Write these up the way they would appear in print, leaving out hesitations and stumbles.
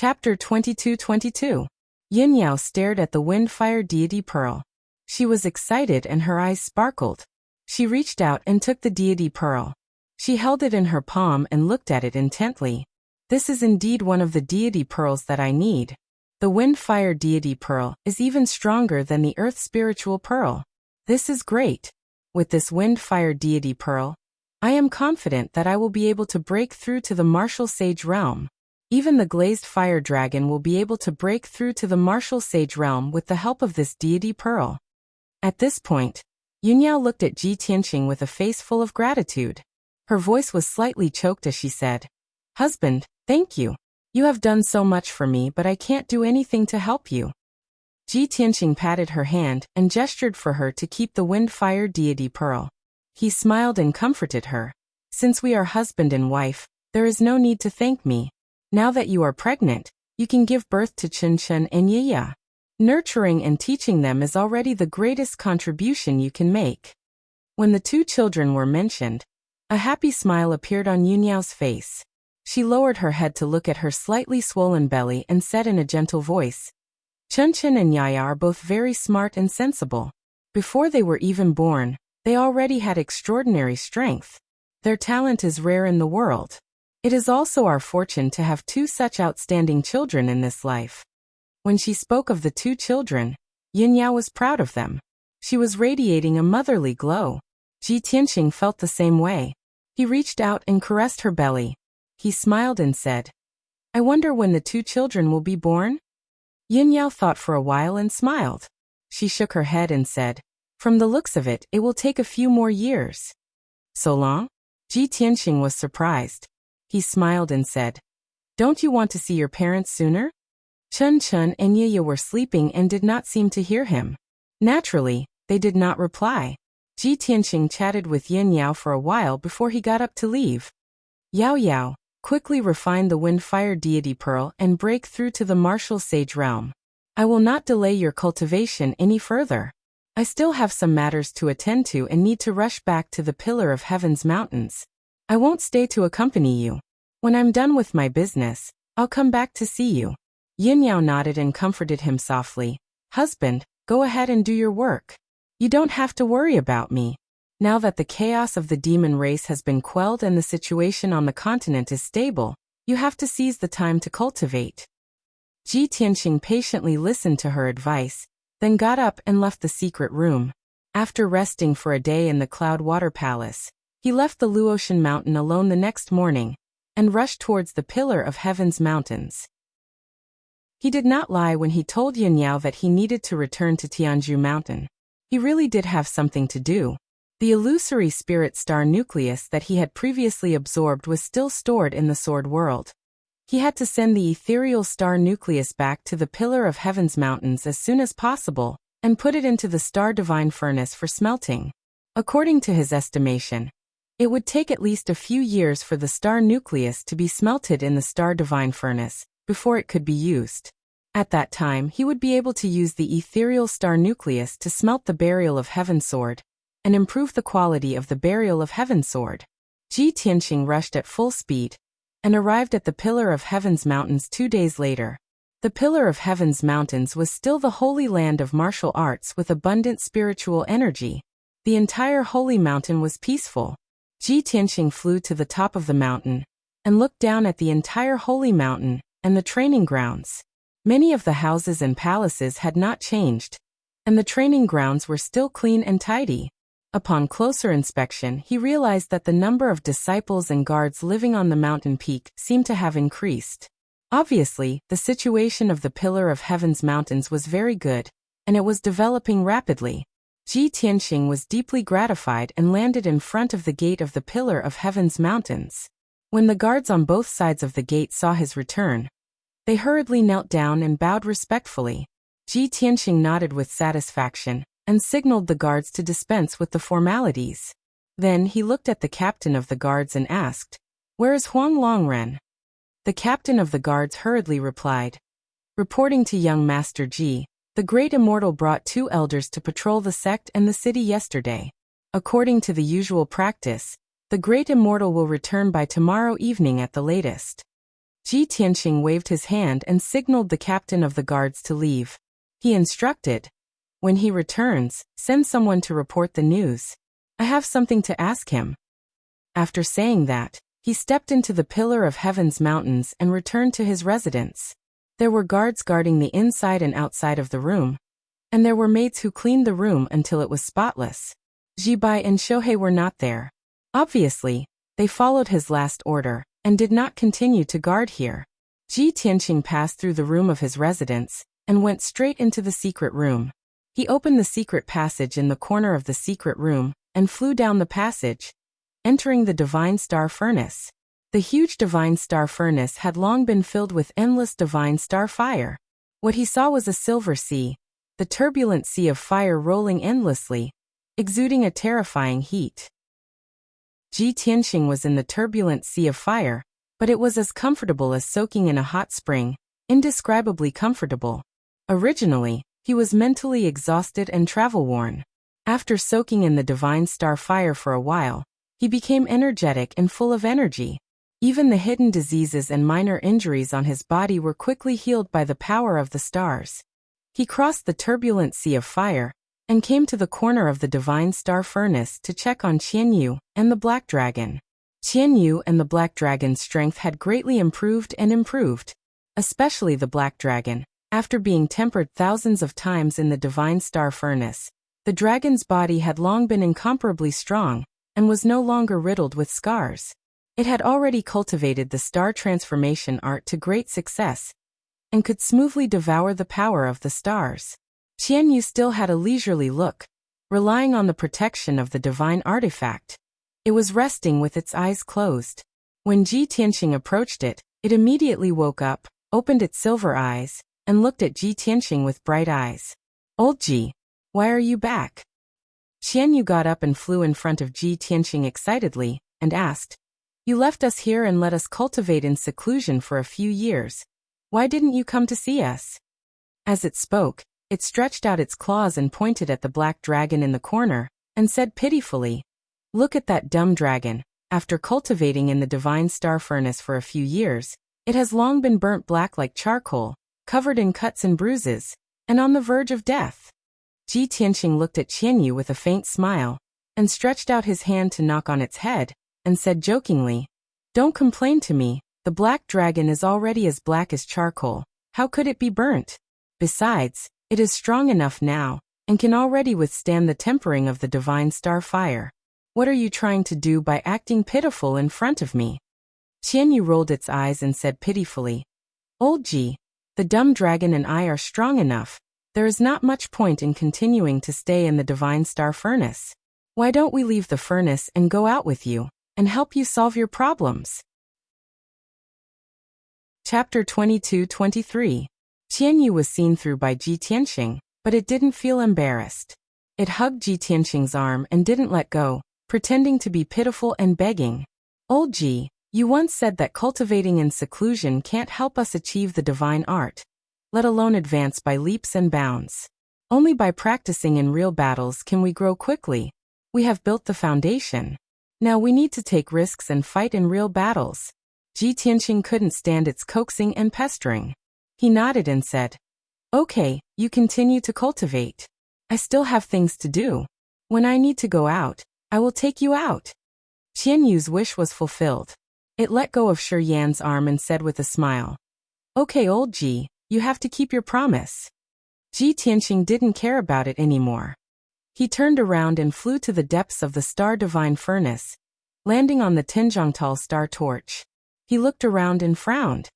Chapter 22-22. Yin Yao stared at the wind-fire deity pearl. She was excited and her eyes sparkled. She reached out and took the deity pearl. She held it in her palm and looked at it intently. This is indeed one of the deity pearls that I need. The wind-fire deity pearl is even stronger than the earth spiritual pearl. This is great. With this wind-fire deity pearl, I am confident that I will be able to break through to the martial sage realm. Even the glazed fire dragon will be able to break through to the martial sage realm with the help of this deity pearl. At this point, Yunyao looked at Ji Tianqing with a face full of gratitude. Her voice was slightly choked as she said, "Husband, thank you. You have done so much for me, but I can't do anything to help you." Ji Tianqing patted her hand and gestured for her to keep the wind-fire deity pearl. He smiled and comforted her. "Since we are husband and wife, there is no need to thank me. Now that you are pregnant, you can give birth to Chen Chen and Yiya. Nurturing and teaching them is already the greatest contribution you can make." When the two children were mentioned, a happy smile appeared on Yunyao's face. She lowered her head to look at her slightly swollen belly and said in a gentle voice, "Chen Chen and Yaya are both very smart and sensible. Before they were even born, they already had extraordinary strength. Their talent is rare in the world. It is also our fortune to have two such outstanding children in this life." When she spoke of the two children, Yinyao was proud of them. She was radiating a motherly glow. Ji Tianqing felt the same way. He reached out and caressed her belly. He smiled and said, "I wonder when the two children will be born?" Yinyao thought for a while and smiled. She shook her head and said, "From the looks of it, it will take a few more years." "So long?" Ji Tianqing was surprised. He smiled and said, "Don't you want to see your parents sooner?" Chen Chen and Yiya were sleeping and did not seem to hear him. Naturally, they did not reply. Ji Tianqing chatted with Yin Yao for a while before he got up to leave. "Yao Yao, quickly refine the wind-fire deity pearl and break through to the martial sage realm. I will not delay your cultivation any further. I still have some matters to attend to and need to rush back to the Pillar of Heaven's mountains. I won't stay to accompany you. When I'm done with my business, I'll come back to see you." Yin Yao nodded and comforted him softly. "Husband, go ahead and do your work. You don't have to worry about me. Now that the chaos of the demon race has been quelled and the situation on the continent is stable, you have to seize the time to cultivate." Ji Tianqing patiently listened to her advice, then got up and left the secret room. After resting for a day in the Cloud Water Palace, he left the Luotian Mountain alone the next morning, and rushed towards the Pillar of Heaven's mountains. He did not lie when he told Yin Yao that he needed to return to Tianzhu Mountain. He really did have something to do. The illusory spirit star nucleus that he had previously absorbed was still stored in the Sword World. He had to send the ethereal star nucleus back to the Pillar of Heaven's mountains as soon as possible, and put it into the star divine furnace for smelting. According to his estimation, it would take at least a few years for the star nucleus to be smelted in the star divine furnace, before it could be used. At that time he would be able to use the ethereal star nucleus to smelt the Burial of Heaven sword, and improve the quality of the Burial of Heaven sword. Ji Tianqing rushed at full speed, and arrived at the Pillar of Heaven's mountains 2 days later. The Pillar of Heaven's mountains was still the holy land of martial arts with abundant spiritual energy. The entire holy mountain was peaceful. Ji Tianqing flew to the top of the mountain, and looked down at the entire holy mountain, and the training grounds. Many of the houses and palaces had not changed, and the training grounds were still clean and tidy. Upon closer inspection, he realized that the number of disciples and guards living on the mountain peak seemed to have increased. Obviously, the situation of the Pillar of Heaven's mountains was very good, and it was developing rapidly. Ji Tianqing was deeply gratified and landed in front of the gate of the Pillar of Heaven's mountains. When the guards on both sides of the gate saw his return, they hurriedly knelt down and bowed respectfully. Ji Tianqing nodded with satisfaction, and signaled the guards to dispense with the formalities. Then he looked at the captain of the guards and asked, "Where is Huang Longren?" The captain of the guards hurriedly replied, "Reporting to young Master Ji, the great immortal brought 2 elders to patrol the sect and the city yesterday. According to the usual practice, the great immortal will return by tomorrow evening at the latest." Ji Tianqing waved his hand and signaled the captain of the guards to leave. He instructed, "When he returns, send someone to report the news. I have something to ask him." After saying that, he stepped into the Pillar of Heaven's mountains and returned to his residence. There were guards guarding the inside and outside of the room, and there were maids who cleaned the room until it was spotless. Jibai and Shohei were not there. Obviously, they followed his last order and did not continue to guard here. Ji Tianqing passed through the room of his residence and went straight into the secret room. He opened the secret passage in the corner of the secret room and flew down the passage, entering the Divine Star Furnace. The huge Divine Star Furnace had long been filled with endless Divine Star fire. What he saw was a silver sea, the turbulent sea of fire rolling endlessly, exuding a terrifying heat. Ji Tianqing was in the turbulent sea of fire, but it was as comfortable as soaking in a hot spring, indescribably comfortable. Originally, he was mentally exhausted and travel-worn. After soaking in the Divine Star fire for a while, he became energetic and full of energy. Even the hidden diseases and minor injuries on his body were quickly healed by the power of the stars. He crossed the turbulent sea of fire and came to the corner of the Divine Star Furnace to check on Qianyu and the Black Dragon. Qianyu and the Black Dragon's strength had greatly improved, especially the Black Dragon. After being tempered thousands of times in the Divine Star Furnace, the dragon's body had long been incomparably strong and was no longer riddled with scars. It had already cultivated the star transformation art to great success and could smoothly devour the power of the stars. Qianyu still had a leisurely look, relying on the protection of the divine artifact. It was resting with its eyes closed. When Ji Tianqing approached it, it immediately woke up, opened its silver eyes, and looked at Ji Tianqing with bright eyes. "Old Ji, why are you back?" Qianyu got up and flew in front of Ji Tianqing excitedly, and asked, "You left us here and let us cultivate in seclusion for a few years. Why didn't you come to see us?" As it spoke, it stretched out its claws and pointed at the black dragon in the corner, and said pitifully, "Look at that dumb dragon. After cultivating in the Divine Star Furnace for a few years, it has long been burnt black like charcoal, covered in cuts and bruises, and on the verge of death." Ji Tianqing looked at Qianyu with a faint smile, and stretched out his hand to knock on its head, and said jokingly, "Don't complain to me, the black dragon is already as black as charcoal. How could it be burnt? Besides, it is strong enough now, and can already withstand the tempering of the Divine Star Fire. What are you trying to do by acting pitiful in front of me?" Qianyu rolled its eyes and said pitifully, "Old Ji, the dumb dragon and I are strong enough. There is not much point in continuing to stay in the Divine Star Furnace. Why don't we leave the furnace and go out with you, and help you solve your problems?" Chapter 22-23. Qianyu was seen through by Ji Tianqing, but it didn't feel embarrassed. It hugged Ji Tianqing's arm and didn't let go, pretending to be pitiful and begging. "Old Ji, you once said that cultivating in seclusion can't help us achieve the divine art, let alone advance by leaps and bounds. Only by practicing in real battles can we grow quickly. We have built the foundation. Now we need to take risks and fight in real battles." Ji Tianqing couldn't stand its coaxing and pestering. He nodded and said, "Okay, you continue to cultivate. I still have things to do. When I need to go out, I will take you out." Qianyu's wish was fulfilled. It let go of Shi Yan's arm and said with a smile, "Okay, old Ji, you have to keep your promise." Ji Tianqing didn't care about it anymore. He turned around and flew to the depths of the Star Divine Furnace, landing on the Tinjiangtal Star Torch. He looked around and frowned.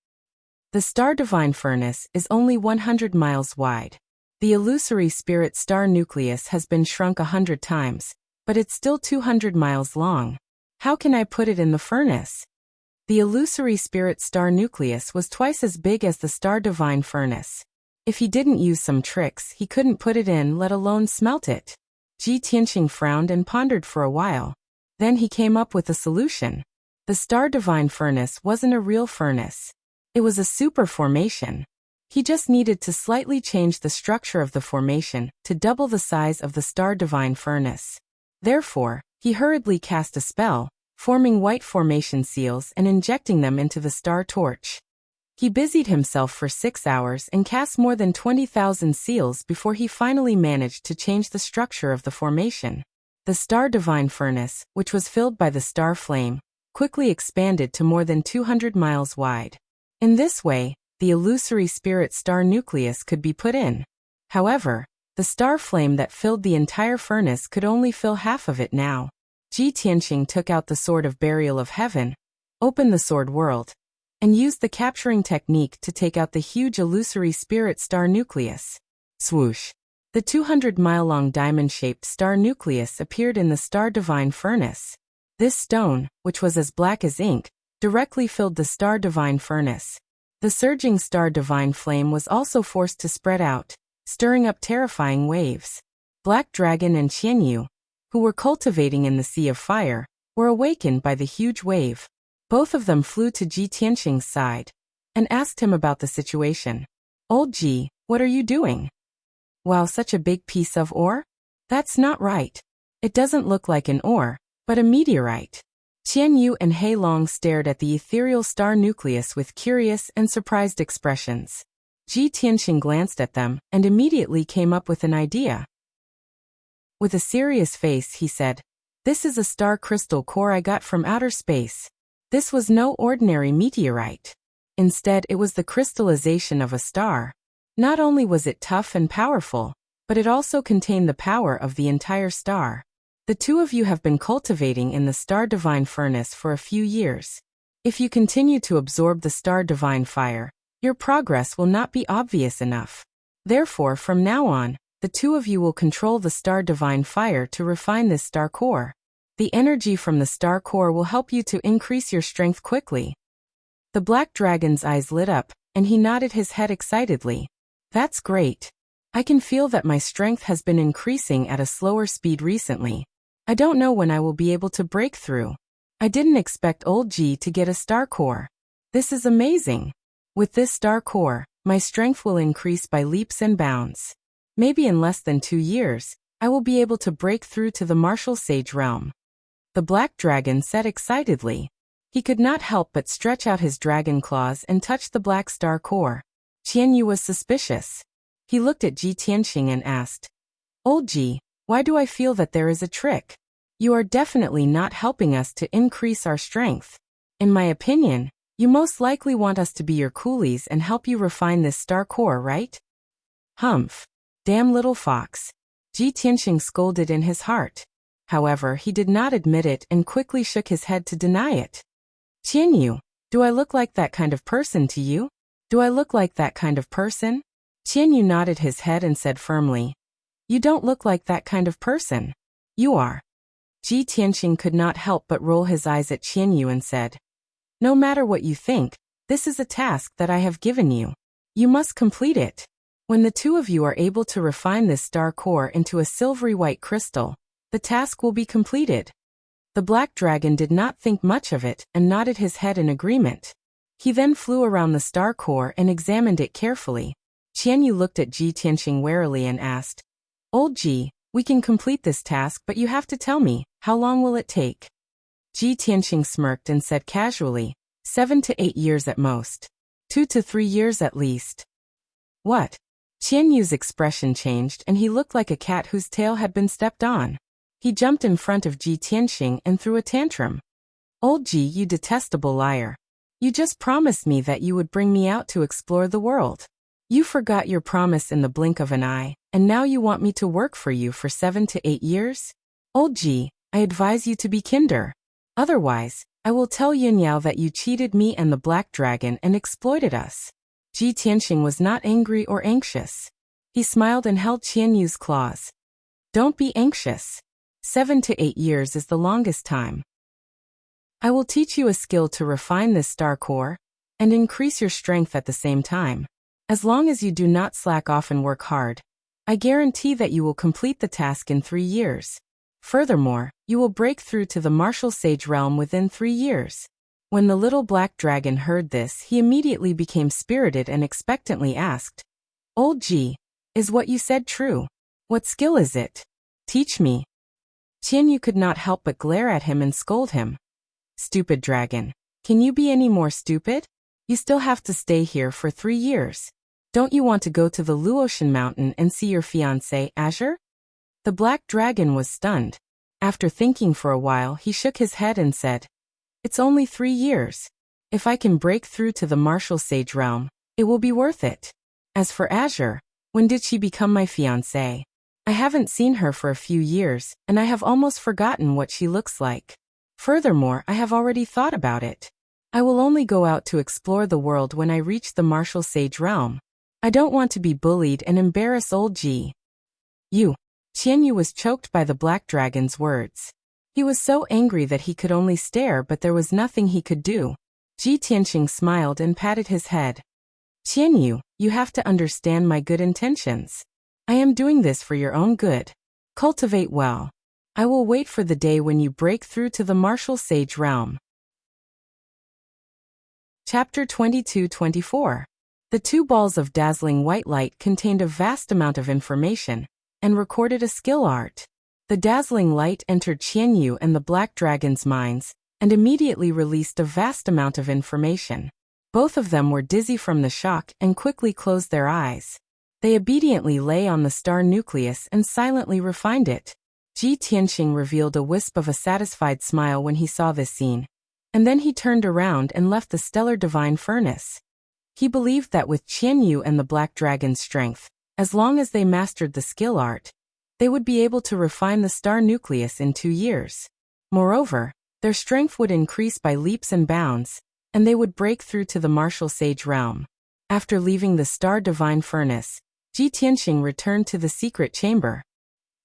The Star Divine Furnace is only 100 miles wide. The illusory spirit star nucleus has been shrunk 100 times, but it's still 200 miles long. How can I put it in the furnace? The illusory spirit star nucleus was twice as big as the Star Divine Furnace. If he didn't use some tricks, he couldn't put it in, let alone smelt it. Ji Tianqing frowned and pondered for a while. Then he came up with a solution. The Star Divine Furnace wasn't a real furnace. It was a super formation. He just needed to slightly change the structure of the formation to double the size of the Star Divine Furnace. Therefore, he hurriedly cast a spell, forming white formation seals and injecting them into the star torch. He busied himself for 6 hours and cast more than 20,000 seals before he finally managed to change the structure of the formation. The star divine furnace, which was filled by the star flame, quickly expanded to more than 200 miles wide. In this way, the illusory spirit star nucleus could be put in. However, the star flame that filled the entire furnace could only fill half of it now. Ji Tianqing took out the sword of burial of heaven, opened the sword world, and used the capturing technique to take out the huge illusory spirit star nucleus. Swoosh! The 200-mile-long diamond-shaped star nucleus appeared in the star divine furnace. This stone, which was as black as ink, directly filled the star divine furnace. The surging star divine flame was also forced to spread out, stirring up terrifying waves. Black Dragon and Qianyu, who were cultivating in the Sea of Fire, were awakened by the huge wave. Both of them flew to Ji Tianqing's side and asked him about the situation. "Old Ji, what are you doing? Wow, such a big piece of ore? That's not right. It doesn't look like an ore, but a meteorite." Qianyu and Hei Long stared at the ethereal star nucleus with curious and surprised expressions. Ji Tianqing glanced at them and immediately came up with an idea. With a serious face, he said, "This is a star crystal core I got from outer space. This was no ordinary meteorite. Instead, it was the crystallization of a star. Not only was it tough and powerful, but it also contained the power of the entire star. The two of you have been cultivating in the star divine furnace for a few years. If you continue to absorb the star divine fire, your progress will not be obvious enough. Therefore, from now on, the two of you will control the star divine fire to refine this star core. The energy from the star core will help you to increase your strength quickly." The black dragon's eyes lit up, and he nodded his head excitedly. "That's great. I can feel that my strength has been increasing at a slower speed recently. I don't know when I will be able to break through. I didn't expect old Ji to get a star core. This is amazing. With this star core, my strength will increase by leaps and bounds. Maybe in less than 2 years, I will be able to break through to the martial sage realm." The black dragon said excitedly. He could not help but stretch out his dragon claws and touch the black star core. Qianyu was suspicious. He looked at Ji Tianqing and asked, "Old Ji, why do I feel that there is a trick? You are definitely not helping us to increase our strength. In my opinion, you most likely want us to be your coolies and help you refine this star core, right?" "Humph. Damn little fox," Ji Tianqing scolded in his heart. However, he did not admit it and quickly shook his head to deny it. "Qianyu, do I look like that kind of person to you? Do I look like that kind of person?" Qianyu nodded his head and said firmly, "You don't look like that kind of person. You are." Ji Tianqing could not help but roll his eyes at Qianyu and said, "No matter what you think, this is a task that I have given you. You must complete it. When the two of you are able to refine this star core into a silvery white crystal, the task will be completed." The black dragon did not think much of it and nodded his head in agreement. He then flew around the star core and examined it carefully. Qianyu looked at Ji Tianqing warily and asked, "Old Ji, we can complete this task, but you have to tell me, how long will it take?" Ji Tianqing smirked and said casually, 7 to 8 years at most. 2 to 3 years at least." "What?" Qianyu's expression changed and he looked like a cat whose tail had been stepped on. He jumped in front of Ji Tianqing and threw a tantrum. "Old Ji, you detestable liar. You just promised me that you would bring me out to explore the world. You forgot your promise in the blink of an eye, and now you want me to work for you for 7 to 8 years? Old Ji, I advise you to be kinder. Otherwise, I will tell Yunyao that you cheated me and the Black Dragon and exploited us." Ji Tianqing was not angry or anxious. He smiled and held Qianyu's claws. "Don't be anxious. 7 to 8 years is the longest time. I will teach you a skill to refine this star core and increase your strength at the same time. As long as you do not slack off and work hard, I guarantee that you will complete the task in 3 years. Furthermore, you will break through to the martial sage realm within 3 years. When the little black dragon heard this, he immediately became spirited and expectantly asked, "Old Ji, is what you said true? What skill is it? Teach me." Qianyu could not help but glare at him and scold him. "Stupid dragon, can you be any more stupid? You still have to stay here for 3 years. Don't you want to go to the Luotian mountain and see your fiancé, Azure? The black dragon was stunned. After thinking for a while, he shook his head and said, It's only 3 years. If I can break through to the martial sage realm, it will be worth it. As for Azure, when did she become my fiancé? I haven't seen her for a few years, and I have almost forgotten what she looks like. Furthermore, I have already thought about it. I will only go out to explore the world when I reach the martial sage realm. I don't want to be bullied and embarrass old Ji. Qianyu was choked by the black dragon's words. He was so angry that he could only stare, but there was nothing he could do. Ji Tianqing smiled and patted his head. Qianyu, you have to understand my good intentions. I am doing this for your own good. Cultivate well. I will wait for the day when you break through to the martial sage realm. Chapter 22-24. The 2 balls of dazzling white light contained a vast amount of information and recorded a skill art. The dazzling light entered Qianyu and the black dragon's minds and immediately released a vast amount of information. Both of them were dizzy from the shock and quickly closed their eyes. They obediently lay on the star nucleus and silently refined it. Ji Tianqing revealed a wisp of a satisfied smile when he saw this scene, and then he turned around and left the stellar divine furnace. He believed that with Qianyu and the black dragon's strength, as long as they mastered the skill art, they would be able to refine the star nucleus in 2 years. Moreover, their strength would increase by leaps and bounds, and they would break through to the martial sage realm. After leaving the star divine furnace, Ji Tianqing returned to the secret chamber.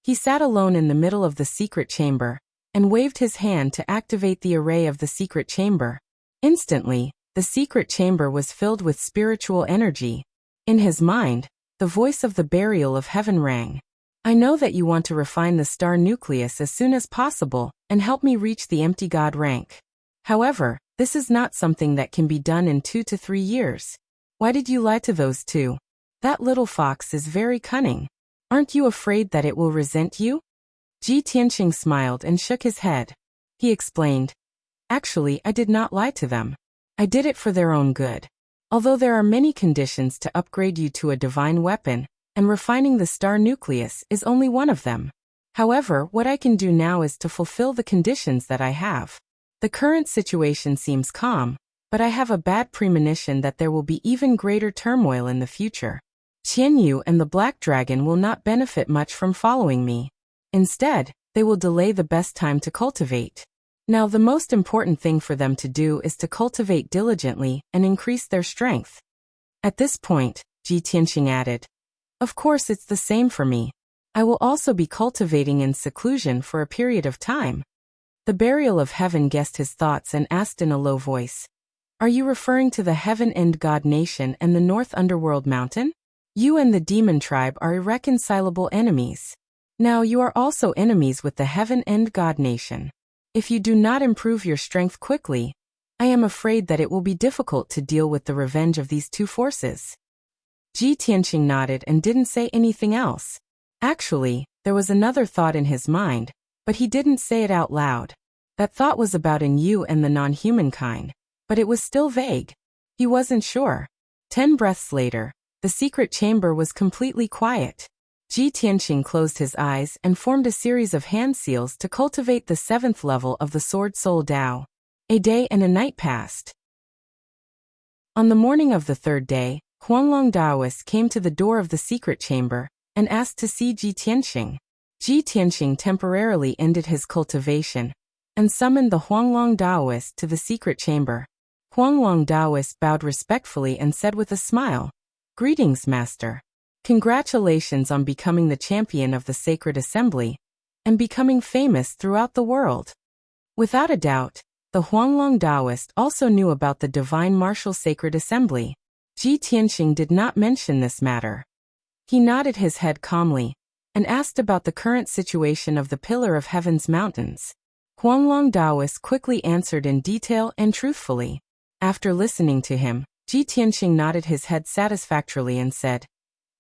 He sat alone in the middle of the secret chamber and waved his hand to activate the array of the secret chamber. Instantly, the secret chamber was filled with spiritual energy. In his mind, the voice of the burial of heaven rang. I know that you want to refine the star nucleus as soon as possible and help me reach the empty god rank. However, this is not something that can be done in 2 to 3 years. Why did you lie to those 2? That little fox is very cunning. Aren't you afraid that it will resent you? Ji Tianqing smiled and shook his head. He explained, Actually, I did not lie to them. I did it for their own good. Although there are many conditions to upgrade you to a divine weapon, and refining the star nucleus is only one of them. However, what I can do now is to fulfill the conditions that I have. The current situation seems calm, but I have a bad premonition that there will be even greater turmoil in the future. Qianyu and the black dragon will not benefit much from following me. Instead, they will delay the best time to cultivate. Now the most important thing for them to do is to cultivate diligently and increase their strength. At this point, Ji Tianqing added, Of course it's the same for me. I will also be cultivating in seclusion for a period of time. The burial of heaven guessed his thoughts and asked in a low voice, Are you referring to the Heaven End God Nation and the North Underworld Mountain? You and the demon tribe are irreconcilable enemies. Now you are also enemies with the Heaven End God Nation. If you do not improve your strength quickly, I am afraid that it will be difficult to deal with the revenge of these 2 forces. Ji Tianqing nodded and didn't say anything else. Actually, there was another thought in his mind, but he didn't say it out loud. That thought was about you and the non-human kind, but it was still vague. He wasn't sure. 10 breaths later, the secret chamber was completely quiet. Ji Tianqing closed his eyes and formed a series of hand seals to cultivate the 7th level of the Sword Soul Dao. A day and a night passed. On the morning of the 3rd day, Huanglong Daoist came to the door of the secret chamber and asked to see Ji Tianqing. Ji Tianqing temporarily ended his cultivation and summoned the Huanglong Daoist to the secret chamber. Huanglong Daoist bowed respectfully and said with a smile, Greetings, Master. Congratulations on becoming the champion of the Sacred Assembly and becoming famous throughout the world. Without a doubt, the Huanglong Daoist also knew about the Divine Martial Sacred Assembly. Ji Tianqing did not mention this matter. He nodded his head calmly and asked about the current situation of the Pillar of Heaven's mountains. Huanglong Daoist quickly answered in detail and truthfully. After listening to him, Ji Tianqing nodded his head satisfactorily and said,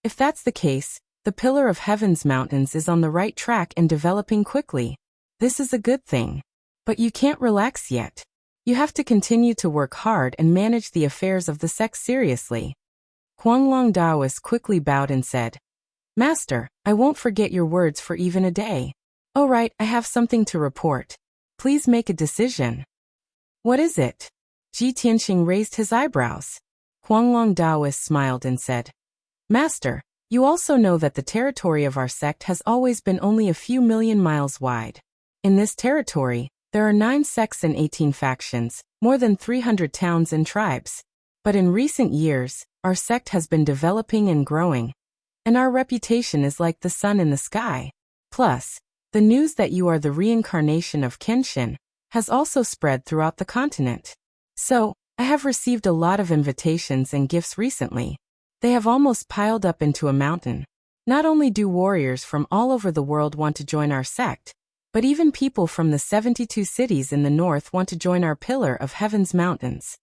If that's the case, the Pillar of Heaven's mountains is on the right track and developing quickly. This is a good thing. But you can't relax yet. You have to continue to work hard and manage the affairs of the sect seriously. Huanglong Daoist quickly bowed and said, Master, I won't forget your words for even a day. Oh right, I have something to report. Please make a decision. What is it? Ji Tianxing raised his eyebrows. Huanglong Daoist smiled and said, Master, you also know that the territory of our sect has always been only a few million miles wide. In this territory, there are 9 sects and 18 factions, more than 300 towns and tribes. But in recent years, our sect has been developing and growing, and our reputation is like the sun in the sky. Plus, the news that you are the reincarnation of Kenshin has also spread throughout the continent. So, I have received a lot of invitations and gifts recently. They have almost piled up into a mountain. Not only do warriors from all over the world want to join our sect, but even people from the 72 cities in the north want to join our Pillar of Heaven's mountains.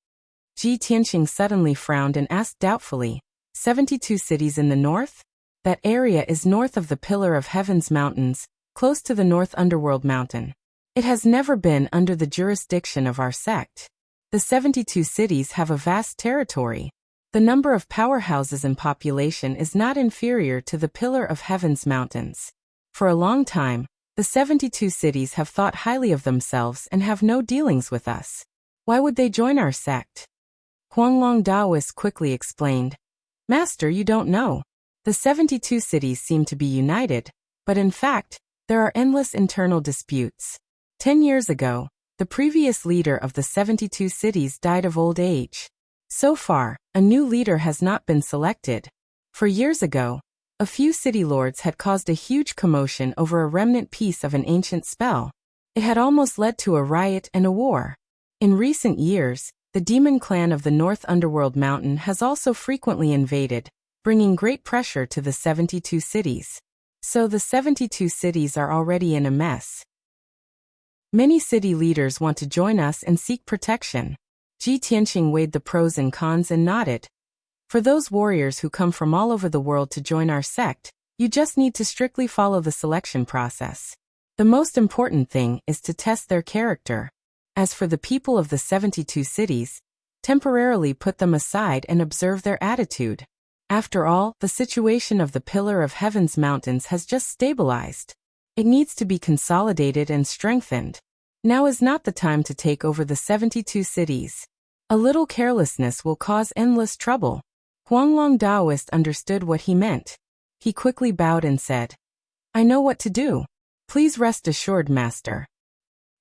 Ji Tianxing suddenly frowned and asked doubtfully, 72 cities in the north? That area is north of the Pillar of Heaven's mountains, close to the North Underworld Mountain. It has never been under the jurisdiction of our sect. The 72 cities have a vast territory. The number of powerhouses and population is not inferior to the Pillar of Heaven's mountains. For a long time, the 72 cities have thought highly of themselves and have no dealings with us. Why would they join our sect? Huanglong Daoist quickly explained, Master, you don't know. The 72 cities seem to be united, but in fact, there are endless internal disputes. 10 years ago, the previous leader of the 72 cities died of old age. So far, a new leader has not been selected. For years ago, a few city lords had caused a huge commotion over a remnant piece of an ancient spell. It had almost led to a riot and a war. In recent years, the demon clan of the North Underworld Mountain has also frequently invaded, bringing great pressure to the 72 cities. So the 72 cities are already in a mess. Many city leaders want to join us and seek protection. Ji Tianxing weighed the pros and cons and nodded. For those warriors who come from all over the world to join our sect, you just need to strictly follow the selection process. The most important thing is to test their character. As for the people of the 72 cities, temporarily put them aside and observe their attitude. After all, the situation of the Pillar of Heaven's mountains has just stabilized. It needs to be consolidated and strengthened. Now is not the time to take over the 72 cities. A little carelessness will cause endless trouble. Huanglong Daoist understood what he meant. He quickly bowed and said, I know what to do. Please rest assured, Master.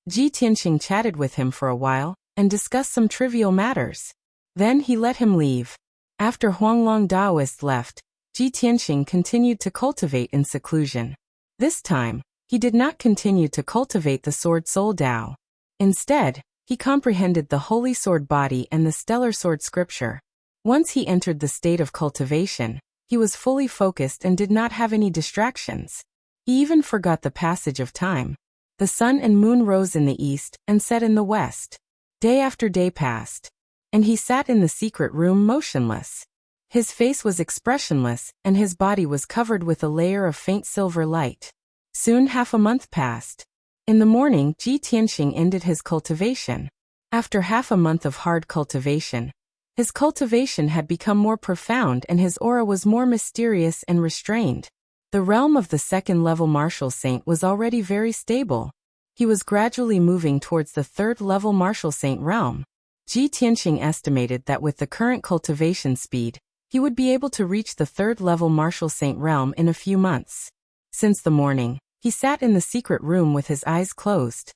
Ji Tianxing chatted with him for a while and discussed some trivial matters. Then he let him leave. After Huanglong Daoist left, Ji Tianxing continued to cultivate in seclusion. This time, he did not continue to cultivate the Sword Soul Dao. Instead, he comprehended the Holy Sword Body and the Stellar Sword Scripture. Once he entered the state of cultivation, he was fully focused and did not have any distractions. He even forgot the passage of time. The sun and moon rose in the east and set in the west. Day after day passed, and he sat in the secret room motionless. His face was expressionless, and his body was covered with a layer of faint silver light. Soon half a month passed. In the morning, Ji Tianxing ended his cultivation. After half a month of hard cultivation, his cultivation had become more profound and his aura was more mysterious and restrained. The realm of the second-level martial saint was already very stable. He was gradually moving towards the third-level martial saint realm. Ji Tianxing estimated that with the current cultivation speed, he would be able to reach the third-level martial saint realm in a few months. Since the morning, he sat in the secret room with his eyes closed.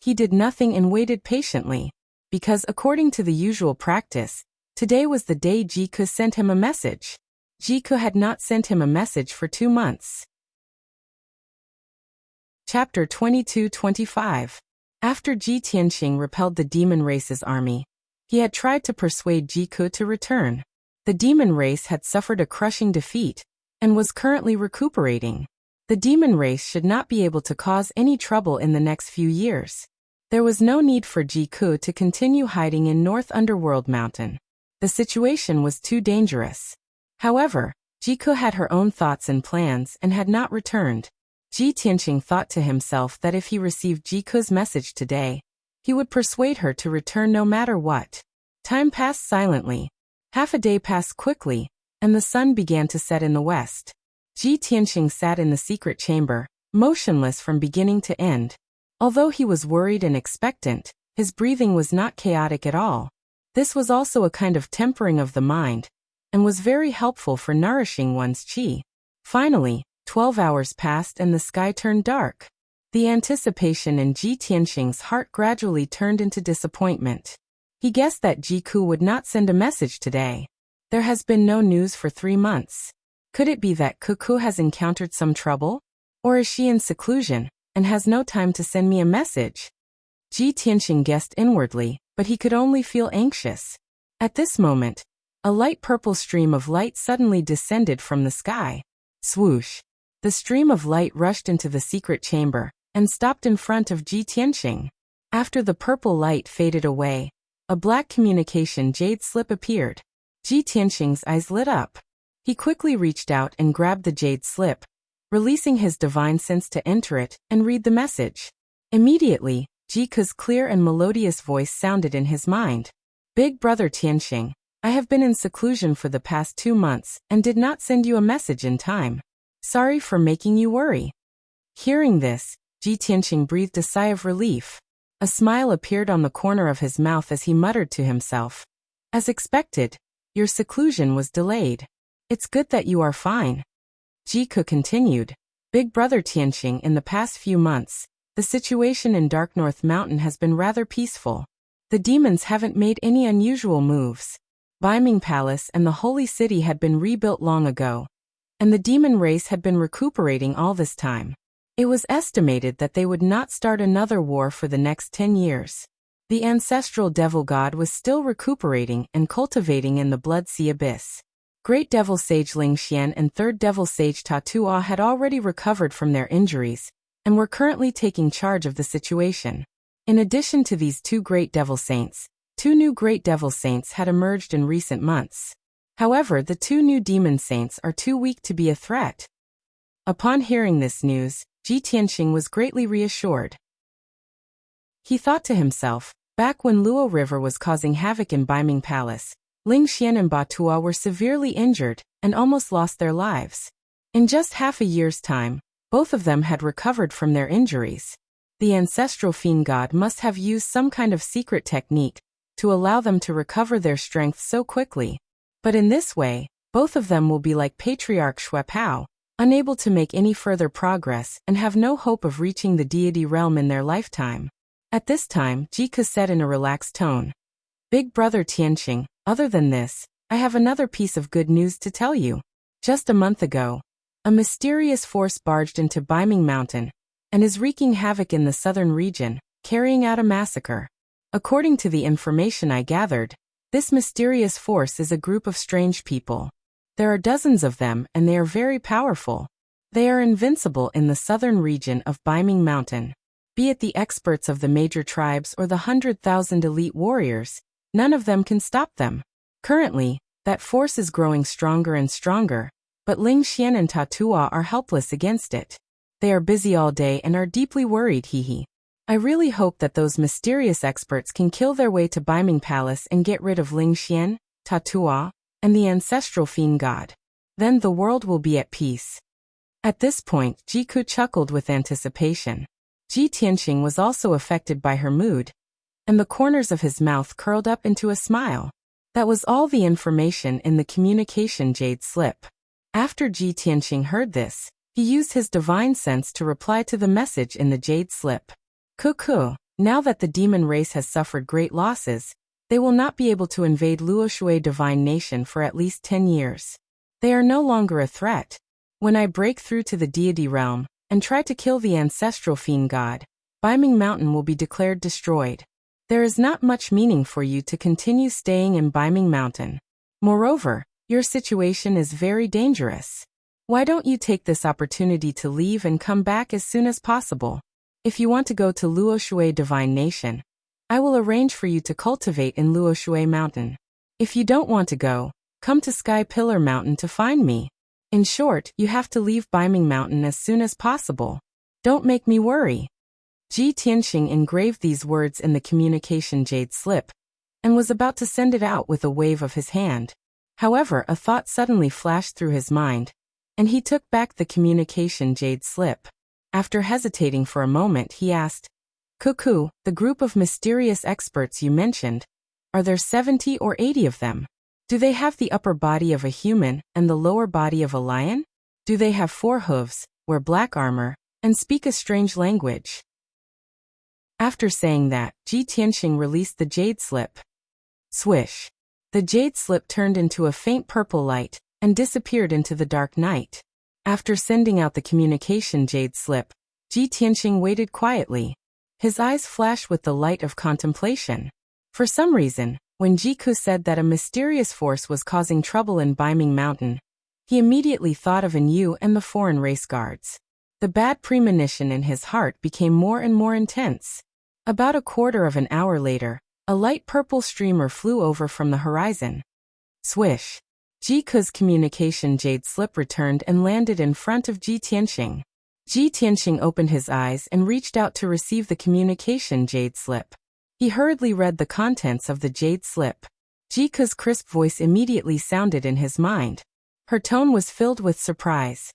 He did nothing and waited patiently, because according to the usual practice, today was the day Jiku sent him a message. Jiku had not sent him a message for 2 months. Chapter 22-25. After Ji Tianxing repelled the demon race's army, he had tried to persuade Jiku to return. The demon race had suffered a crushing defeat, and was currently recuperating. The demon race should not be able to cause any trouble in the next few years. There was no need for Jiku to continue hiding in North Underworld Mountain. The situation was too dangerous. However, Jiku had her own thoughts and plans and had not returned. Ji Tianxing thought to himself that if he received Jiku's message today, He would persuade her to return no matter what. Time passed silently. Half a day passed quickly, and the sun began to set in the west. Ji Tianxing sat in the secret chamber, motionless from beginning to end. Although he was worried and expectant, his breathing was not chaotic at all. This was also a kind of tempering of the mind, and was very helpful for nourishing one's qi. Finally, 12 hours passed and the sky turned dark. The anticipation in Ji Tianxing's heart gradually turned into disappointment. He guessed that Ji Ku would not send a message today. There has been no news for 3 months. Could it be that Kuku has encountered some trouble? Or is she in seclusion, and has no time to send me a message? Ji Tianxing guessed inwardly, but he could only feel anxious. At this moment, a light purple stream of light suddenly descended from the sky. Swoosh! The stream of light rushed into the secret chamber, and stopped in front of Ji Tianxing. After the purple light faded away, a black communication jade slip appeared. Ji Tianxing's eyes lit up. He quickly reached out and grabbed the jade slip, releasing his divine sense to enter it and read the message. Immediately, Ji Ku's clear and melodious voice sounded in his mind. Big brother Tianxing, I have been in seclusion for the past 2 months and did not send you a message in time. Sorry for making you worry. Hearing this, Ji Tianxing breathed a sigh of relief. A smile appeared on the corner of his mouth as he muttered to himself. As expected, your seclusion was delayed. It's good that you are fine. Ji Ku continued. Big brother Tianxing, in the past few months, the situation in Dark North Mountain has been rather peaceful. The demons haven't made any unusual moves. Baiming Palace and the Holy City had been rebuilt long ago, and the demon race had been recuperating all this time. It was estimated that they would not start another war for the next 10 years. The ancestral devil god was still recuperating and cultivating in the Blood Sea Abyss. Great Devil Sage Ling Xian and Third Devil Sage Ta Tuo had already recovered from their injuries, and were currently taking charge of the situation. In addition to these 2 great devil saints, 2 new great devil saints had emerged in recent months. However, the 2 new demon saints are too weak to be a threat. Upon hearing this news, Ji Tianxing was greatly reassured. He thought to himself, back when Luo River was causing havoc in Baiming Palace, Ling Xian and Ba Tuo were severely injured and almost lost their lives. In just half a year's time, both of them had recovered from their injuries. The ancestral fiend god must have used some kind of secret technique to allow them to recover their strength so quickly. But in this way, both of them will be like Patriarch Xue Pao, unable to make any further progress and have no hope of reaching the deity realm in their lifetime. At this time, Ji Ku said in a relaxed tone, Big brother Tianxing, other than this, I have another piece of good news to tell you. Just a month ago, a mysterious force barged into Baiming Mountain and is wreaking havoc in the southern region, carrying out a massacre. According to the information I gathered, this mysterious force is a group of strange people. There are dozens of them and they are very powerful. They are invincible in the southern region of Baiming Mountain. Be it the experts of the major tribes or the 100,000 elite warriors, none of them can stop them. Currently, that force is growing stronger and stronger, but Ling Xian and Ta Tuo are helpless against it. They are busy all day and are deeply worried, hehe. I really hope that those mysterious experts can kill their way to Baiming Palace and get rid of Ling Xian, Ta Tuo, and the ancestral fiend god. Then the world will be at peace. At this point, Ji Ku chuckled with anticipation. Ji Tianxing was also affected by her mood, and the corners of his mouth curled up into a smile. That was all the information in the communication jade slip. After Ji Tianxing heard this, he used his divine sense to reply to the message in the jade slip. Cuckoo, now that the demon race has suffered great losses, they will not be able to invade Luoshui Divine Nation for at least 10 years. They are no longer a threat. When I break through to the deity realm and try to kill the ancestral fiend god, Baiming Mountain will be declared destroyed. There is not much meaning for you to continue staying in Baiming Mountain. Moreover, your situation is very dangerous. Why don't you take this opportunity to leave and come back as soon as possible? If you want to go to Luoshui Divine Nation, I will arrange for you to cultivate in Luoshui Mountain. If you don't want to go, come to Sky Pillar Mountain to find me. In short, you have to leave Baiming Mountain as soon as possible. Don't make me worry. Ji Tianxing engraved these words in the communication jade slip, and was about to send it out with a wave of his hand. However, a thought suddenly flashed through his mind, and he took back the communication jade slip. After hesitating for a moment, he asked, Cuckoo, the group of mysterious experts you mentioned, are there 70 or 80 of them? Do they have the upper body of a human and the lower body of a lion? Do they have 4 hooves, wear black armor, and speak a strange language? After saying that, Ji Tianxing released the jade slip. Swish! The jade slip turned into a faint purple light and disappeared into the dark night. After sending out the communication jade slip, Ji Tianxing waited quietly. His eyes flashed with the light of contemplation. For some reason, when Jiku said that a mysterious force was causing trouble in Baiming Mountain, he immediately thought of Yu and the foreign race guards. The bad premonition in his heart became more and more intense. About a quarter of an hour later, a light purple streamer flew over from the horizon. Swish! Jiku's communication jade slip returned and landed in front of Ji Tianxing. Ji Tianxing opened his eyes and reached out to receive the communication jade slip. He hurriedly read the contents of the jade slip. Jiku's crisp voice immediately sounded in his mind. Her tone was filled with surprise.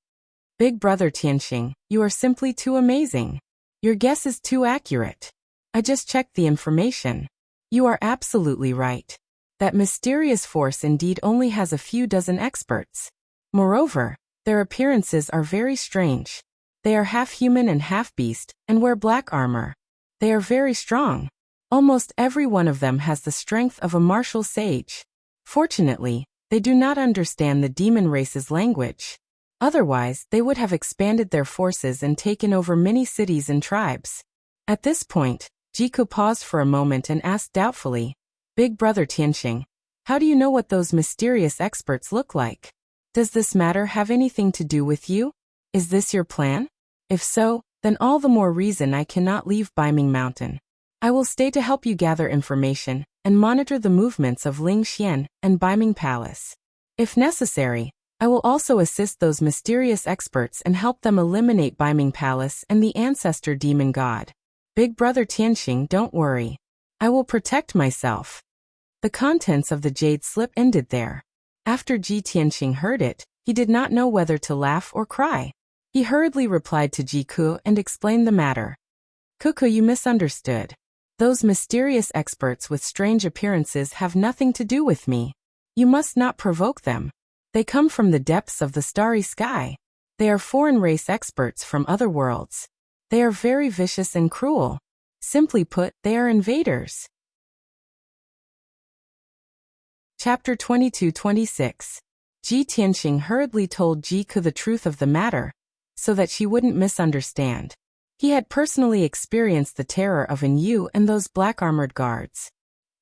Big brother Tianxing, you are simply too amazing. Your guess is too accurate. I just checked the information. You are absolutely right. That mysterious force indeed only has a few dozen experts. Moreover, their appearances are very strange. They are half human and half beast, and wear black armor. They are very strong. Almost every one of them has the strength of a martial sage. Fortunately, they do not understand the demon race's language. Otherwise, they would have expanded their forces and taken over many cities and tribes. At this point, Jiku paused for a moment and asked doubtfully, Big brother Tianxing, how do you know what those mysterious experts look like? Does this matter have anything to do with you? Is this your plan? If so, then all the more reason I cannot leave Baiming Mountain. I will stay to help you gather information and monitor the movements of Ling Xian and Baiming Palace. If necessary, I will also assist those mysterious experts and help them eliminate Baiming Palace and the ancestor demon god. Big brother Tianxing, don't worry. I will protect myself. The contents of the jade slip ended there. After Ji Tianxing heard it, he did not know whether to laugh or cry. He hurriedly replied to Jiku and explained the matter. Cuckoo, you misunderstood. Those mysterious experts with strange appearances have nothing to do with me. You must not provoke them. They come from the depths of the starry sky. They are foreign race experts from other worlds. They are very vicious and cruel. Simply put, they are invaders. Chapter 22-26. Ji Tianxing hurriedly told Jiku the truth of the matter, so that she wouldn't misunderstand. He had personally experienced the terror of Yu and those black-armored guards.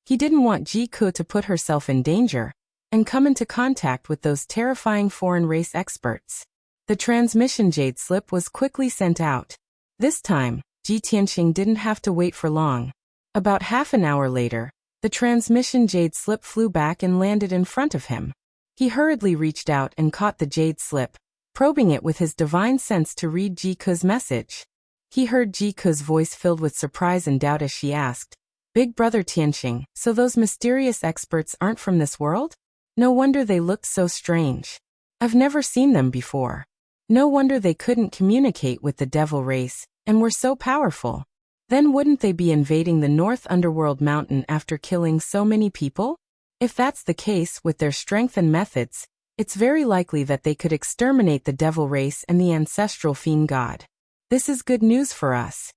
He didn't want Jiku to put herself in danger and come into contact with those terrifying foreign race experts. The transmission jade slip was quickly sent out. This time, Ji Tianxing didn't have to wait for long. About half an hour later, the transmission jade slip flew back and landed in front of him. He hurriedly reached out and caught the jade slip, probing it with his divine sense to read Jiku's message. He heard Jiku's voice filled with surprise and doubt as she asked, Big brother Tianxing, so those mysterious experts aren't from this world? No wonder they looked so strange. I've never seen them before. No wonder they couldn't communicate with the devil race and were so powerful. Then wouldn't they be invading the North Underworld Mountain after killing so many people? If that's the case with their strength and methods, it's very likely that they could exterminate the devil race and the ancestral fiend god. This is good news for us.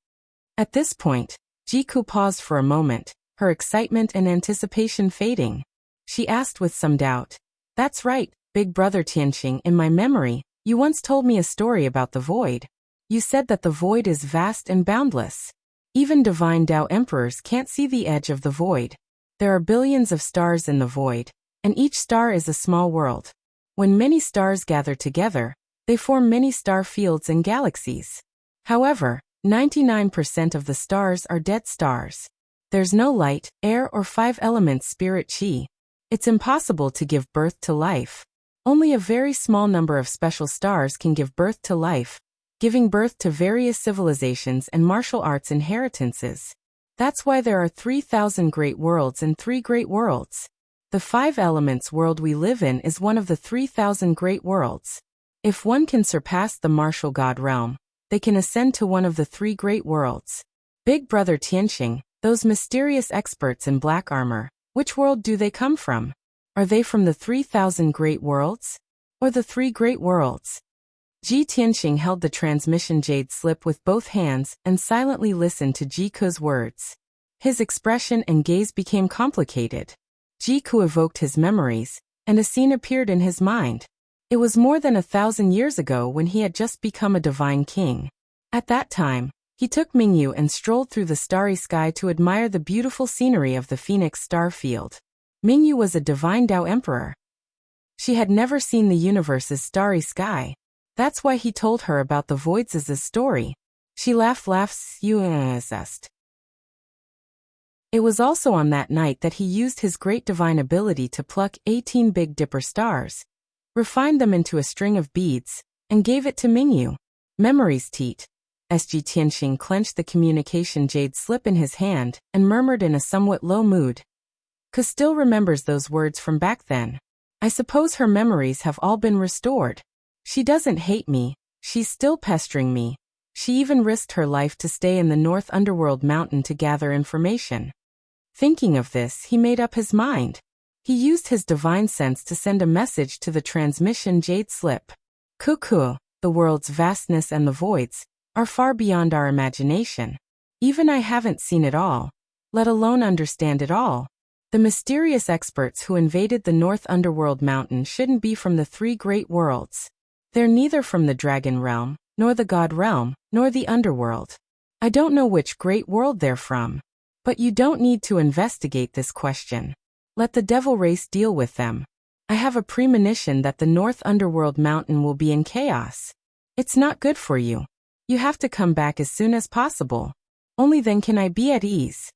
At this point, Jiku paused for a moment, her excitement and anticipation fading. She asked with some doubt, That's right, big brother Tianxing, in my memory, you once told me a story about the void. You said that the void is vast and boundless. Even divine Tao emperors can't see the edge of the void. There are billions of stars in the void, and each star is a small world. When many stars gather together, they form many star fields and galaxies. However, 99% of the stars are dead stars. There's no light, air or 5 elements spirit chi. It's impossible to give birth to life. Only a very small number of special stars can give birth to life, giving birth to various civilizations and martial arts inheritances. That's why there are 3,000 great worlds and 3 great worlds. The 5 elements world we live in is one of the 3,000 great worlds. If one can surpass the martial god realm, they can ascend to one of the 3 great worlds. Big Brother Tianxing, those mysterious experts in black armor, which world do they come from? Are they from the 3,000 great worlds? Or the 3 great worlds? Ji Tianxing held the transmission jade slip with both hands and silently listened to Ji Ke's words. His expression and gaze became complicated. Ji Ke evoked his memories, and a scene appeared in his mind. It was more than 1,000 years ago when he had just become a divine king. At that time, he took Mingyu and strolled through the starry sky to admire the beautiful scenery of the Phoenix star field. Mingyu was a divine Tao emperor. She had never seen the universe's starry sky. That's why he told her about the voids' story. She laughed. It was also on that night that he used his great divine ability to pluck 18 Big Dipper stars, refined them into a string of beads, and gave it to Mingyu. Memories Teat. Ji Tianxing clenched the communication jade slip in his hand and murmured in a somewhat low mood. Ke still remembers those words from back then. I suppose her memories have all been restored. She doesn't hate me, she's still pestering me. She even risked her life to stay in the North Underworld mountain to gather information. Thinking of this, he made up his mind. He used his divine sense to send a message to the transmission jade slip. Cuckoo, the world's vastness and the voids are far beyond our imagination. Even I haven't seen it all, let alone understand it all. The mysterious experts who invaded the North Underworld mountain shouldn't be from the 3 great worlds. They're neither from the dragon realm, nor the god realm, nor the underworld. I don't know which great world they're from. But you don't need to investigate this question. Let the devil race deal with them. I have a premonition that the North Underworld mountain will be in chaos. It's not good for you. You have to come back as soon as possible. Only then can I be at ease.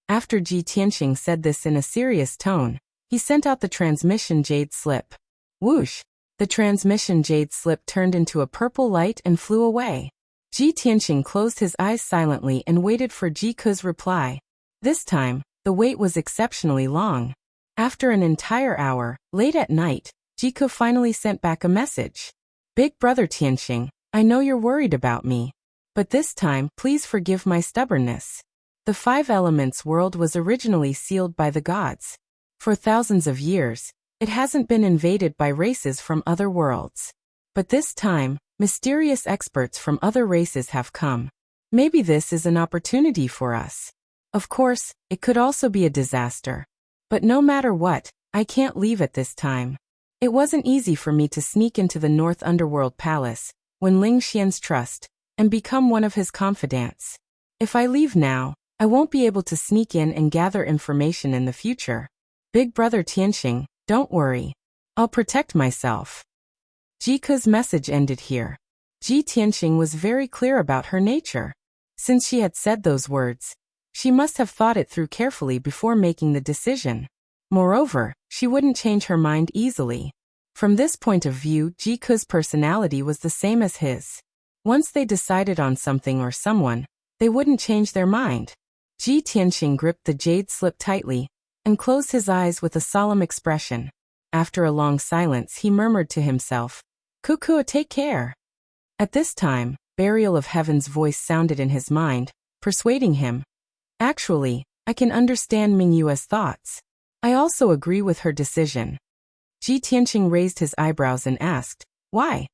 After Ji Tianxing said this in a serious tone, he sent out the transmission jade slip. Whoosh! The transmission jade slip turned into a purple light and flew away. Ji Tianxing closed his eyes silently and waited for Ji Ke's reply. This time, the wait was exceptionally long. After an entire hour, late at night, Ji Ke finally sent back a message. Big Brother Tianxing, I know you're worried about me. But this time, please forgive my stubbornness. The 5 elements world was originally sealed by the gods. For thousands of years, it hasn't been invaded by races from other worlds. But this time, mysterious experts from other races have come. Maybe this is an opportunity for us. Of course, it could also be a disaster. But no matter what, I can't leave at this time. It wasn't easy for me to sneak into the North Underworld Palace, when Ling Xian's trust, and become one of his confidants. If I leave now, I won't be able to sneak in and gather information in the future. Big Brother Tianxing, don't worry. I'll protect myself. Ji Ke's message ended here. Ji Tianxing was very clear about her nature. Since she had said those words, she must have thought it through carefully before making the decision. Moreover, she wouldn't change her mind easily. From this point of view, Ji Ke's personality was the same as his. Once they decided on something or someone, they wouldn't change their mind. Ji Tianxing gripped the jade slip tightly and closed his eyes with a solemn expression. After a long silence, he murmured to himself, "Cuckoo, take care." At this time, Burial of Heaven's voice sounded in his mind, persuading him. Actually, I can understand Mingyue's thoughts. I also agree with her decision. Ji Tianxing raised his eyebrows and asked, "Why?"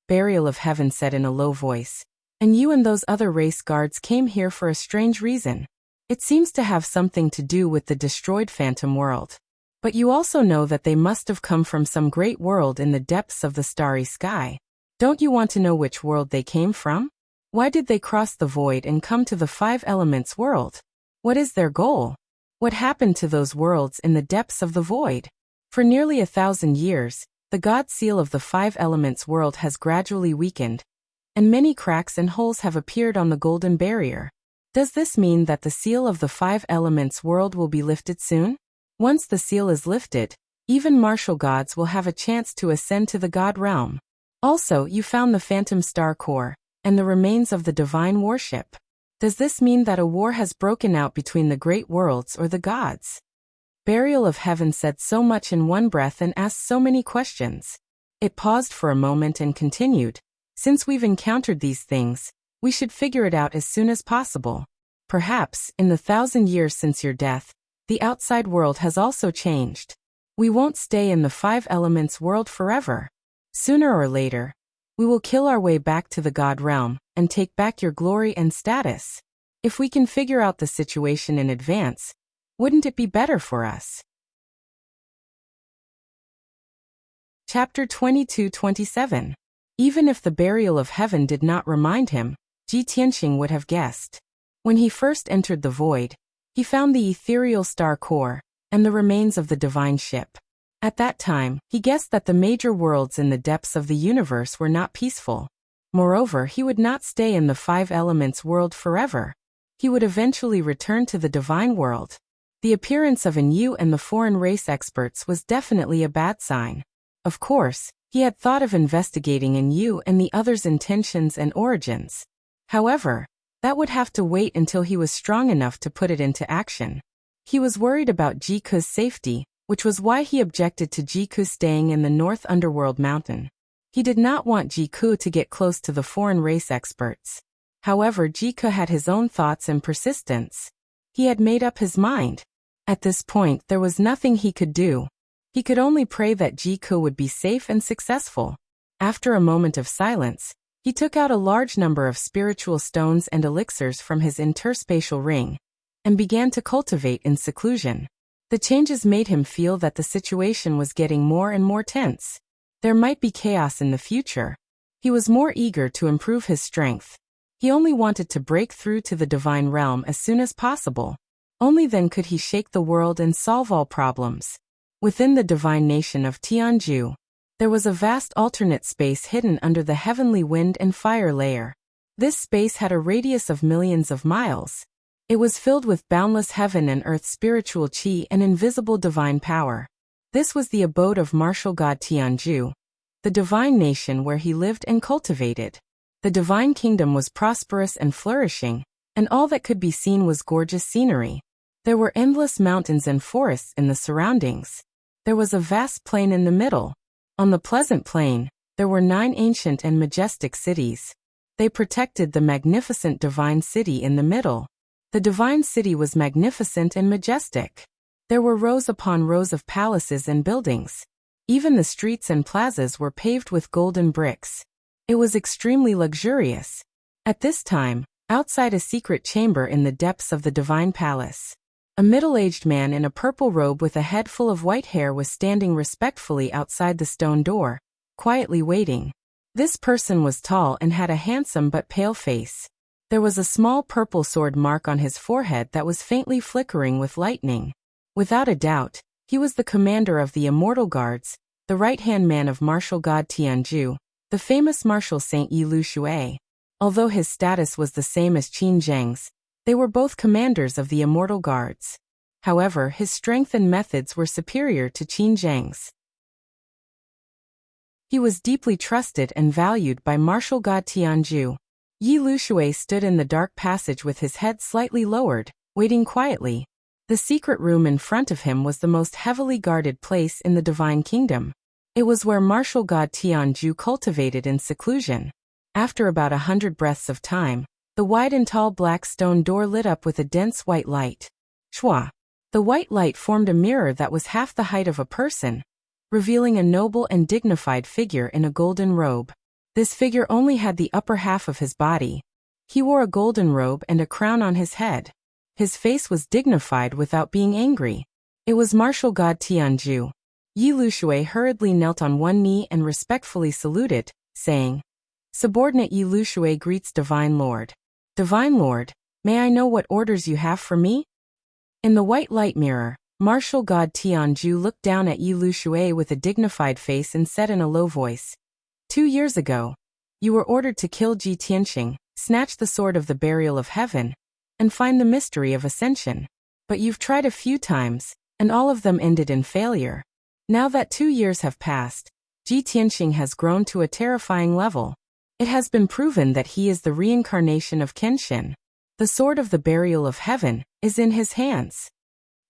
Burial of Heaven said in a low voice, "And you and those other race guards came here for a strange reason. It seems to have something to do with the destroyed phantom world. But you also know that they must have come from some great world in the depths of the starry sky. Don't you want to know which world they came from? Why did they cross the void and come to the 5 elements world? What is their goal? What happened to those worlds in the depths of the void? For nearly 1,000 years, the god seal of the 5 elements world has gradually weakened, and many cracks and holes have appeared on the golden barrier. Does this mean that the seal of the 5 elements world will be lifted soon? Once the seal is lifted, even martial gods will have a chance to ascend to the god realm. Also, you found the phantom star core and the remains of the divine warship. Does this mean that a war has broken out between the great worlds or the gods? Burial of Heaven said so much in one breath and asked so many questions. It paused for a moment and continued. Since we've encountered these things, we should figure it out as soon as possible. Perhaps, in the 1,000 years since your death, the outside world has also changed. We won't stay in the 5 elements world forever. Sooner or later, we will kill our way back to the God realm and take back your glory and status. If we can figure out the situation in advance, wouldn't it be better for us? Chapter 22-27. Even if the burial of heaven did not remind him, Ji Tianqing would have guessed. When he first entered the void, he found the ethereal star core and the remains of the divine ship. At that time, he guessed that the major worlds in the depths of the universe were not peaceful. Moreover, he would not stay in the 5 elements world forever. He would eventually return to the divine world. The appearance of an Yu and the foreign race experts was definitely a bad sign. Of course, he had thought of investigating an Yu and the others' intentions and origins. However, that would have to wait until he was strong enough to put it into action. He was worried about Jiku's safety, which was why he objected to Jiku staying in the North Underworld Mountain. He did not want Jiku to get close to the foreign race experts. However, Jiku had his own thoughts and persistence. He had made up his mind. At this point, there was nothing he could do. He could only pray that Jiku would be safe and successful. After a moment of silence, he took out a large number of spiritual stones and elixirs from his interspatial ring and began to cultivate in seclusion. The changes made him feel that the situation was getting more and more tense. There might be chaos in the future. He was more eager to improve his strength. He only wanted to break through to the divine realm as soon as possible. Only then could he shake the world and solve all problems. Within the divine nation of Tianju, there was a vast alternate space hidden under the heavenly wind and fire layer. This space had a radius of millions of miles. It was filled with boundless heaven and earth spiritual qi and invisible divine power. This was the abode of martial god Tianju, the divine nation where he lived and cultivated. The divine kingdom was prosperous and flourishing, and all that could be seen was gorgeous scenery. There were endless mountains and forests in the surroundings. There was a vast plain in the middle. On the pleasant plain, there were 9 ancient and majestic cities. They protected the magnificent divine city in the middle. The divine city was magnificent and majestic. There were rows upon rows of palaces and buildings. Even the streets and plazas were paved with golden bricks. It was extremely luxurious. At this time, outside a secret chamber in the depths of the divine palace, a middle-aged man in a purple robe with a head full of white hair was standing respectfully outside the stone door, quietly waiting. This person was tall and had a handsome but pale face. There was a small purple sword mark on his forehead that was faintly flickering with lightning. Without a doubt, he was the commander of the Immortal Guards, the right-hand man of martial god Tianju, the famous martial saint Yi Lu Shui. Although his status was the same as Qin Zheng's, they were both commanders of the Immortal Guards. However, his strength and methods were superior to Qin Zheng's. He was deeply trusted and valued by martial god Tianju. Yi Lu Shui stood in the dark passage with his head slightly lowered, waiting quietly. The secret room in front of him was the most heavily guarded place in the Divine Kingdom. It was where martial god Tianju cultivated in seclusion. After about 100 breaths of time, the wide and tall black stone door lit up with a dense white light. Shwa! The white light formed a mirror that was half the height of a person, revealing a noble and dignified figure in a golden robe. This figure only had the upper half of his body. He wore a golden robe and a crown on his head. His face was dignified without being angry. It was martial god Tianju. Yi Lu Shui hurriedly knelt on one knee and respectfully saluted, saying, "Subordinate Yi Lu Shui greets Divine Lord. Divine Lord, may I know what orders you have for me?" In the white light mirror, martial god Tianju looked down at Yi Lu Shui with a dignified face and said in a low voice, 2 years ago, you were ordered to kill Ji Tianqing, snatch the sword of the burial of heaven, and find the mystery of ascension. But you've tried a few times, and all of them ended in failure. Now that 2 years have passed, Ji Tianxing has grown to a terrifying level. It has been proven that he is the reincarnation of Kenshin. The sword of the burial of heaven is in his hands.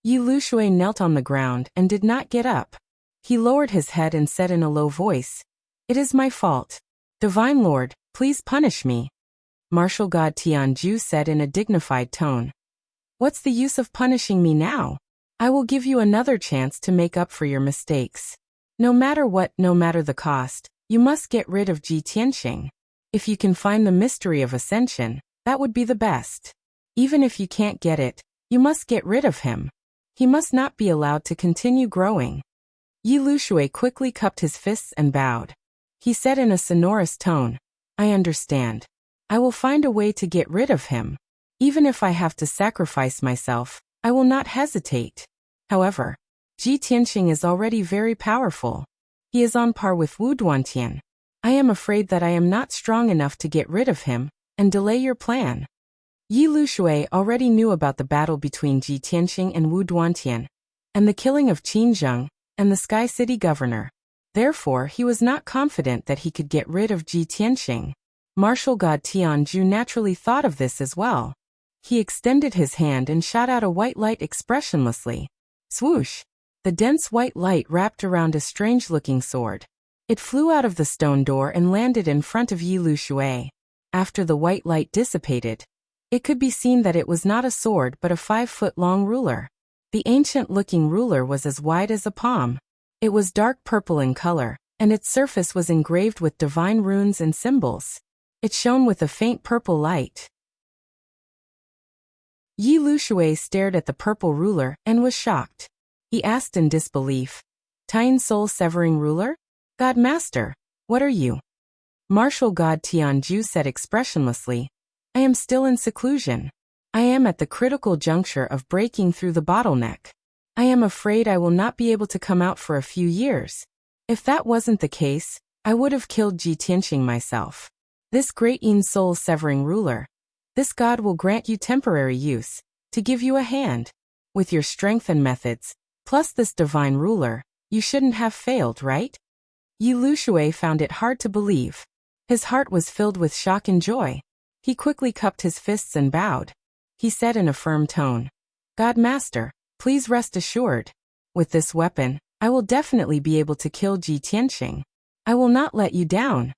Yi Lushui knelt on the ground and did not get up. He lowered his head and said in a low voice, "It is my fault. Divine Lord, please punish me." Martial God Tianju said in a dignified tone, "What's the use of punishing me now? I will give you another chance to make up for your mistakes. No matter what, no matter the cost, you must get rid of Ji Tianxing. If you can find the mystery of ascension, that would be the best. Even if you can't get it, you must get rid of him. He must not be allowed to continue growing." Yi Lushui quickly cupped his fists and bowed. He said in a sonorous tone, "I understand. I will find a way to get rid of him. Even if I have to sacrifice myself, I will not hesitate." However, Ji Tianxing is already very powerful. He is on par with Wu Duantian. I am afraid that I am not strong enough to get rid of him and delay your plan. Yi Lushui already knew about the battle between Ji Tianxing and Wu Duantian, and the killing of Qin Zheng and the Sky City governor. Therefore, he was not confident that he could get rid of Ji Tianxing. Martial God Tianju naturally thought of this as well. He extended his hand and shot out a white light expressionlessly. Swoosh! The dense white light wrapped around a strange-looking sword. It flew out of the stone door and landed in front of Yi Lushui. After the white light dissipated, it could be seen that it was not a sword but a 5-foot-long ruler. The ancient-looking ruler was as wide as a palm. It was dark purple in color, and its surface was engraved with divine runes and symbols. It shone with a faint purple light. Yi Lushui stared at the purple ruler and was shocked. He asked in disbelief, "Tine soul-severing ruler? God Master, what are you?" Martial God Tianju said expressionlessly, "I am still in seclusion. I am at the critical juncture of breaking through the bottleneck. I am afraid I will not be able to come out for a few years. If that wasn't the case, I would have killed Ji Tianxing myself. This great Yin soul-severing ruler, this god will grant you temporary use, to give you a hand. With your strength and methods, plus this divine ruler, you shouldn't have failed, right?" Yi Lushui found it hard to believe. His heart was filled with shock and joy. He quickly cupped his fists and bowed. He said in a firm tone, "God Master, please rest assured. With this weapon, I will definitely be able to kill Ji Tianxing. I will not let you down."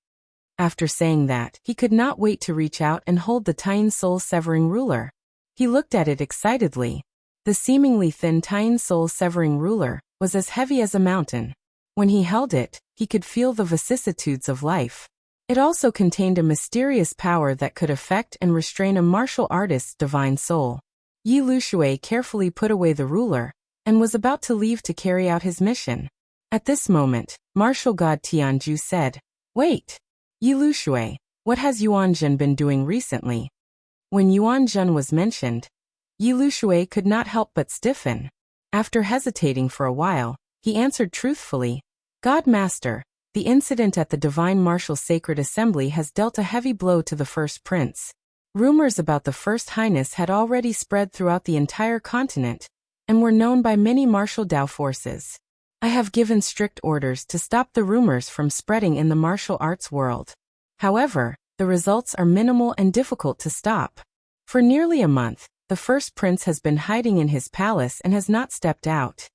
After saying that, he could not wait to reach out and hold the tiny soul-severing ruler. He looked at it excitedly. The seemingly thin tiny soul-severing ruler was as heavy as a mountain. When he held it, he could feel the vicissitudes of life. It also contained a mysterious power that could affect and restrain a martial artist's divine soul. Yi Lushui carefully put away the ruler and was about to leave to carry out his mission. At this moment, martial god Tianju said, "Wait! Yi Lushui, what has Yuanzhen been doing recently?" When Yuanzhen was mentioned, Yi Lushui could not help but stiffen. After hesitating for a while, he answered truthfully, "God Master, the incident at the Divine Martial Sacred Assembly has dealt a heavy blow to the First Prince. Rumors about the First Highness had already spread throughout the entire continent, and were known by many martial Dao forces. I have given strict orders to stop the rumors from spreading in the martial arts world. However, the results are minimal and difficult to stop. For nearly a month, the First Prince has been hiding in his palace and has not stepped out."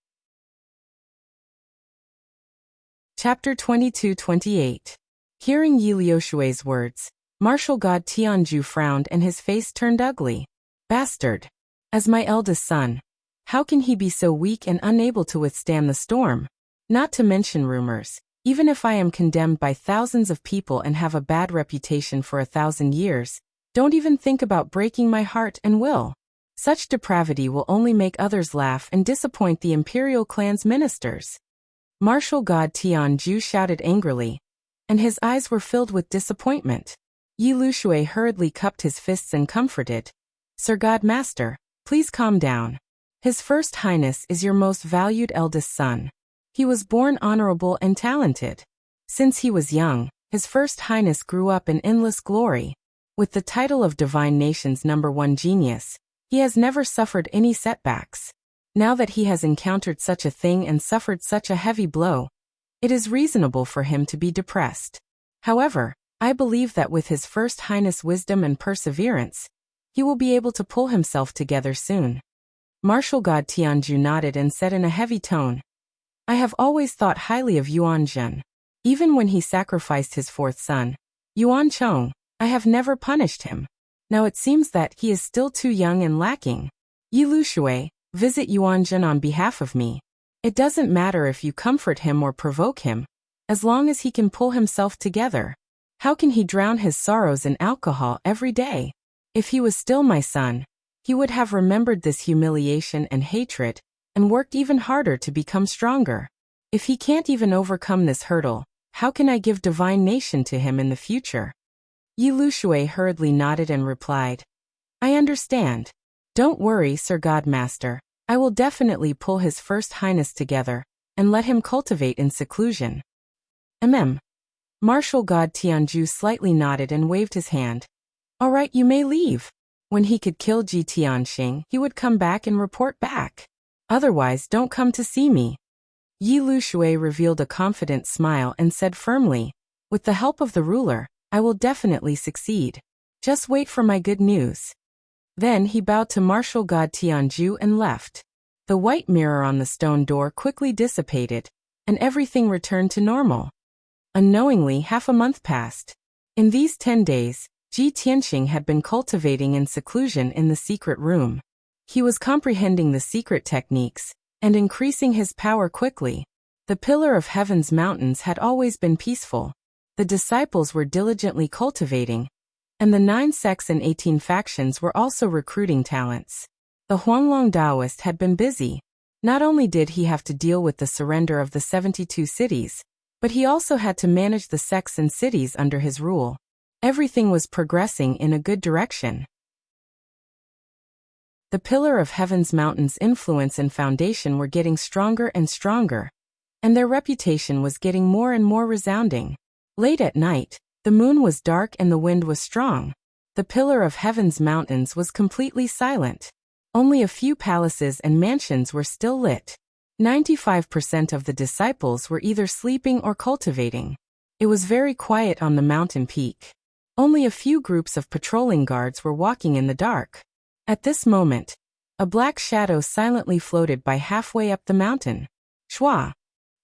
Chapter 22-28. Hearing Yi Lushui's words, martial god Tianju frowned and his face turned ugly. "Bastard! As my eldest son, how can he be so weak and unable to withstand the storm? Not to mention rumors. Even if I am condemned by thousands of people and have a bad reputation for 1,000 years, don't even think about breaking my heart and will. Such depravity will only make others laugh and disappoint the imperial clan's ministers." Martial god Tianju shouted angrily, and his eyes were filled with disappointment. Yi Lushui hurriedly cupped his fists and comforted, "Sir God Master, please calm down. His First Highness is your most valued eldest son. He was born honorable and talented. Since he was young, His First Highness grew up in endless glory. With the title of Divine Nation's #1 genius, he has never suffered any setbacks. Now that he has encountered such a thing and suffered such a heavy blow, It is reasonable for him to be depressed. However, I believe that with His First Highness' wisdom and perseverance, he will be able to pull himself together soon. Martial God Tianju nodded and said in a heavy tone, I have always thought highly of Yuan Zhen. Even when he sacrificed his fourth son, Yuan Chong, I have never punished him. Now it seems that he is still too young and lacking. Yi Lu Shui, visit Yuan Zhen on behalf of me. It doesn't matter if you comfort him or provoke him, as long as he can pull himself together. How can he drown his sorrows in alcohol every day? If he was still my son, he would have remembered this humiliation and hatred, and worked even harder to become stronger. If he can't even overcome this hurdle, how can I give divine nation to him in the future? Yi Lu Shui hurriedly nodded and replied, I understand. Don't worry, Sir Godmaster. I will definitely pull His First Highness together, and let him cultivate in seclusion. Martial God Tianju slightly nodded and waved his hand. All right, you may leave. When he could kill Ji Tianxing, he would come back and report back. Otherwise, don't come to see me. Yi Lu Shui revealed a confident smile and said firmly, with the help of the ruler, I will definitely succeed. Just wait for my good news. Then he bowed to Martial God Tianju and left. The white mirror on the stone door quickly dissipated, and everything returned to normal. Unknowingly, half a month passed. In these 10 days, Ji Tianxing had been cultivating in seclusion in the secret room. He was comprehending the secret techniques, and increasing his power quickly. The Pillar of Heaven's mountains had always been peaceful. The disciples were diligently cultivating, and the 9 sects and 18 factions were also recruiting talents. The Huanglong Taoist had been busy. Not only did he have to deal with the surrender of the 72 cities, but he also had to manage the sects and cities under his rule. Everything was progressing in a good direction. The Pillar of Heaven's mountains' influence and foundation were getting stronger and stronger, and their reputation was getting more and more resounding. Late at night, the moon was dark and the wind was strong. The Pillar of Heaven's mountains was completely silent. Only a few palaces and mansions were still lit. 95% of the disciples were either sleeping or cultivating. It was very quiet on the mountain peak. Only a few groups of patrolling guards were walking in the dark. At this moment, a black shadow silently floated by halfway up the mountain. Shwa!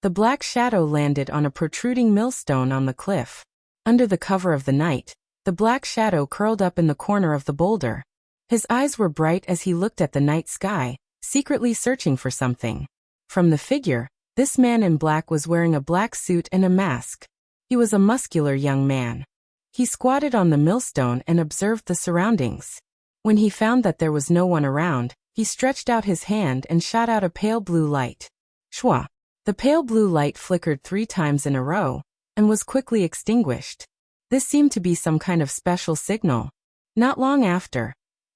The black shadow landed on a protruding millstone on the cliff. Under the cover of the night, the black shadow curled up in the corner of the boulder. His eyes were bright as he looked at the night sky, secretly searching for something. From the figure, this man in black was wearing a black suit and a mask. He was a muscular young man. He squatted on the millstone and observed the surroundings. When he found that there was no one around, he stretched out his hand and shot out a pale blue light. Shwa! The pale blue light flickered 3 times in a row, and was quickly extinguished. This seemed to be some kind of special signal. Not long after,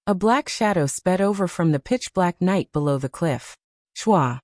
a black shadow sped over from the pitch-black night below the cliff. Shwa!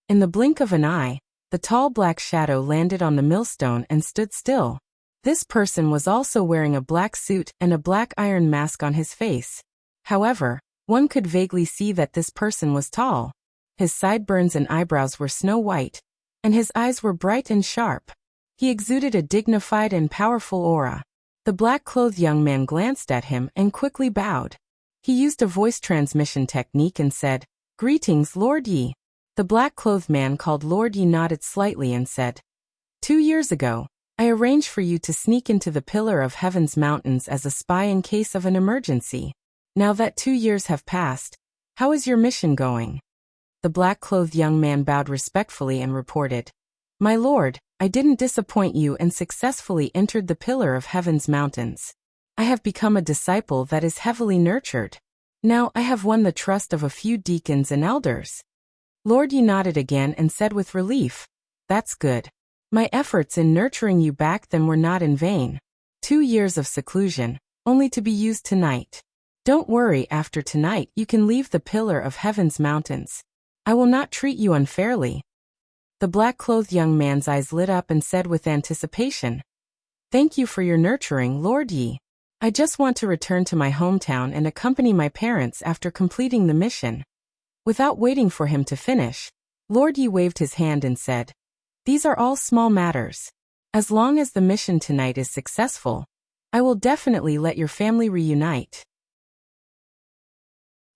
In the blink of an eye, the tall black shadow landed on the millstone and stood still. This person was also wearing a black suit and a black iron mask on his face. However, one could vaguely see that this person was tall. His sideburns and eyebrows were snow white, and his eyes were bright and sharp. He exuded a dignified and powerful aura. The black-clothed young man glanced at him and quickly bowed. He used a voice transmission technique and said, Greetings, Lord Yi. The black-clothed man called Lord Yi nodded slightly and said, 2 years ago, I arranged for you to sneak into the Pillar of Heaven's mountains as a spy in case of an emergency. Now that 2 years have passed, how is your mission going? The black-clothed young man bowed respectfully and reported, My lord, I didn't disappoint you and successfully entered the Pillar of Heaven's mountains. I have become a disciple that is heavily nurtured. Now I have won the trust of a few deacons and elders. Lord Yi nodded again and said with relief, That's good. My efforts in nurturing you back then were not in vain. 2 years of seclusion, only to be used tonight. Don't worry, after tonight you can leave the Pillar of Heaven's mountains. I will not treat you unfairly. The black-clothed young man's eyes lit up and said with anticipation, Thank you for your nurturing, Lord Yi. I just want to return to my hometown and accompany my parents after completing the mission. Without waiting for him to finish, Lord Yi waved his hand and said, These are all small matters. As long as the mission tonight is successful, I will definitely let your family reunite.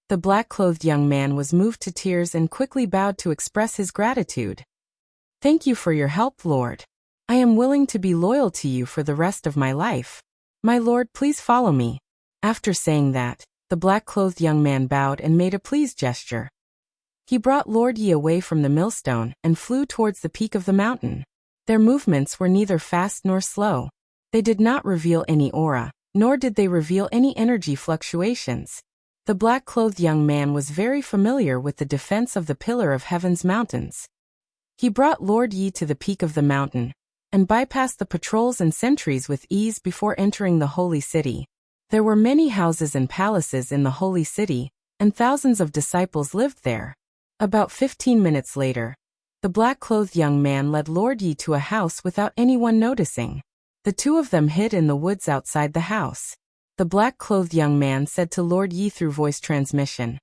The black-clothed young man was moved to tears and quickly bowed to express his gratitude. Thank you for your help, Lord. I am willing to be loyal to you for the rest of my life. My lord, please follow me. After saying that, the black-clothed young man bowed and made a please gesture. He brought Lord Yi away from the millstone and flew towards the peak of the mountain. Their movements were neither fast nor slow. They did not reveal any aura, nor did they reveal any energy fluctuations. The black-clothed young man was very familiar with the defense of the Pillar of Heaven's mountains. He brought Lord Yi to the peak of the mountain, and bypassed the patrols and sentries with ease before entering the holy city. There were many houses and palaces in the holy city, and thousands of disciples lived there. About 15 minutes later, the black-clothed young man led Lord Yi to a house without anyone noticing. The two of them hid in the woods outside the house. The black-clothed young man said to Lord Yi through voice transmission,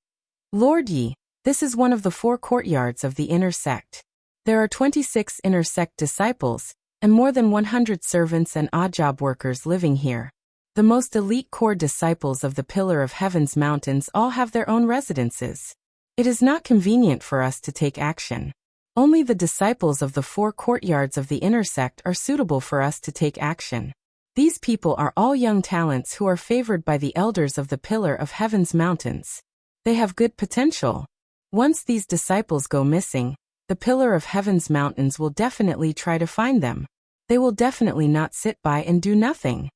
Lord Yi, this is one of the 4 courtyards of the inner sect. There are 26 inner sect disciples, and more than 100 servants and odd job workers living here. The most elite core disciples of the Pillar of Heaven's mountains all have their own residences. It is not convenient for us to take action. Only the disciples of the 4 courtyards of the inner sect are suitable for us to take action. These people are all young talents who are favored by the elders of the Pillar of Heaven's mountains. They have good potential. Once these disciples go missing, the Pillar of Heaven's mountains will definitely try to find them. They will definitely not sit by and do nothing.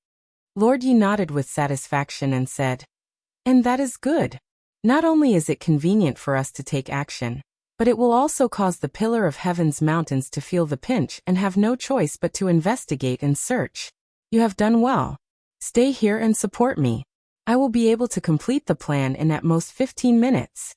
Lord Yi nodded with satisfaction and said, And that is good. Not only is it convenient for us to take action, but it will also cause the Pillar of Heaven's mountains to feel the pinch and have no choice but to investigate and search. You have done well. Stay here and support me. I will be able to complete the plan in at most 15 minutes.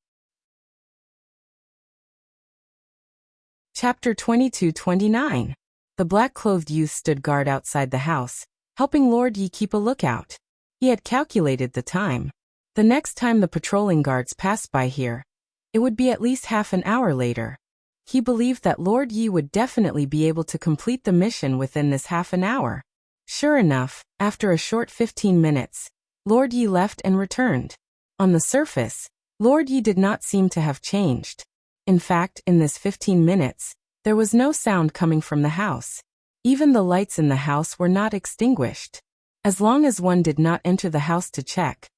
Chapter 22-29. The black-clothed youth stood guard outside the house, helping Lord Yi keep a lookout. He had calculated the time. The next time the patrolling guards passed by here, it would be at least half an hour later. He believed that Lord Yi would definitely be able to complete the mission within this half an hour. Sure enough, after a short 15 minutes, Lord Yi left and returned. On the surface, Lord Yi did not seem to have changed. In fact, in this 15 minutes, there was no sound coming from the house. Even the lights in the house were not extinguished. As long as one did not enter the house to check,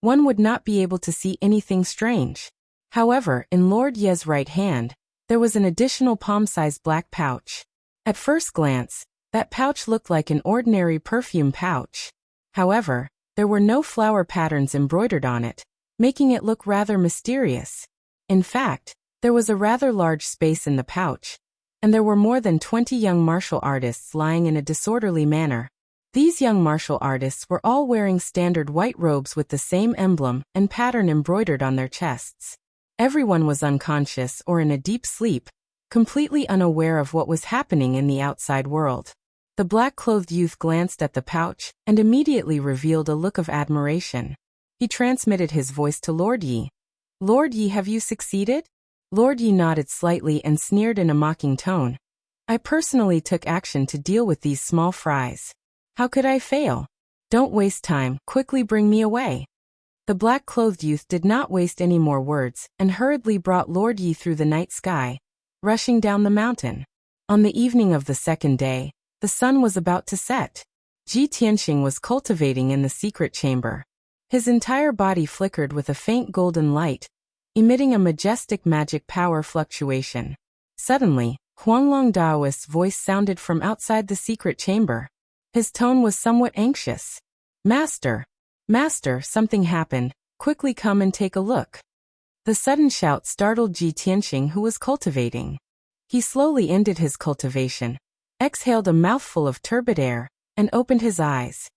one would not be able to see anything strange. However, in Lord Ye's right hand, there was an additional palm-sized black pouch. At first glance, that pouch looked like an ordinary perfume pouch. However, there were no flower patterns embroidered on it, making it look rather mysterious. In fact, there was a rather large space in the pouch, and there were more than 20 young martial artists lying in a disorderly manner. These young martial artists were all wearing standard white robes with the same emblem and pattern embroidered on their chests. Everyone was unconscious or in a deep sleep, completely unaware of what was happening in the outside world. The black-clothed youth glanced at the pouch and immediately revealed a look of admiration. He transmitted his voice to Lord Yi. Lord Yi, have you succeeded? Lord Yi nodded slightly and sneered in a mocking tone. I personally took action to deal with these small fries. How could I fail? Don't waste time, quickly bring me away. The black-clothed youth did not waste any more words and hurriedly brought Lord Yi through the night sky, rushing down the mountain. On the evening of the second day, the sun was about to set. Ji Tianxing was cultivating in the secret chamber. His entire body flickered with a faint golden light, emitting a majestic magic power fluctuation. Suddenly, Huanglong Daoist's voice sounded from outside the secret chamber. His tone was somewhat anxious. Master, something happened. Quickly come and take a look. The sudden shout startled Ji Tianxing, who was cultivating. He slowly ended his cultivation, exhaled a mouthful of turbid air, and opened his eyes.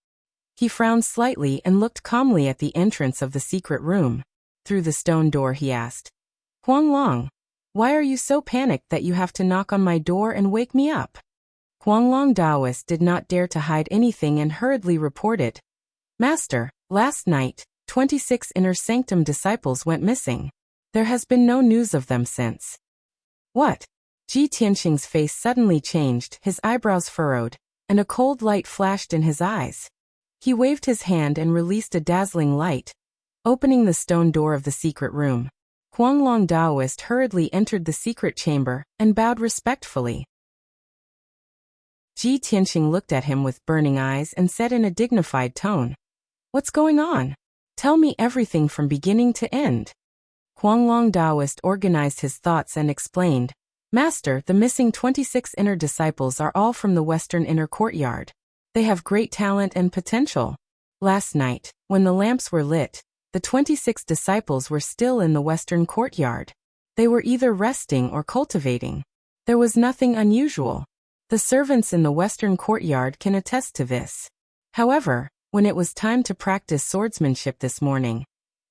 He frowned slightly and looked calmly at the entrance of the secret room. Through the stone door he asked, Huanglong, why are you so panicked that you have to knock on my door and wake me up? Huanglong Daoist did not dare to hide anything and hurriedly reported, Master, last night, 26 inner sanctum disciples went missing. There has been no news of them since. What? Ji Tianqing's face suddenly changed, his eyebrows furrowed, and a cold light flashed in his eyes. He waved his hand and released a dazzling light, opening the stone door of the secret room. Huanglong Daoist hurriedly entered the secret chamber and bowed respectfully. Ji Tianqing looked at him with burning eyes and said in a dignified tone, "What's going on? Tell me everything from beginning to end." Huanglong Daoist organized his thoughts and explained, "Master, the missing 26 inner disciples are all from the western inner courtyard. They have great talent and potential. Last night, when the lamps were lit, the 26 disciples were still in the western courtyard. They were either resting or cultivating. There was nothing unusual. The servants in the western courtyard can attest to this. However, when it was time to practice swordsmanship this morning,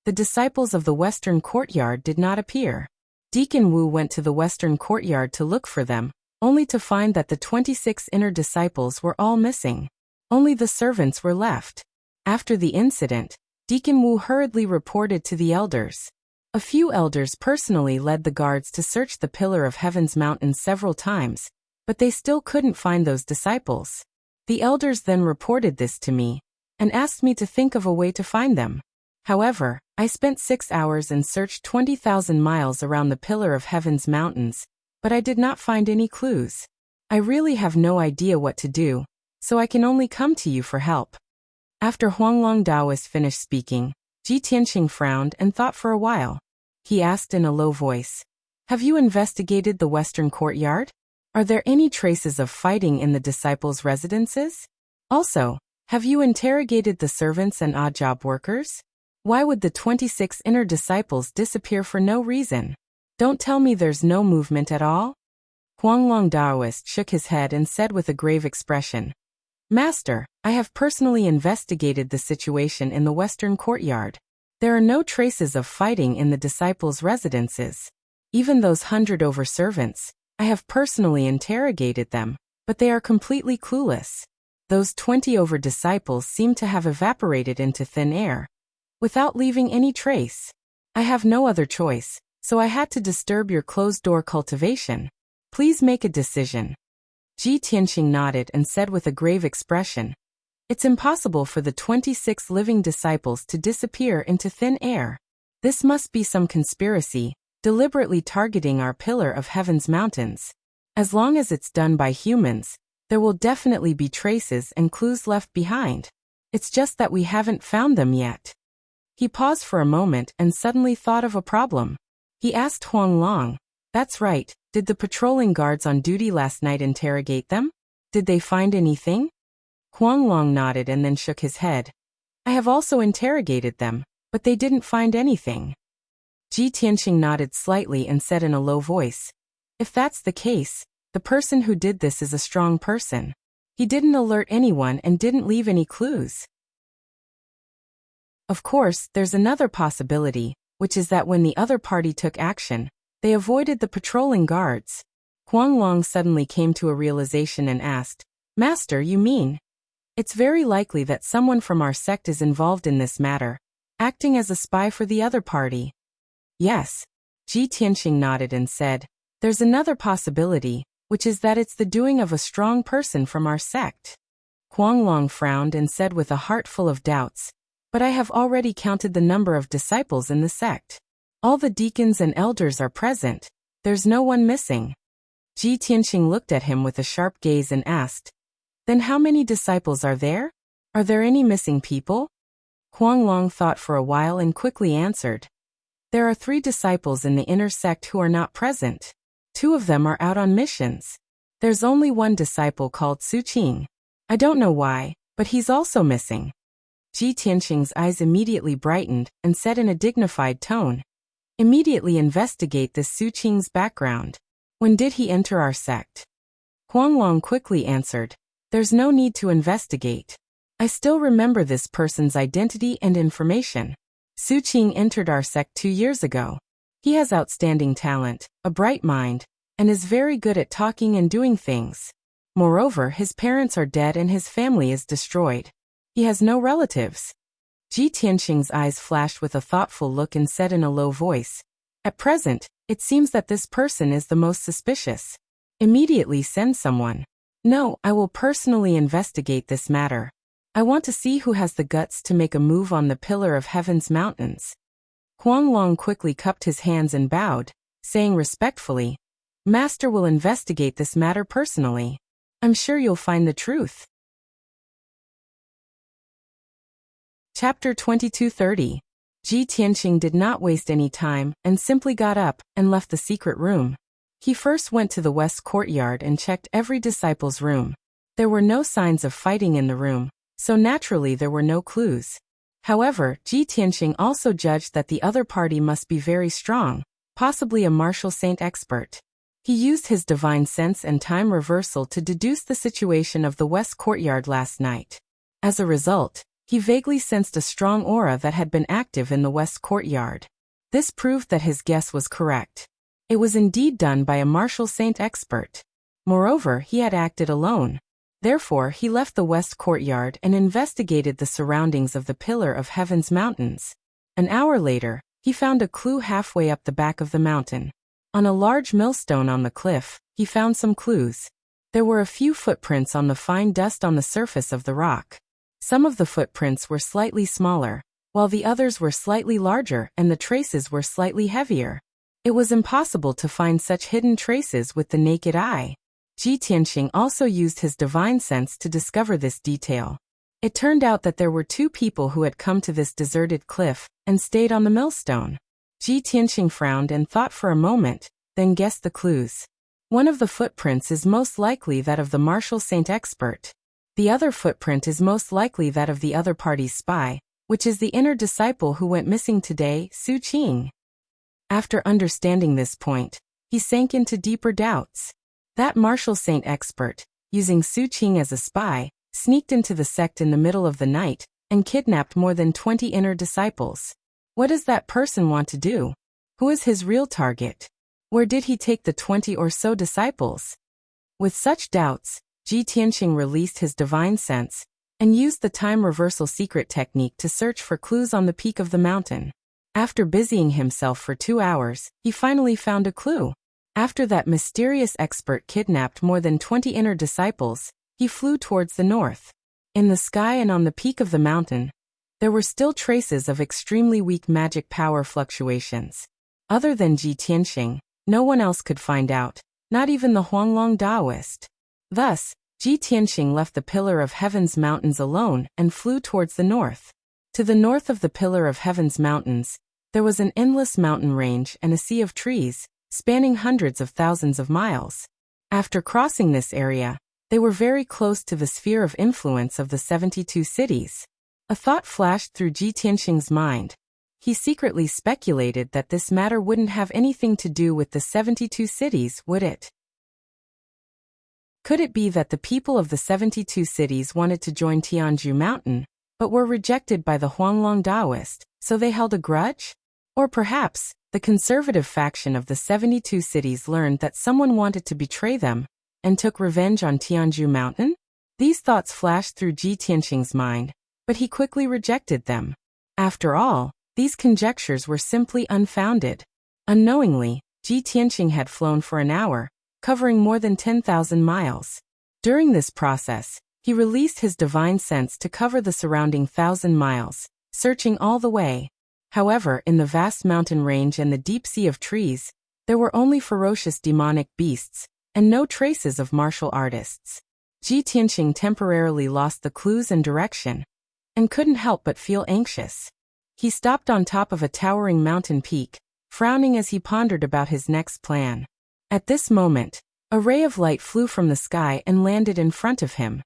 the disciples of the western courtyard did not appear. Deacon Wu went to the western courtyard to look for them, only to find that the 26 inner disciples were all missing. Only the servants were left. After the incident, Deacon Wu hurriedly reported to the elders. A few elders personally led the guards to search the Pillar of Heaven's mountain several times, but they still couldn't find those disciples. The elders then reported this to me, and asked me to think of a way to find them. However, I spent 6 hours and searched 20,000 miles around the Pillar of Heaven's mountains, but I did not find any clues. I really have no idea what to do, so I can only come to you for help." After Huanglong Daoist finished speaking, Ji Tianqing frowned and thought for a while. He asked in a low voice, "Have you investigated the western courtyard? Are there any traces of fighting in the disciples' residences? Also, have you interrogated the servants and odd job workers? Why would the 26 inner disciples disappear for no reason? Don't tell me there's no movement at all?" Huanglong Daoist shook his head and said with a grave expression, "Master, I have personally investigated the situation in the western courtyard. There are no traces of fighting in the disciples' residences. Even those 100 over servants, I have personally interrogated them, but they are completely clueless. Those 20 over disciples seem to have evaporated into thin air, without leaving any trace. I have no other choice, so I had to disturb your closed-door cultivation. Please make a decision." Ji Tianqing nodded and said with a grave expression, "It's impossible for the 26 living disciples to disappear into thin air. This must be some conspiracy, deliberately targeting our Pillar of Heaven's mountains. As long as it's done by humans, there will definitely be traces and clues left behind. It's just that we haven't found them yet." He paused for a moment and suddenly thought of a problem. He asked Huanglong, "That's right, did the patrolling guards on duty last night interrogate them? Did they find anything?" Huanglong nodded and then shook his head. "I have also interrogated them, but they didn't find anything." Ji Tianqing nodded slightly and said in a low voice, "If that's the case, the person who did this is a strong person. He didn't alert anyone and didn't leave any clues." Of course, there's another possibility, which is that when the other party took action, they avoided the patrolling guards. Huanglong suddenly came to a realization and asked, "Master, you mean? It's very likely that someone from our sect is involved in this matter, acting as a spy for the other party." "Yes." Ji Tianqing nodded and said, "There's another possibility, which is that it's the doing of a strong person from our sect." Huanglong frowned and said with a heart full of doubts, "But I have already counted the number of disciples in the sect. All the deacons and elders are present. There's no one missing." Ji Tianqing looked at him with a sharp gaze and asked, "Then how many disciples are there? Are there any missing people?" Huanglong thought for a while and quickly answered, "There are 3 disciples in the inner sect who are not present. 2 of them are out on missions. There's only one disciple called Su Qing. I don't know why, but he's also missing." Ji Tianqing's eyes immediately brightened and said in a dignified tone, "Immediately investigate this Su Qing's background. When did he enter our sect?" Huanglong quickly answered, "There's no need to investigate. I still remember this person's identity and information. Su Qing entered our sect 2 years ago. He has outstanding talent, a bright mind, and is very good at talking and doing things. Moreover, his parents are dead and his family is destroyed. He has no relatives." Ji Tianqing's eyes flashed with a thoughtful look and said in a low voice, "At present, it seems that this person is the most suspicious. Immediately send someone. No, I will personally investigate this matter. I want to see who has the guts to make a move on the Pillar of Heaven's mountains. Huanglong quickly cupped his hands and bowed, saying respectfully, Master will investigate this matter personally. I'm sure you'll find the truth. Chapter 2230. Ji Tianqing did not waste any time and simply got up and left the secret room. He first went to the west courtyard and checked every disciple's room. There were no signs of fighting in the room, so naturally there were no clues. However, Ji Tianqing also judged that the other party must be very strong, possibly a martial saint expert. He used his divine sense and time reversal to deduce the situation of the west courtyard last night. As a result, he vaguely sensed a strong aura that had been active in the west courtyard. This proved that his guess was correct. It was indeed done by a martial saint expert. Moreover, he had acted alone. Therefore, he left the west courtyard and investigated the surroundings of the Pillar of Heaven's mountains. An hour later, he found a clue halfway up the back of the mountain. On a large millstone on the cliff, he found some clues. There were a few footprints on the fine dust on the surface of the rock. Some of the footprints were slightly smaller, while the others were slightly larger and the traces were slightly heavier. It was impossible to find such hidden traces with the naked eye. Ji Tianqing also used his divine sense to discover this detail. It turned out that there were two people who had come to this deserted cliff and stayed on the millstone. Ji Tianqing frowned and thought for a moment, then guessed the clues. One of the footprints is most likely that of the martial saint expert. The other footprint is most likely that of the other party's spy, which is the inner disciple who went missing today, Su Qing. After understanding this point, he sank into deeper doubts. That martial saint expert, using Su Qing as a spy, sneaked into the sect in the middle of the night and kidnapped more than 20 inner disciples. What does that person want to do? Who is his real target? Where did he take the 20 or so disciples? With such doubts, Ji Tianqing released his divine sense and used the time reversal secret technique to search for clues on the peak of the mountain. After busying himself for 2 hours, he finally found a clue. After that mysterious expert kidnapped more than 20 inner disciples, he flew towards the north. In the sky and on the peak of the mountain, there were still traces of extremely weak magic power fluctuations. Other than Ji Tianqing, no one else could find out, not even the Huanglong Taoist. Thus, Ji Tianqing left the Pillar of Heaven's mountains alone and flew towards the north. To the north of the Pillar of Heaven's mountains, there was an endless mountain range and a sea of trees, spanning hundreds of thousands of miles. After crossing this area, they were very close to the sphere of influence of the 72 cities. A thought flashed through Ji Tianqing's mind. He secretly speculated that this matter wouldn't have anything to do with the 72 cities, would it? Could it be that the people of the 72 cities wanted to join Tianju Mountain, but were rejected by the Huanglong Taoist, so they held a grudge? Or perhaps, the conservative faction of the 72 cities learned that someone wanted to betray them, and took revenge on Tianju Mountain? These thoughts flashed through Ji Tianqing's mind, but he quickly rejected them. After all, these conjectures were simply unfounded. Unknowingly, Ji Tianqing had flown for an hour, covering more than 10,000 miles. During this process, he released his divine sense to cover the surrounding 1,000 miles, searching all the way. However, in the vast mountain range and the deep sea of trees, there were only ferocious demonic beasts, and no traces of martial artists. Ji Tianqing temporarily lost the clues and direction, and couldn't help but feel anxious. He stopped on top of a towering mountain peak, frowning as he pondered about his next plan. At this moment, a ray of light flew from the sky and landed in front of him.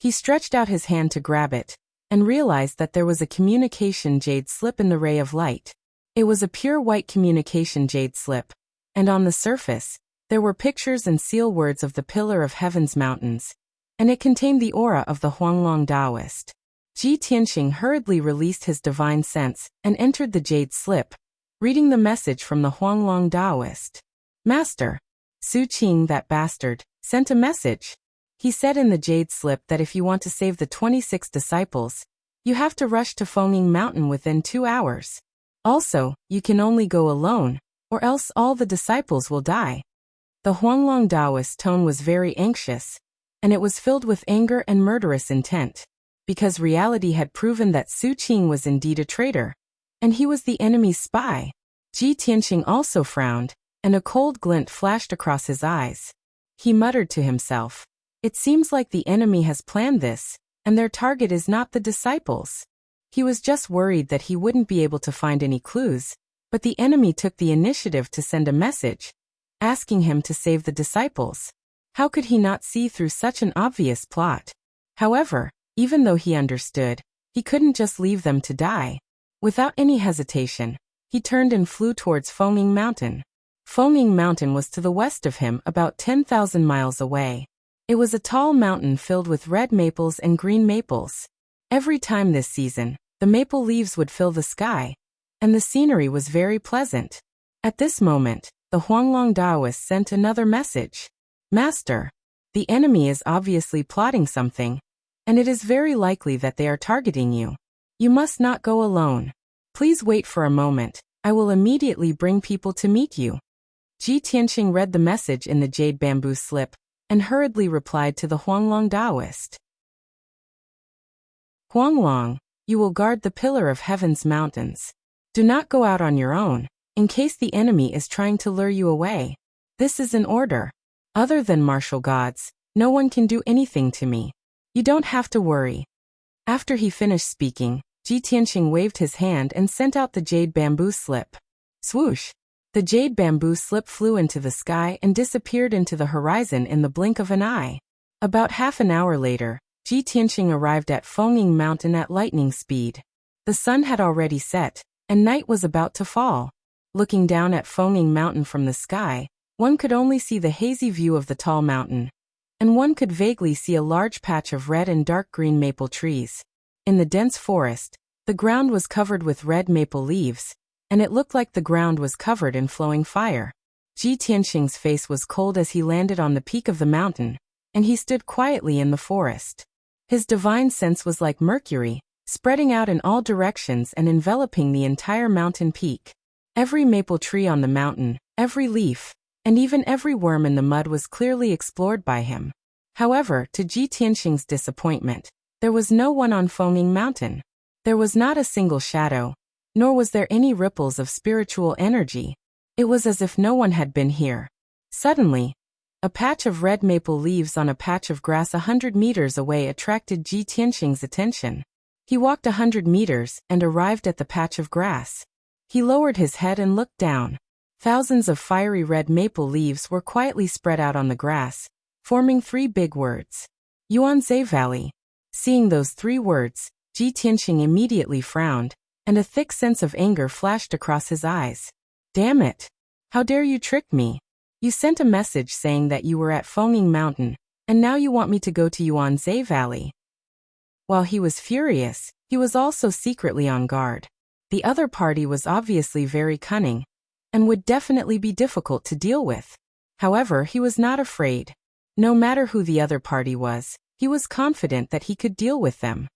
He stretched out his hand to grab it, and realized that there was a communication jade slip in the ray of light. It was a pure white communication jade slip, and on the surface, there were pictures and seal words of the Pillar of Heaven's mountains, and it contained the aura of the Huanglong Taoist. Ji Tianqing hurriedly released his divine sense and entered the jade slip, reading the message from the Huanglong Taoist. Master, Su Qing, that bastard, sent a message. He said in the jade slip that if you want to save the 26 disciples, you have to rush to Fengning Mountain within 2 hours. Also, you can only go alone, or else all the disciples will die. The Huanglong Daoist's tone was very anxious, and it was filled with anger and murderous intent, because reality had proven that Su Qing was indeed a traitor, and he was the enemy's spy. Ji Tianqing also frowned, and a cold glint flashed across his eyes. He muttered to himself, "It seems like the enemy has planned this, and their target is not the disciples." He was just worried that he wouldn't be able to find any clues, but the enemy took the initiative to send a message, asking him to save the disciples. How could he not see through such an obvious plot? However, even though he understood, he couldn't just leave them to die. Without any hesitation, he turned and flew towards Fengning Mountain. Fengning Mountain was to the west of him, about 10,000 miles away. It was a tall mountain filled with red maples and green maples. Every time this season, the maple leaves would fill the sky, and the scenery was very pleasant. At this moment, the Huanglong Daoist sent another message. "Master, the enemy is obviously plotting something, and it is very likely that they are targeting you. You must not go alone. Please wait for a moment. I will immediately bring people to meet you." Ji Tianqing read the message in the jade bamboo slip, and hurriedly replied to the Huanglong Daoist. "Huanglong, you will guard the Pillar of Heaven's mountains. Do not go out on your own, in case the enemy is trying to lure you away. This is an order. Other than martial gods, no one can do anything to me. You don't have to worry." After he finished speaking, Ji Tianqing waved his hand and sent out the jade bamboo slip. Swoosh! The jade bamboo slip flew into the sky and disappeared into the horizon in the blink of an eye. About half an hour later, Ji Tianqing arrived at Fengning Mountain at lightning speed. The sun had already set, and night was about to fall. Looking down at Fengning Mountain from the sky, one could only see the hazy view of the tall mountain, and one could vaguely see a large patch of red and dark green maple trees. In the dense forest, the ground was covered with red maple leaves, and it looked like the ground was covered in flowing fire. Ji Tianqing's face was cold as he landed on the peak of the mountain, and he stood quietly in the forest. His divine sense was like mercury, spreading out in all directions and enveloping the entire mountain peak. Every maple tree on the mountain, every leaf, and even every worm in the mud was clearly explored by him. However, to Ji Tianqing's disappointment, there was no one on Fengning Mountain. There was not a single shadow, nor was there any ripples of spiritual energy. It was as if no one had been here. Suddenly, a patch of red maple leaves on a patch of grass 100 meters away attracted Ji Tianqing's attention. He walked 100 meters and arrived at the patch of grass. He lowered his head and looked down. Thousands of fiery red maple leaves were quietly spread out on the grass, forming 3 big words. Yuanzhe Valley. Seeing those 3 words, Ji Tianqing immediately frowned, and a thick sense of anger flashed across his eyes. "Damn it! How dare you trick me? You sent a message saying that you were at Fengning Mountain, and now you want me to go to Yuanzhe Valley." While he was furious, he was also secretly on guard. The other party was obviously very cunning, and would definitely be difficult to deal with. However, he was not afraid. No matter who the other party was, he was confident that he could deal with them.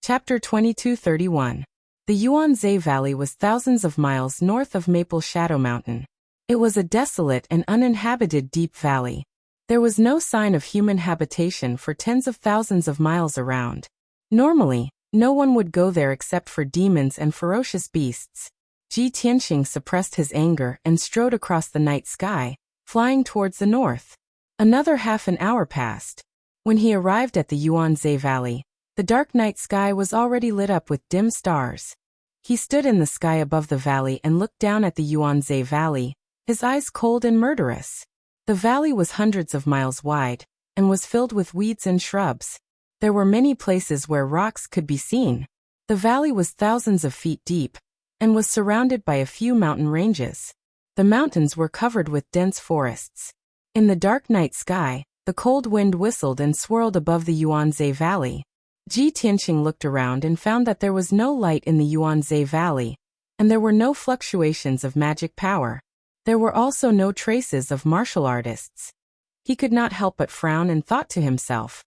Chapter 2231. The Yuanzhe Valley was thousands of miles north of Maple Shadow Mountain. It was a desolate and uninhabited deep valley. There was no sign of human habitation for tens of thousands of miles around. Normally, no one would go there except for demons and ferocious beasts. Ji Tianqing suppressed his anger and strode across the night sky, flying towards the north. Another half an hour passed. When he arrived at the Yuanzhe Valley, the dark night sky was already lit up with dim stars. He stood in the sky above the valley and looked down at the Yuanzhe Valley, his eyes cold and murderous. The valley was hundreds of miles wide, and was filled with weeds and shrubs. There were many places where rocks could be seen. The valley was thousands of feet deep, and was surrounded by a few mountain ranges. The mountains were covered with dense forests. In the dark night sky, the cold wind whistled and swirled above the Yuanzhe Valley. Ji Tianqing looked around and found that there was no light in the Yuanzhe Valley, and there were no fluctuations of magic power. There were also no traces of martial artists. He could not help but frown and thought to himself,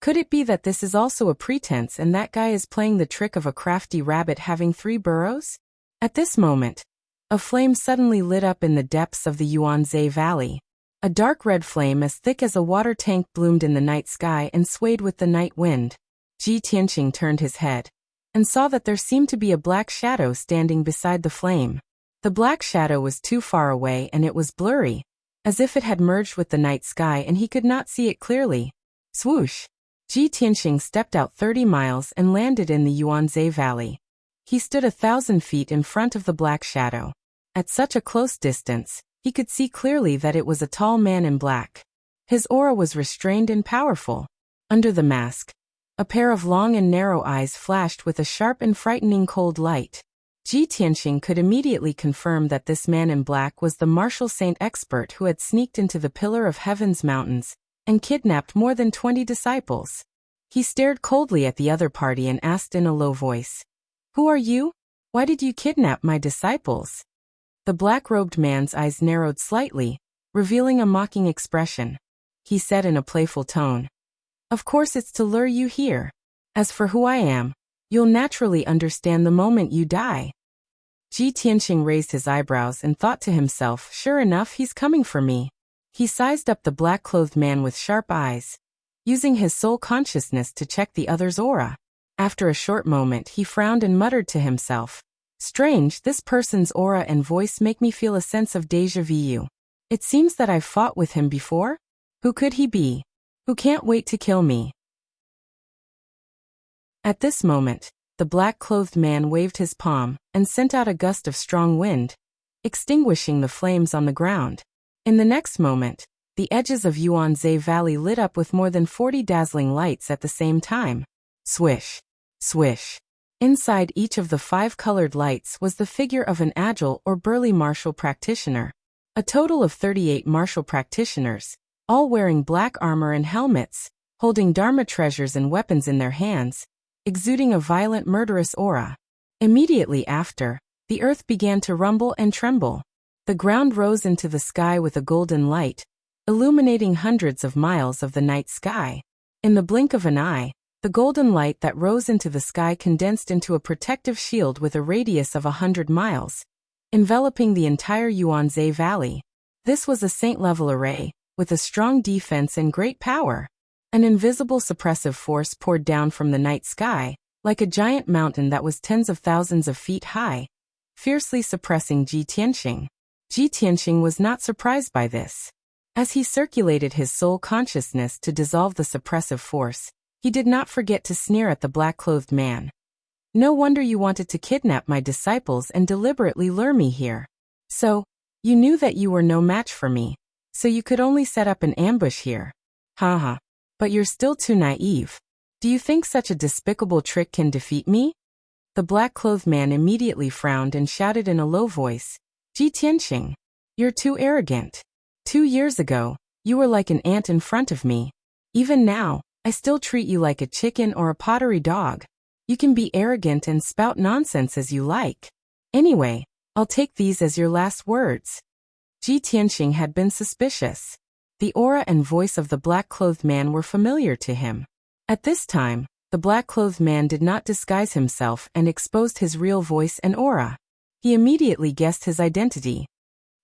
could it be that this is also a pretense and that guy is playing the trick of a crafty rabbit having 3 burrows? At this moment, A flame suddenly lit up in the depths of the Yuanzhe Valley. A dark red flame as thick as a water tank bloomed in the night sky and swayed with the night wind. Ji Tianqing turned his head and saw that there seemed to be a black shadow standing beside the flame. The black shadow was too far away and it was blurry, as if it had merged with the night sky and he could not see it clearly. Swoosh! Ji Tianqing stepped out 30 miles and landed in the Yuanzhe Valley. He stood 1,000 feet in front of the black shadow. At such a close distance, he could see clearly that it was a tall man in black. His aura was restrained and powerful. Under the mask, a pair of long and narrow eyes flashed with a sharp and frightening cold light. Ji Tianqing could immediately confirm that this man in black was the martial saint expert who had sneaked into the Pillar of Heaven's mountains and kidnapped more than 20 disciples. He stared coldly at the other party and asked in a low voice, "Who are you? Why did you kidnap my disciples?" The black-robed man's eyes narrowed slightly, revealing a mocking expression. He said in a playful tone, "Of course it's to lure you here. As for who I am, you'll naturally understand the moment you die." Ji Tianqing raised his eyebrows and thought to himself, "Sure enough, he's coming for me." He sized up the black-clothed man with sharp eyes, using his soul consciousness to check the other's aura. After a short moment, he frowned and muttered to himself, "Strange, this person's aura and voice make me feel a sense of déjà vu. It seems that I've fought with him before? Who could he be? Who can't wait to kill me?" At this moment, the black-clothed man waved his palm and sent out a gust of strong wind, extinguishing the flames on the ground. In the next moment, the edges of Yuanzhe Valley lit up with more than 40 dazzling lights at the same time. Swish! Swish! Inside each of the 5 colored lights was the figure of an agile or burly martial practitioner. A total of 38 martial practitioners, all wearing black armor and helmets, holding Dharma treasures and weapons in their hands, exuding a violent murderous aura. Immediately after, the earth began to rumble and tremble. The ground rose into the sky with a golden light, illuminating hundreds of miles of the night sky. In the blink of an eye, the golden light that rose into the sky condensed into a protective shield with a radius of 100 miles, enveloping the entire Yuanzhe Valley. This was a saint-level array, with a strong defense and great power. An invisible suppressive force poured down from the night sky, like a giant mountain that was tens of thousands of feet high, fiercely suppressing Ji Tianqing. Ji Tianqing was not surprised by this. As he circulated his soul consciousness to dissolve the suppressive force, he did not forget to sneer at the black-clothed man. "No wonder you wanted to kidnap my disciples and deliberately lure me here. So, you knew that you were no match for me, so you could only set up an ambush here. Haha. But you're still too naive. Do you think such a despicable trick can defeat me?" The black-clothed man immediately frowned and shouted in a low voice, "Ji Tianqing, you're too arrogant. 2 years ago, you were like an ant in front of me. Even now, I still treat you like a chicken or a pottery dog. You can be arrogant and spout nonsense as you like. Anyway, I'll take these as your last words." Ji Tianqing had been suspicious. The aura and voice of the black-clothed man were familiar to him. At this time, the black-clothed man did not disguise himself and exposed his real voice and aura. He immediately guessed his identity.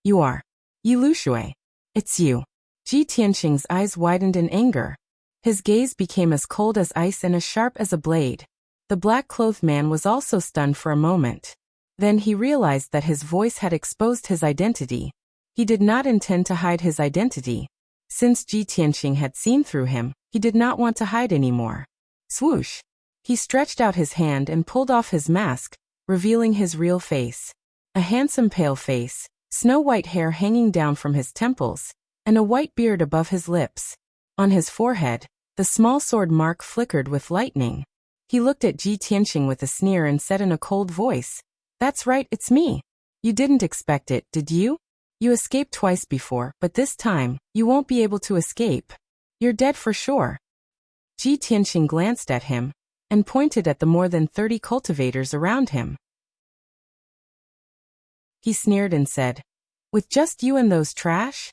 "You are Yi Lushui. It's you." Ji Tianqing's eyes widened in anger. His gaze became as cold as ice and as sharp as a blade. The black-clothed man was also stunned for a moment. Then he realized that his voice had exposed his identity. He did not intend to hide his identity. Since Ji Tianqing had seen through him, he did not want to hide anymore. Swoosh! He stretched out his hand and pulled off his mask, revealing his real face. A handsome pale face, snow-white hair hanging down from his temples, and a white beard above his lips. On his forehead, the small sword mark flickered with lightning. He looked at Ji Tianqing with a sneer and said in a cold voice, "That's right, it's me. You didn't expect it, did you? You escaped twice before, but this time, you won't be able to escape. You're dead for sure." Ji Tianqing glanced at him and pointed at the more than 30 cultivators around him. He sneered and said, "With just you and those trash?"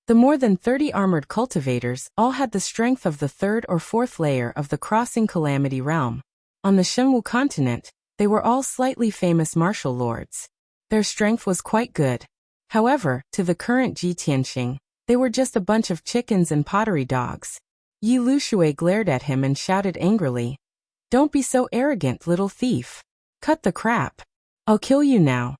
The more than 30 armored cultivators all had the strength of the 3rd or 4th layer of the Crossing Calamity realm. On the Shenwu continent, they were all slightly famous martial lords. Their strength was quite good. However, to the current Ji Tianxing, they were just a bunch of chickens and pottery dogs. Yi Lushui glared at him and shouted angrily, "Don't be so arrogant, little thief. Cut the crap. I'll kill you now."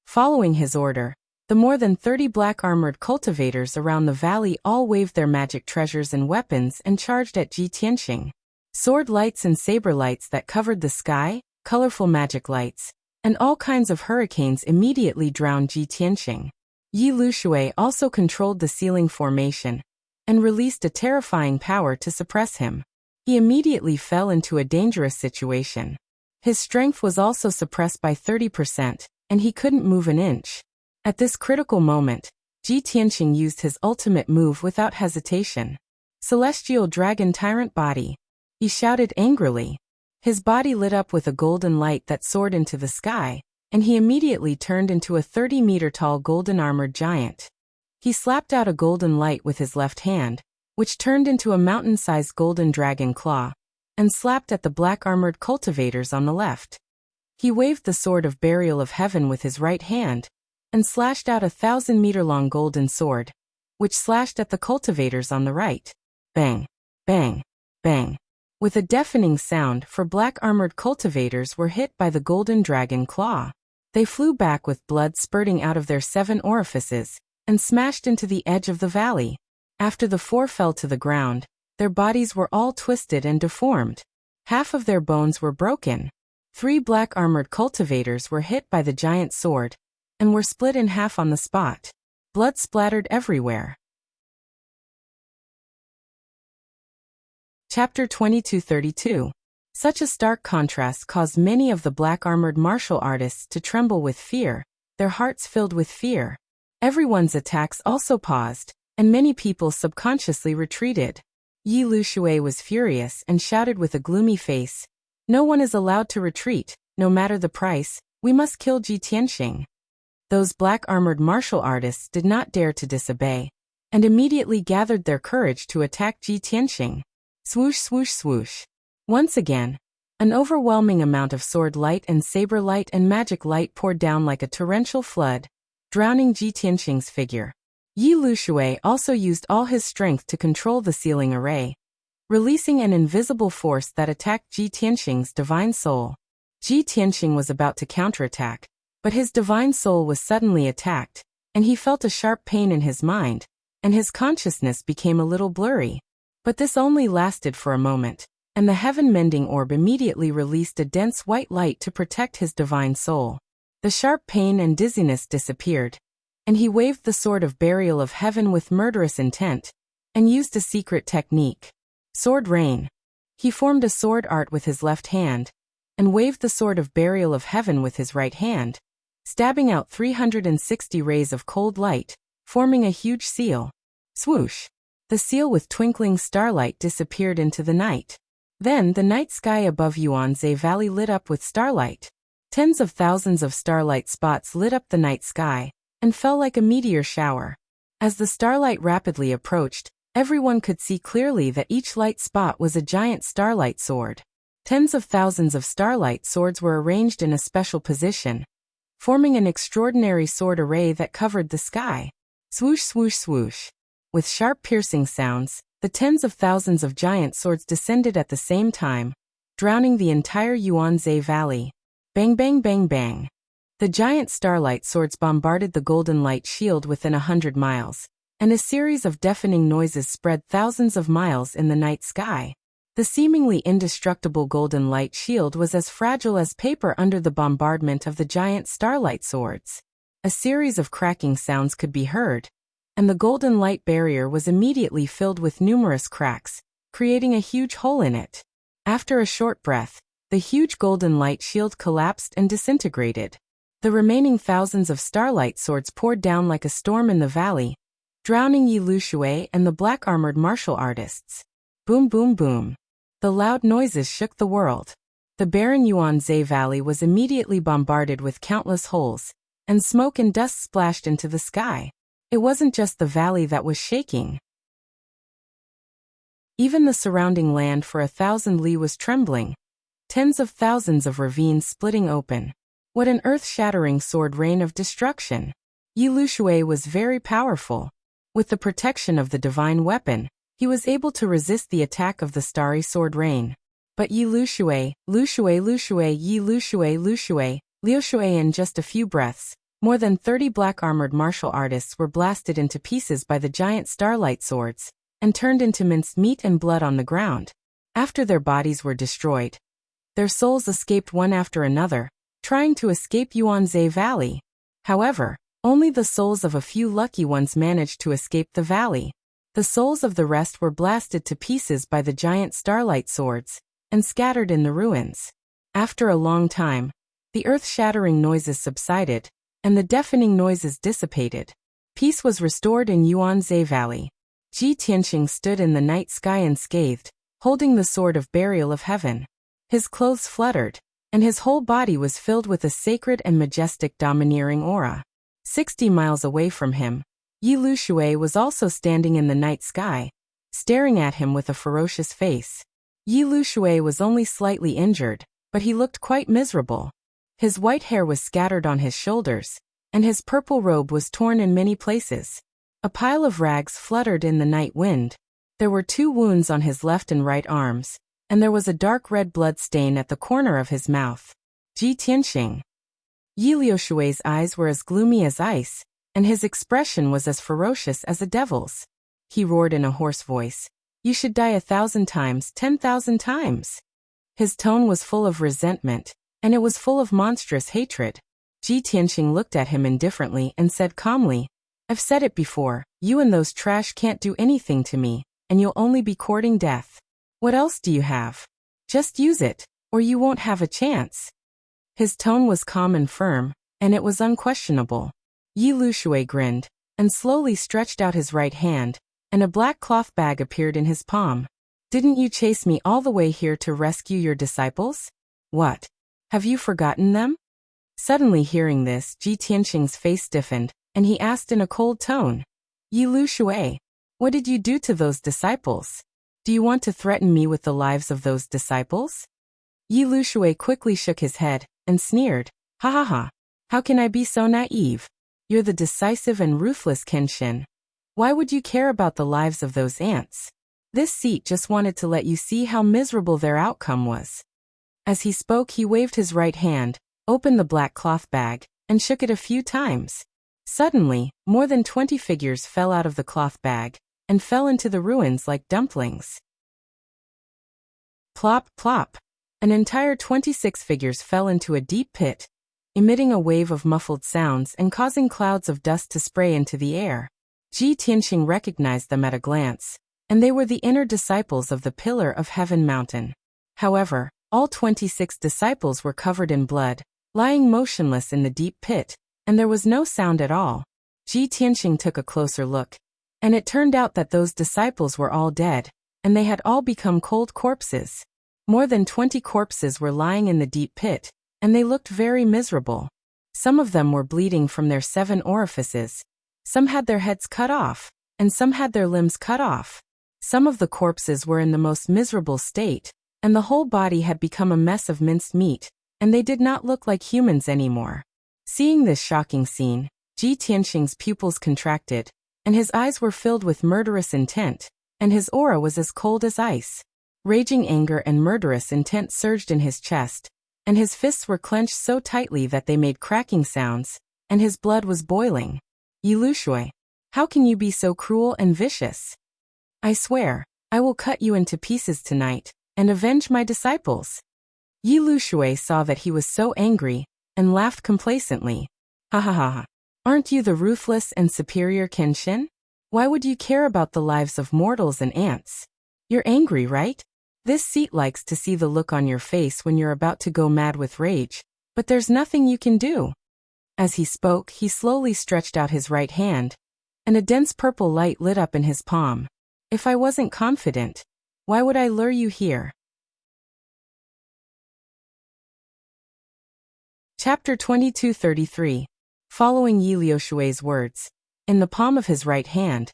Following his order, the more than 30 black-armored cultivators around the valley all waved their magic treasures and weapons and charged at Ji Tianxing. Sword lights and saber lights that covered the sky, colorful magic lights, and all kinds of hurricanes immediately drowned Ji Tianxing. Yi Lushui also controlled the ceiling formation and released a terrifying power to suppress him. He immediately fell into a dangerous situation. His strength was also suppressed by 30%, and he couldn't move an inch. At this critical moment, Ji Tianxing used his ultimate move without hesitation. Celestial Dragon Tyrant Body. He shouted angrily. His body lit up with a golden light that soared into the sky, and he immediately turned into a 30-meter-tall golden-armored giant. He slapped out a golden light with his left hand, which turned into a mountain-sized golden dragon claw, and slapped at the black-armored cultivators on the left. He waved the sword of burial of heaven with his right hand, and slashed out a 1,000-meter-long golden sword, which slashed at the cultivators on the right. Bang, bang, bang. With a deafening sound, for black-armored cultivators were hit by the golden dragon claw. They flew back with blood spurting out of their 7 orifices, and smashed into the edge of the valley. After the 4 fell to the ground, their bodies were all twisted and deformed. Half of their bones were broken. 3 black-armored cultivators were hit by the giant sword, and were split in half on the spot. Blood splattered everywhere. Chapter 2232. Such a stark contrast caused many of the black-armored martial artists to tremble with fear, their hearts filled with fear. Everyone's attacks also paused, and many people subconsciously retreated. Yi Lushui was furious and shouted with a gloomy face, "No one is allowed to retreat, no matter the price. We must kill Ji Tianxing." Those black-armored martial artists did not dare to disobey, and immediately gathered their courage to attack Ji Tianxing. Swoosh, swoosh, swoosh. Once again, an overwhelming amount of sword light and saber light and magic light poured down like a torrential flood, drowning Ji Tianxing's figure. Yi Lushui also used all his strength to control the ceiling array, releasing an invisible force that attacked Ji Tianxing's divine soul. Ji Tianxing was about to counterattack, but his divine soul was suddenly attacked, and he felt a sharp pain in his mind, and his consciousness became a little blurry. But this only lasted for a moment, and the heaven-mending orb immediately released a dense white light to protect his divine soul. The sharp pain and dizziness disappeared, and he waved the sword of burial of heaven with murderous intent, and used a secret technique. Sword rain. He formed a sword art with his left hand, and waved the sword of burial of heaven with his right hand, stabbing out 360 rays of cold light, forming a huge seal. Swoosh. The seal with twinkling starlight disappeared into the night. Then the night sky above Yuanzhe Valley lit up with starlight. Tens of thousands of starlight spots lit up the night sky, and fell like a meteor shower. As the starlight rapidly approached, everyone could see clearly that each light spot was a giant starlight sword. Tens of thousands of starlight swords were arranged in a special position, forming an extraordinary sword array that covered the sky. Swoosh, swoosh, swoosh. With sharp piercing sounds, the tens of thousands of giant swords descended at the same time, drowning the entire Yuanzhe Valley. Bang, bang, bang, bang. The giant starlight swords bombarded the golden light shield within 100 miles, and a series of deafening noises spread thousands of miles in the night sky. The seemingly indestructible golden light shield was as fragile as paper under the bombardment of the giant starlight swords. A series of cracking sounds could be heard, and the golden light barrier was immediately filled with numerous cracks, creating a huge hole in it. After a short breath, the huge golden light shield collapsed and disintegrated. The remaining thousands of starlight swords poured down like a storm in the valley, drowning Yi Lushui and the black-armored martial artists. Boom, boom, boom. The loud noises shook the world. The barren Yuanzhe Valley was immediately bombarded with countless holes, and smoke and dust splashed into the sky. It wasn't just the valley that was shaking. Even the surrounding land for 1,000 li was trembling, tens of thousands of ravines splitting open. What an earth-shattering sword rain of destruction! Yi Lushui was very powerful. With the protection of the divine weapon, he was able to resist the attack of the starry sword rain. But Yi Lushui, Yi Lushui, Liushui in just a few breaths, more than 30 black-armored martial artists were blasted into pieces by the giant starlight swords, and turned into minced meat and blood on the ground. After their bodies were destroyed, their souls escaped one after another, trying to escape Yuanzhe Valley. However, only the souls of a few lucky ones managed to escape the valley. The souls of the rest were blasted to pieces by the giant starlight swords, and scattered in the ruins. After a long time, the earth-shattering noises subsided, and the deafening noises dissipated. Peace was restored in Yuanzhe Valley. Ji Tianqing stood in the night sky unscathed, holding the sword of burial of heaven. His clothes fluttered, and his whole body was filled with a sacred and majestic domineering aura. 60 miles away from him, Yi Lushui was also standing in the night sky, staring at him with a ferocious face. Yi Lushui was only slightly injured, but he looked quite miserable. His white hair was scattered on his shoulders, and his purple robe was torn in many places. A pile of rags fluttered in the night wind. There were 2 wounds on his left and right arms, and there was a dark red blood stain at the corner of his mouth. Ji Tianqing. Yi Liushui's eyes were as gloomy as ice, and his expression was as ferocious as a devil's. He roared in a hoarse voice, "You should die 1,000 times, 10,000 times." His tone was full of resentment, and it was full of monstrous hatred. Ji Tianqing looked at him indifferently and said calmly, "I've said it before, you and those trash can't do anything to me, and you'll only be courting death. What else do you have? Just use it, or you won't have a chance." His tone was calm and firm, and it was unquestionable. Yi Lushui grinned, and slowly stretched out his right hand, and a black cloth bag appeared in his palm. "Didn't you chase me all the way here to rescue your disciples? What? Have you forgotten them?" Suddenly hearing this, Ji Tianqing's face stiffened, and he asked in a cold tone, "Yi Lushui, what did you do to those disciples? Do you want to threaten me with the lives of those disciples?" Yi Lushui quickly shook his head, and sneered, "Ha ha ha, how can I be so naive? You're the decisive and ruthless Kenshin. Why would you care about the lives of those ants? This seat just wanted to let you see how miserable their outcome was." As he spoke, he waved his right hand, opened the black cloth bag, and shook it a few times. Suddenly, more than 20 figures fell out of the cloth bag, and fell into the ruins like dumplings. Plop, plop. An entire 26 figures fell into a deep pit, emitting a wave of muffled sounds and causing clouds of dust to spray into the air. Ji Tianqing recognized them at a glance, and they were the inner disciples of the Pillar of Heaven Mountain. However, all 26 disciples were covered in blood, lying motionless in the deep pit, and there was no sound at all. Ji Tianqing took a closer look, and it turned out that those disciples were all dead, and they had all become cold corpses. More than 20 corpses were lying in the deep pit, and they looked very miserable. Some of them were bleeding from their 7 orifices. Some had their heads cut off, and some had their limbs cut off. Some of the corpses were in the most miserable state, and the whole body had become a mess of minced meat, and they did not look like humans anymore. Seeing this shocking scene, Ji Tianqing's pupils contracted, and his eyes were filled with murderous intent, and his aura was as cold as ice. Raging anger and murderous intent surged in his chest, and his fists were clenched so tightly that they made cracking sounds, and his blood was boiling. "Yi Lushui, how can you be so cruel and vicious? I swear, I will cut you into pieces tonight, and avenge my disciples." Yi Lushui saw that he was so angry, and laughed complacently. "Ha ha ha ha. Aren't you the ruthless and superior Kenshin? Why would you care about the lives of mortals and ants? You're angry, right? This seat likes to see the look on your face when you're about to go mad with rage, but there's nothing you can do." As he spoke, he slowly stretched out his right hand, and a dense purple light lit up in his palm. "If I wasn't confident, why would I lure you here?" Chapter 2233. Following Yi Liushui's words, in the palm of his right hand,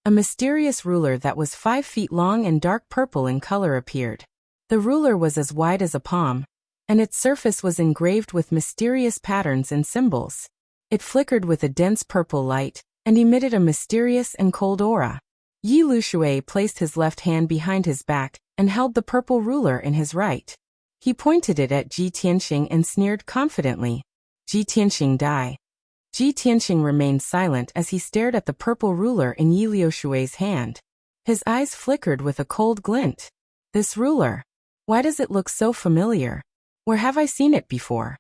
a mysterious ruler that was 5 feet long and dark purple in color appeared. The ruler was as wide as a palm, and its surface was engraved with mysterious patterns and symbols. It flickered with a dense purple light, and emitted a mysterious and cold aura. Yi Lushui placed his left hand behind his back, and held the purple ruler in his right. He pointed it at Ji Tianxing and sneered confidently. Ji Tianxing die. Ji Tianxing remained silent as he stared at the purple ruler in Yi Lushui's hand. His eyes flickered with a cold glint. This ruler. Why does it look so familiar? Where have I seen it before?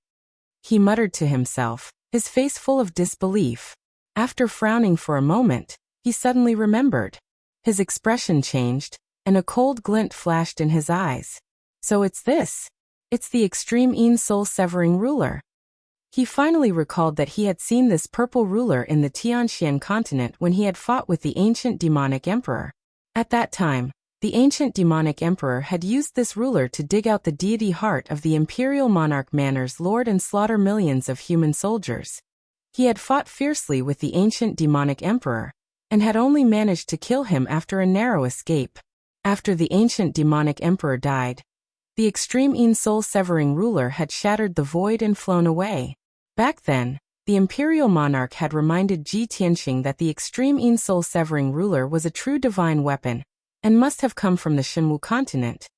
He muttered to himself, his face full of disbelief. After frowning for a moment, he suddenly remembered. His expression changed, and a cold glint flashed in his eyes. So it's this. It's the extreme Yin soul-severing ruler. He finally recalled that he had seen this purple ruler in the Tianxian continent when he had fought with the ancient demonic emperor. At that time, the ancient demonic emperor had used this ruler to dig out the deity heart of the imperial monarch Manor's lord and slaughter millions of human soldiers. He had fought fiercely with the ancient demonic emperor, and had only managed to kill him after a narrow escape. After the ancient demonic emperor died, the extreme Yin soul-severing ruler had shattered the void and flown away. Back then, the imperial monarch had reminded Ji Tianxing that the extreme Yin soul-severing ruler was a true divine weapon, and must have come from the Shenwu continent,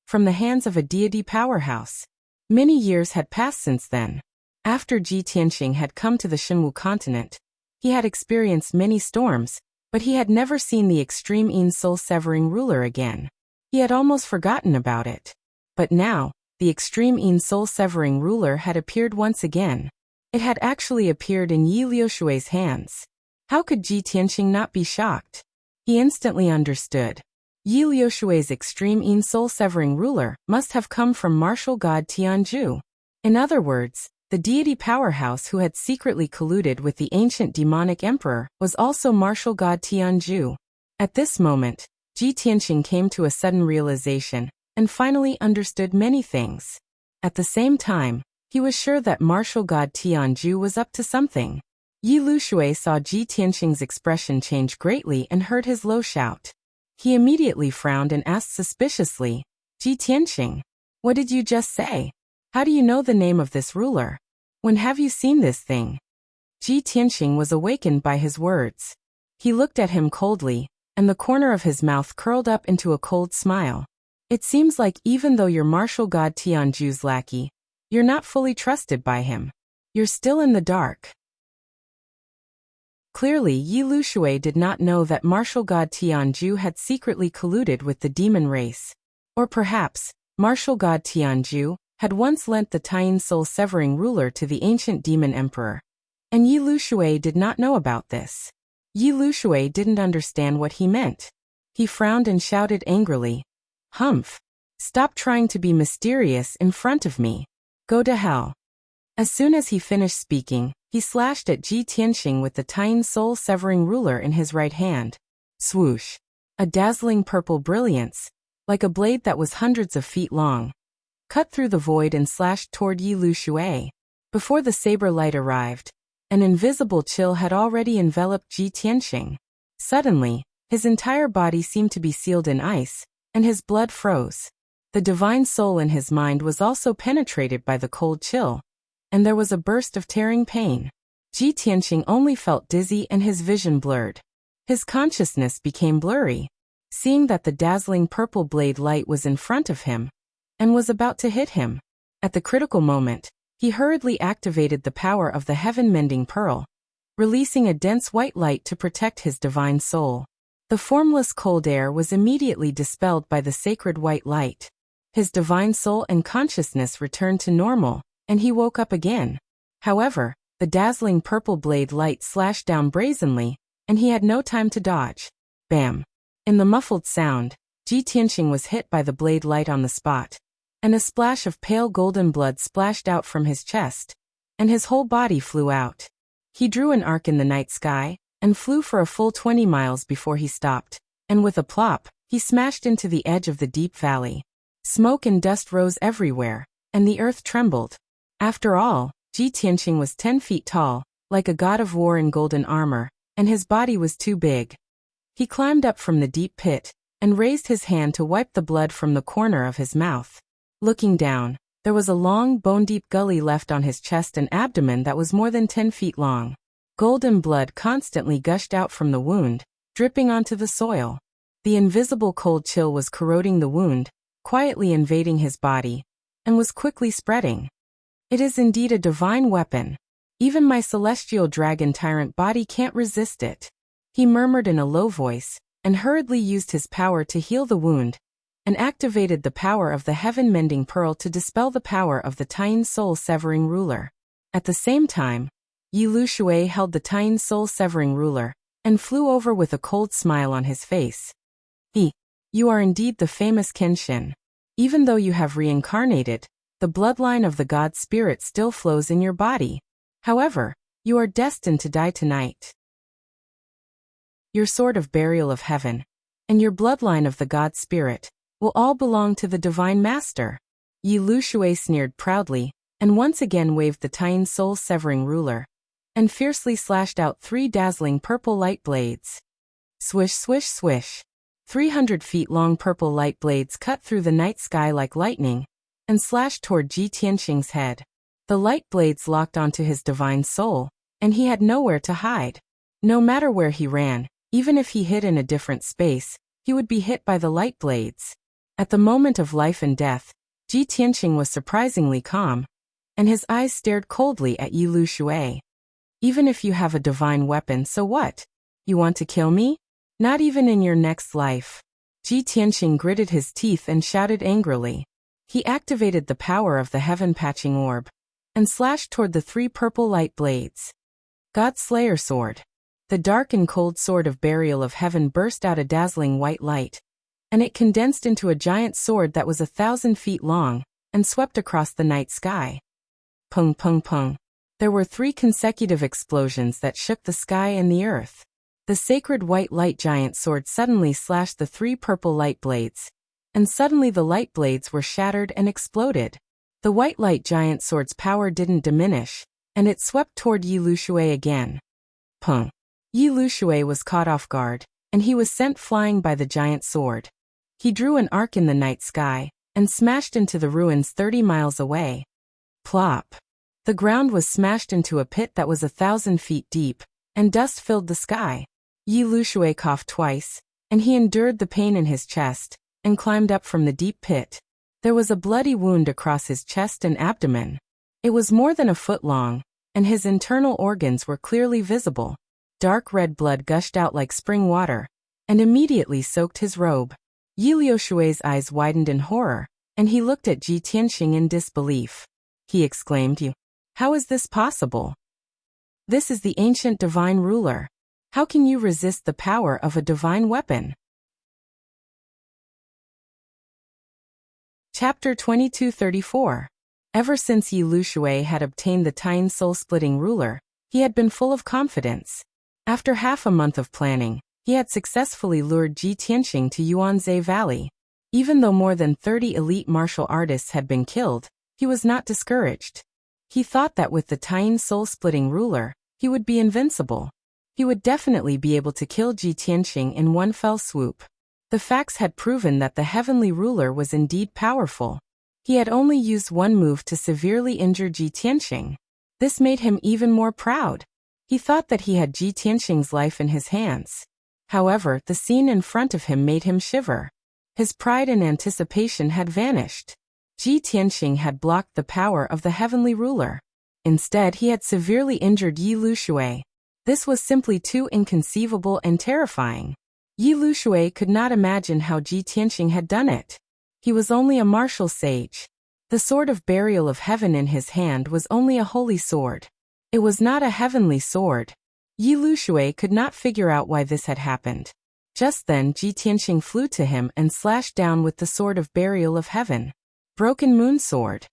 from the hands of a deity powerhouse. Many years had passed since then. After Ji Tianxing had come to the Shenwu continent, he had experienced many storms, but he had never seen the extreme Yin soul-severing ruler again. He had almost forgotten about it. But now, the extreme Yin soul-severing ruler had appeared once again. It had actually appeared in Yi Lushui's hands. How could Ji Tianxing not be shocked? He instantly understood. Yi Lushui's extreme Yin soul-severing ruler must have come from martial god Tianzhu. In other words, the deity powerhouse who had secretly colluded with the ancient demonic emperor was also martial god Tianzhu. At this moment, Ji Tianxing came to a sudden realization, and finally understood many things. At the same time, he was sure that martial god Tianzhu was up to something. Yi Lushui saw Ji Tianxing's expression change greatly and heard his low shout. He immediately frowned and asked suspiciously, Ji Tianxing, what did you just say? How do you know the name of this ruler? When have you seen this thing? Ji Tianxing was awakened by his words. He looked at him coldly, and the corner of his mouth curled up into a cold smile. It seems like even though you're martial god Tianzhu's lackey, you're not fully trusted by him. You're still in the dark. Clearly, Yi Lushui did not know that martial god Tianzhu had secretly colluded with the demon race. Or perhaps, martial god Tianzhu had once lent the Taiyin soul-severing ruler to the ancient demon emperor. And Yi Lushui did not know about this. Yi Lushui didn't understand what he meant. He frowned and shouted angrily, Humph! Stop trying to be mysterious in front of me. Go to hell. As soon as he finished speaking, he slashed at Ji Tianxing with the Taiyin soul-severing ruler in his right hand. Swoosh! A dazzling purple brilliance, like a blade that was hundreds of feet long, cut through the void and slashed toward Yi Lushui. Before the saber light arrived, an invisible chill had already enveloped Ji Tianxing. Suddenly, his entire body seemed to be sealed in ice, and his blood froze. The divine soul in his mind was also penetrated by the cold chill, and there was a burst of tearing pain. Ji Tianxing only felt dizzy and his vision blurred. His consciousness became blurry, seeing that the dazzling purple blade light was in front of him, and was about to hit him. At the critical moment, he hurriedly activated the power of the heaven-mending pearl, releasing a dense white light to protect his divine soul. The formless cold air was immediately dispelled by the sacred white light. His divine soul and consciousness returned to normal, and he woke up again. However, the dazzling purple blade light slashed down brazenly, and he had no time to dodge. Bam! In the muffled sound, Ji Tianxing was hit by the blade light on the spot, and a splash of pale golden blood splashed out from his chest, and his whole body flew out. He drew an arc in the night sky, and flew for a full 20 miles before he stopped, and with a plop, he smashed into the edge of the deep valley. Smoke and dust rose everywhere, and the earth trembled. After all, Ji Tianxing was 10 feet tall, like a god of war in golden armor, and his body was too big. He climbed up from the deep pit, and raised his hand to wipe the blood from the corner of his mouth. Looking down, There was a long, bone-deep gully left on his chest and abdomen that was more than 10 feet long. Golden blood constantly gushed out from the wound, dripping onto the soil. The invisible cold chill was corroding the wound, quietly invading his body, and was quickly spreading. It is indeed a divine weapon. Even my celestial dragon tyrant body can't resist it. He murmured in a low voice, and hurriedly used his power to heal the wound, and activated the power of the heaven-mending pearl to dispel the power of the Tian soul-severing ruler. At the same time, Yi Lu Shui held the Tian soul-severing ruler, and flew over with a cold smile on his face. You are indeed the famous Kenshin. Even though you have reincarnated, the bloodline of the god spirit still flows in your body. However, you are destined to die tonight. Your sword of burial of heaven, and your bloodline of the god spirit, will all belong to the divine master. Yi Lu Shui sneered proudly, and once again waved the Tian soul-severing ruler, and fiercely slashed out 3 dazzling purple light blades. Swish, swish, swish. 300 feet long purple light blades cut through the night sky like lightning, and slashed toward Ji Tianxing's head. The light blades locked onto his divine soul, and he had nowhere to hide. No matter where he ran, even if he hid in a different space, he would be hit by the light blades. At the moment of life and death, Ji Tianxing was surprisingly calm, and his eyes stared coldly at Yi Lu Shui. Even if you have a divine weapon, so what? You want to kill me? Not even in your next life. Ji Tianxing gritted his teeth and shouted angrily. He activated the power of the heaven-patching orb, and slashed toward the 3 purple light blades. God Slayer Sword. The dark and cold sword of burial of heaven burst out a dazzling white light, and it condensed into a giant sword that was 1,000 feet long, and swept across the night sky. Pung pung pung. There were 3 consecutive explosions that shook the sky and the earth. The sacred white light giant sword suddenly slashed the 3 purple light blades, and suddenly the light blades were shattered and exploded. The white light giant sword's power didn't diminish, and it swept toward Yi Lu Shui again. Pung. Yi Lu Shui was caught off guard, and he was sent flying by the giant sword. He drew an arc in the night sky, and smashed into the ruins 30 miles away. Plop. The ground was smashed into a pit that was 1,000 feet deep, and dust filled the sky. Yi Lu Shui coughed twice, and he endured the pain in his chest, and climbed up from the deep pit. There was a bloody wound across his chest and abdomen. It was more than a foot long, and his internal organs were clearly visible. Dark red blood gushed out like spring water, and immediately soaked his robe. Yi Lu Shui's eyes widened in horror, and he looked at Ji Tianxing in disbelief. He exclaimed, How is this possible? This is the ancient divine ruler. How can you resist the power of a divine weapon? Chapter 2234. Ever since Yi Lu Shui had obtained the Tian soul-splitting ruler, he had been full of confidence. After half a month of planning, he had successfully lured Ji Tianxing to Yuanzhe Valley. Even though more than 30 elite martial artists had been killed, he was not discouraged. He thought that with the Tian soul-splitting ruler, he would be invincible. He would definitely be able to kill Ji Tianxing in one fell swoop. The facts had proven that the heavenly ruler was indeed powerful. He had only used one move to severely injure Ji Tianxing. This made him even more proud. He thought that he had Ji Tianxing's life in his hands. However, the scene in front of him made him shiver. His pride and anticipation had vanished. Ji Tianxing had blocked the power of the heavenly ruler. Instead, he had severely injured Yi Lu Shui. This was simply too inconceivable and terrifying. Yi Lu Shui could not imagine how Ji Tianxing had done it. He was only a martial sage. The sword of burial of heaven in his hand was only a holy sword. It was not a heavenly sword. Yi Lu Shui could not figure out why this had happened. Just then Ji Tianxing flew to him and slashed down with the sword of burial of heaven. Broken Moon Sword.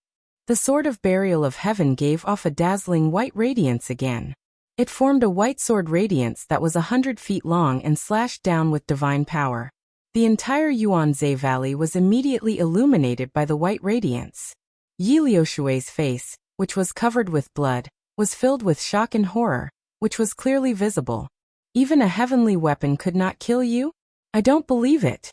The sword of burial of heaven gave off a dazzling white radiance again. It formed a white sword radiance that was 100 feet long and slashed down with divine power. The entire Yuanzhe Valley was immediately illuminated by the white radiance. Yi Lu Shui's face, which was covered with blood, was filled with shock and horror, which was clearly visible. Even a heavenly weapon could not kill you? I don't believe it.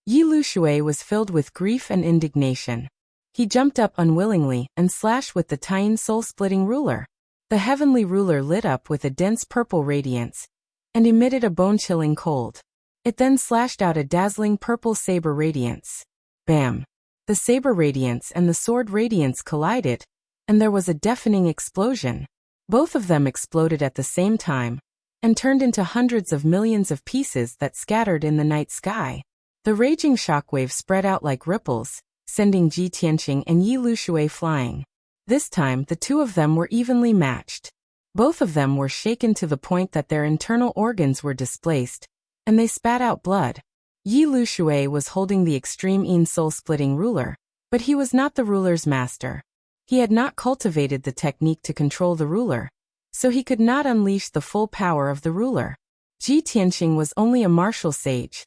Yi Lu Shui was filled with grief and indignation. He jumped up unwillingly and slashed with the tiny soul-splitting ruler. The heavenly ruler lit up with a dense purple radiance and emitted a bone-chilling cold. It then slashed out a dazzling purple saber radiance. Bam! The saber radiance and the sword radiance collided, and there was a deafening explosion. Both of them exploded at the same time and turned into hundreds of millions of pieces that scattered in the night sky. The raging shockwave spread out like ripples, sending Ji Tianqing and Yi Lushui flying. This time the two of them were evenly matched. Both of them were shaken to the point that their internal organs were displaced, and they spat out blood. Yi Lushui was holding the extreme Yin soul-splitting ruler, but he was not the ruler's master. He had not cultivated the technique to control the ruler, so he could not unleash the full power of the ruler. Ji Tianqing was only a martial sage,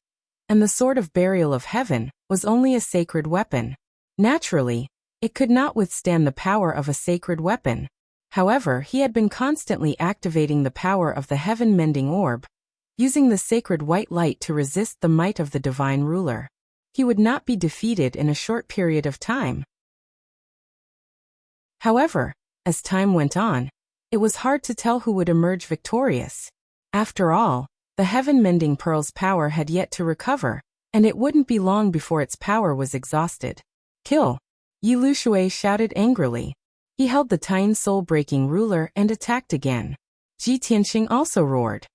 and the sword of burial of heaven was only a sacred weapon. Naturally, it could not withstand the power of a sacred weapon. However, he had been constantly activating the power of the heaven-mending orb, using the sacred white light to resist the might of the divine ruler. He would not be defeated in a short period of time. However, as time went on, it was hard to tell who would emerge victorious. After all, the heaven-mending pearl's power had yet to recover, and it wouldn't be long before its power was exhausted. Kill! Yi Lushui shouted angrily. He held the tiny soul-breaking ruler and attacked again. Ji Tianqing also roared.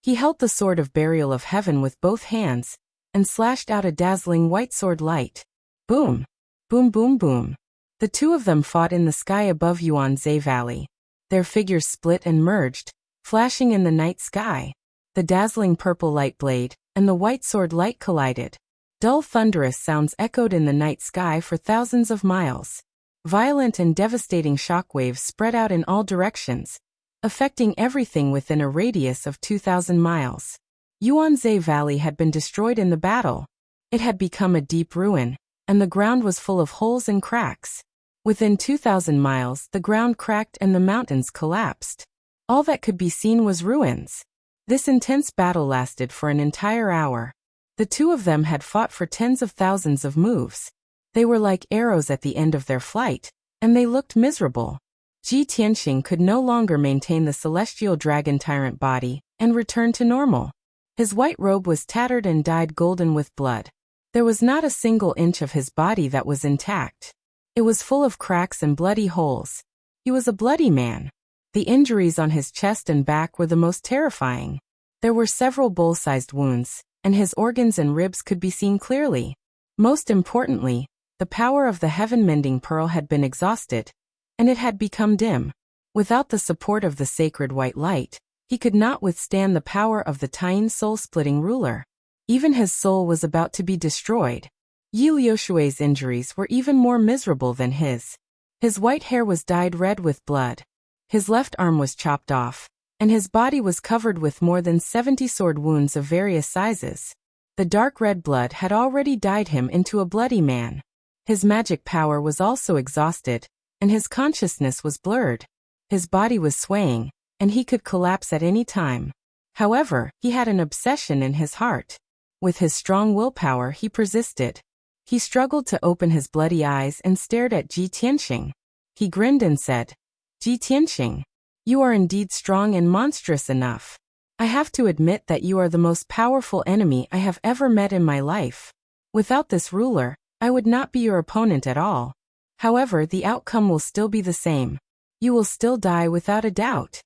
He held the sword of burial of heaven with both hands and slashed out a dazzling white sword light. Boom! Boom boom boom! The two of them fought in the sky above Yuanzhe Valley. Their figures split and merged, flashing in the night sky. The dazzling purple light blade and the white sword light collided. Dull thunderous sounds echoed in the night sky for thousands of miles. Violent and devastating shockwaves spread out in all directions, affecting everything within a radius of 2,000 miles. Yuanzhe Valley had been destroyed in the battle. It had become a deep ruin, and the ground was full of holes and cracks. Within 2,000 miles, the ground cracked and the mountains collapsed. All that could be seen was ruins. This intense battle lasted for an entire hour. The two of them had fought for tens of thousands of moves. They were like arrows at the end of their flight, and they looked miserable. Ji Tianqing could no longer maintain the celestial dragon tyrant body and returned to normal. His white robe was tattered and dyed golden with blood. There was not a single inch of his body that was intact. It was full of cracks and bloody holes. He was a bloody man. The injuries on his chest and back were the most terrifying. There were several bowl-sized wounds, and his organs and ribs could be seen clearly. Most importantly, the power of the heaven-mending pearl had been exhausted, and it had become dim. Without the support of the sacred white light, he could not withstand the power of the tiny soul-splitting ruler. Even his soul was about to be destroyed. Yi Lushui's injuries were even more miserable than his. His white hair was dyed red with blood. His left arm was chopped off, and his body was covered with more than 70 sword wounds of various sizes. The dark red blood had already dyed him into a bloody man. His magic power was also exhausted, and his consciousness was blurred. His body was swaying, and he could collapse at any time. However, he had an obsession in his heart. With his strong willpower, he persisted. He struggled to open his bloody eyes and stared at Ji Tianqing. He grinned and said, "Ji Tianqing, you are indeed strong and monstrous enough. I have to admit that you are the most powerful enemy I have ever met in my life. Without this ruler, I would not be your opponent at all. However, the outcome will still be the same. You will still die without a doubt."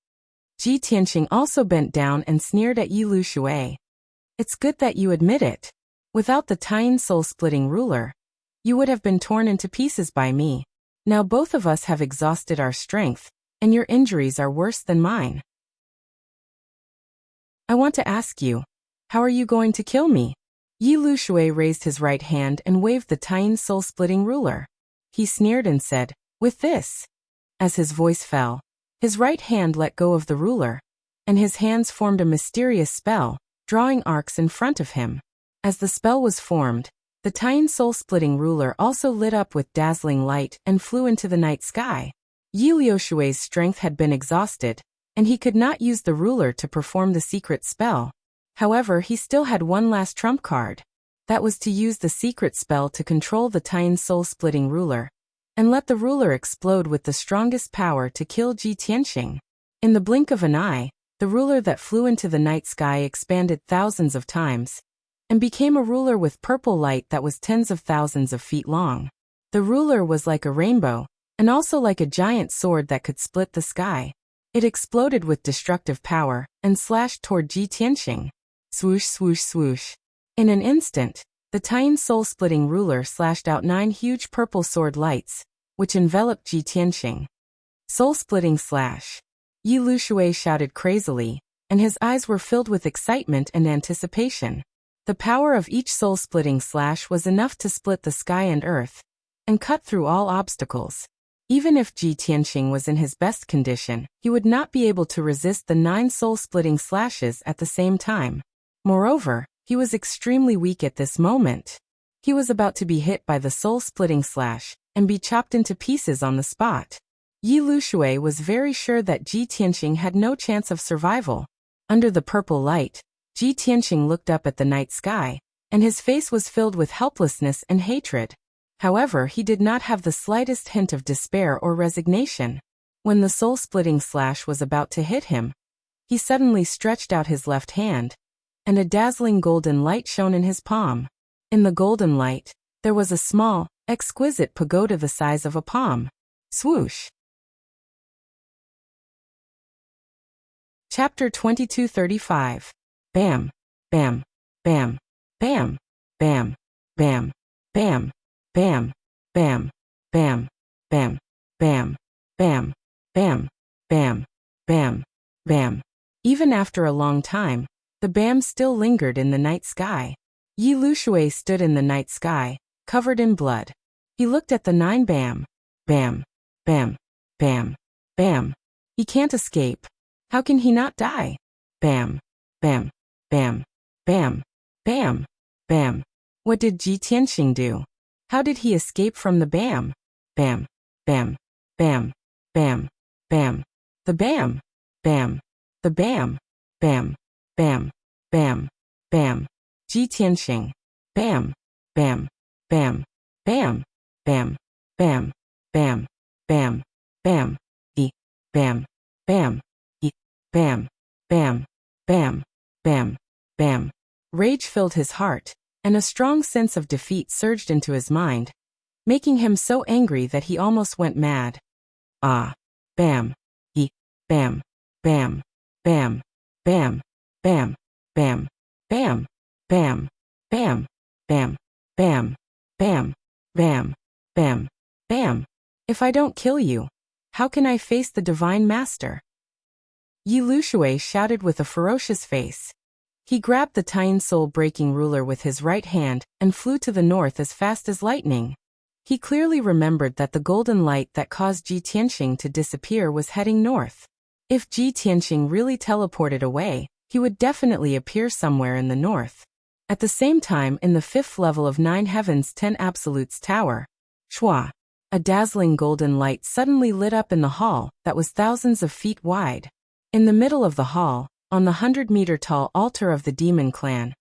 Ji Tianqing also bent down and sneered at Yi Lushui. "It's good that you admit it. Without the tiny soul-splitting ruler, you would have been torn into pieces by me. Now both of us have exhausted our strength, and your injuries are worse than mine. I want to ask you, how are you going to kill me?" Yi Lushui raised his right hand and waved the tiny soul-splitting ruler. He sneered and said, "With this." As his voice fell, his right hand let go of the ruler, and his hands formed a mysterious spell, drawing arcs in front of him. As the spell was formed, the tiny soul-splitting ruler also lit up with dazzling light and flew into the night sky. Yi Lushui's strength had been exhausted, and he could not use the ruler to perform the secret spell. However, he still had one last trump card. That was to use the secret spell to control the tiny soul-splitting ruler and let the ruler explode with the strongest power to kill Ji Tianxing. In the blink of an eye, the ruler that flew into the night sky expanded thousands of times, and became a ruler with purple light that was tens of thousands of feet long. The ruler was like a rainbow, and also like a giant sword that could split the sky. It exploded with destructive power, and slashed toward Ji Tianxing. Swoosh, swoosh, swoosh. In an instant, the tiny soul-splitting ruler slashed out 9 huge purple sword lights, which enveloped Ji Tianxing. Soul-splitting slash. Yi Lushui shouted crazily, and his eyes were filled with excitement and anticipation. The power of each soul-splitting slash was enough to split the sky and earth, and cut through all obstacles. Even if Ji Tianxing was in his best condition, he would not be able to resist the 9 soul-splitting slashes at the same time. Moreover, he was extremely weak at this moment. He was about to be hit by the soul-splitting slash, and be chopped into pieces on the spot. Yi Lushui was very sure that Ji Tianxing had no chance of survival. Under the purple light, Ji Tianxing looked up at the night sky, and his face was filled with helplessness and hatred. However, he did not have the slightest hint of despair or resignation. When the soul-splitting slash was about to hit him, he suddenly stretched out his left hand, and a dazzling golden light shone in his palm. In the golden light, there was a small, exquisite pagoda the size of a palm. Swoosh. Chapter 2235. Bam, bam, bam, bam, bam, bam, bam, bam, bam, bam, bam, bam, bam, bam, bam, bam, bam. Even after a long time, the bam still lingered in the night sky. Yi Lushui stood in the night sky, covered in blood. He looked at the 9 bam. Bam, bam, bam, bam. He can't escape. How can he not die? Bam, bam, bam, bam, bam, bam. What did Ji Tianxing do? How did he escape from the bam? Bam, bam, bam, bam, bam. The bam, bam, the bam, bam, bam, bam, bam. Ji Tianxing. Bam, bam, bam, bam, bam, bam, bam, bam, bam. Bam, bam, bam, bam, bam, bam, bam. Rage filled his heart, and a strong sense of defeat surged into his mind, making him so angry that he almost went mad. Ah. Bam. Bam, bam, bam, bam, bam, bam, bam, bam, bam, bam, bam, bam, bam, bam, bam. If I don't kill you, how can I face the divine master? Yi Lushui shouted with a ferocious face. He grabbed the tiny soul-breaking ruler with his right hand and flew to the north as fast as lightning. He clearly remembered that the golden light that caused Ji Tianxing to disappear was heading north. If Ji Tianxing really teleported away, he would definitely appear somewhere in the north. At the same time, in the 5th level of 9 Heavens 10 Absolutes Tower, Shwa, a dazzling golden light suddenly lit up in the hall that was thousands of feet wide. In the middle of the hall, on the 100-meter-tall altar of the demon clan,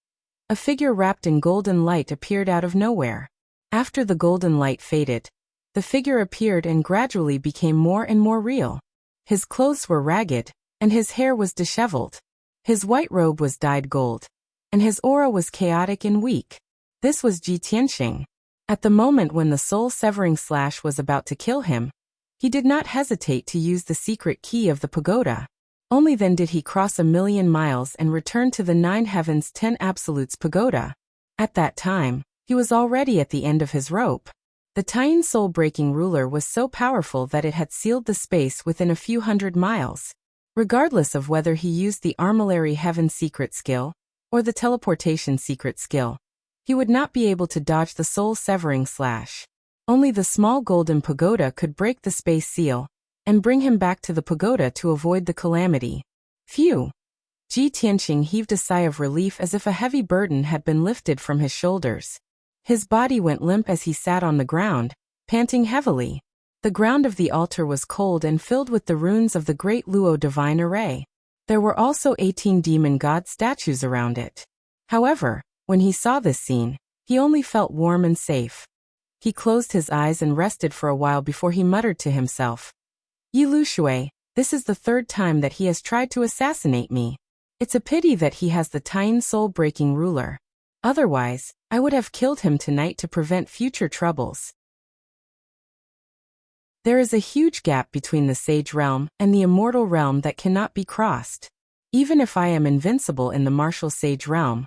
a figure wrapped in golden light appeared out of nowhere. After the golden light faded, the figure appeared and gradually became more and more real. His clothes were ragged, and his hair was disheveled. His white robe was dyed gold, and his aura was chaotic and weak. This was Ji Tianxing. At the moment when the soul-severing slash was about to kill him, he did not hesitate to use the secret key of the pagoda. Only then did he cross 1,000,000 miles and return to the 9 Heavens 10 Absolutes pagoda. At that time, he was already at the end of his rope. The tiny soul-breaking ruler was so powerful that it had sealed the space within a few hundred miles. Regardless of whether he used the Armillary Heaven secret skill or the teleportation secret skill, he would not be able to dodge the soul-severing slash. Only the small golden pagoda could break the space seal and bring him back to the pagoda to avoid the calamity. Phew! Ji Tianxing heaved a sigh of relief as if a heavy burden had been lifted from his shoulders. His body went limp as he sat on the ground, panting heavily. The ground of the altar was cold and filled with the runes of the Great Luo Divine Array. There were also 18 demon god statues around it. However, when he saw this scene, he only felt warm and safe. He closed his eyes and rested for a while before he muttered to himself. Yi Lushui, this is the third time that he has tried to assassinate me. It's a pity that he has the Tian soul-breaking ruler. Otherwise, I would have killed him tonight to prevent future troubles. There is a huge gap between the sage realm and the immortal realm that cannot be crossed. Even if I am invincible in the martial sage realm,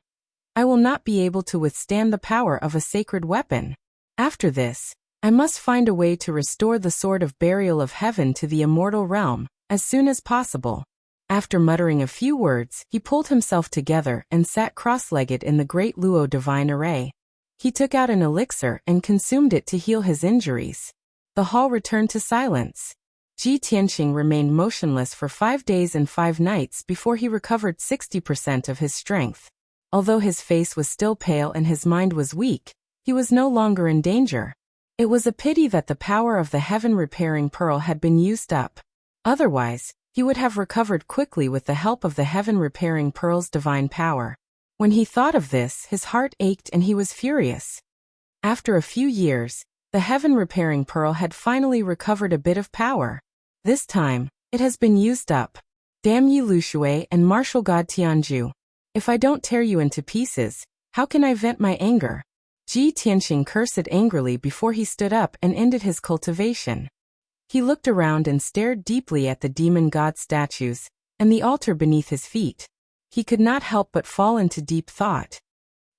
I will not be able to withstand the power of a sacred weapon. After this, I must find a way to restore the sword of burial of heaven to the immortal realm, as soon as possible. After muttering a few words, he pulled himself together and sat cross-legged in the great Luo divine array. He took out an elixir and consumed it to heal his injuries. The hall returned to silence. Ji Tianqing remained motionless for 5 days and 5 nights before he recovered 60% of his strength. Although his face was still pale and his mind was weak, he was no longer in danger. It was a pity that the power of the heaven-repairing pearl had been used up. Otherwise, he would have recovered quickly with the help of the heaven-repairing pearl's divine power. When he thought of this, his heart ached and he was furious. After a few years, the heaven-repairing pearl had finally recovered a bit of power. This time, it has been used up. Damn you Lushui and martial god Tianju. If I don't tear you into pieces, how can I vent my anger? Ji Tianqing cursed angrily before he stood up and ended his cultivation. He looked around and stared deeply at the demon god statues and the altar beneath his feet. He could not help but fall into deep thought.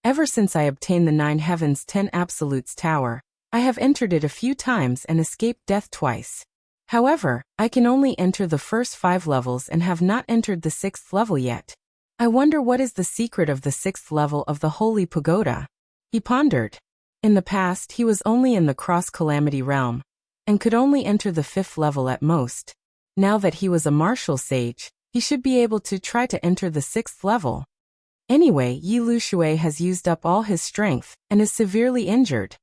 Ever since I obtained the 9 Heavens 10 Absolutes Tower, I have entered it a few times and escaped death twice. However, I can only enter the first 5 levels and have not entered the 6th level yet. I wonder what is the secret of the 6th level of the Holy Pagoda? He pondered. In the past, he was only in the cross-calamity realm, and could only enter the 5th level at most. Now that he was a martial sage, he should be able to try to enter the 6th level. Anyway, Yi Lushui has used up all his strength and is severely injured.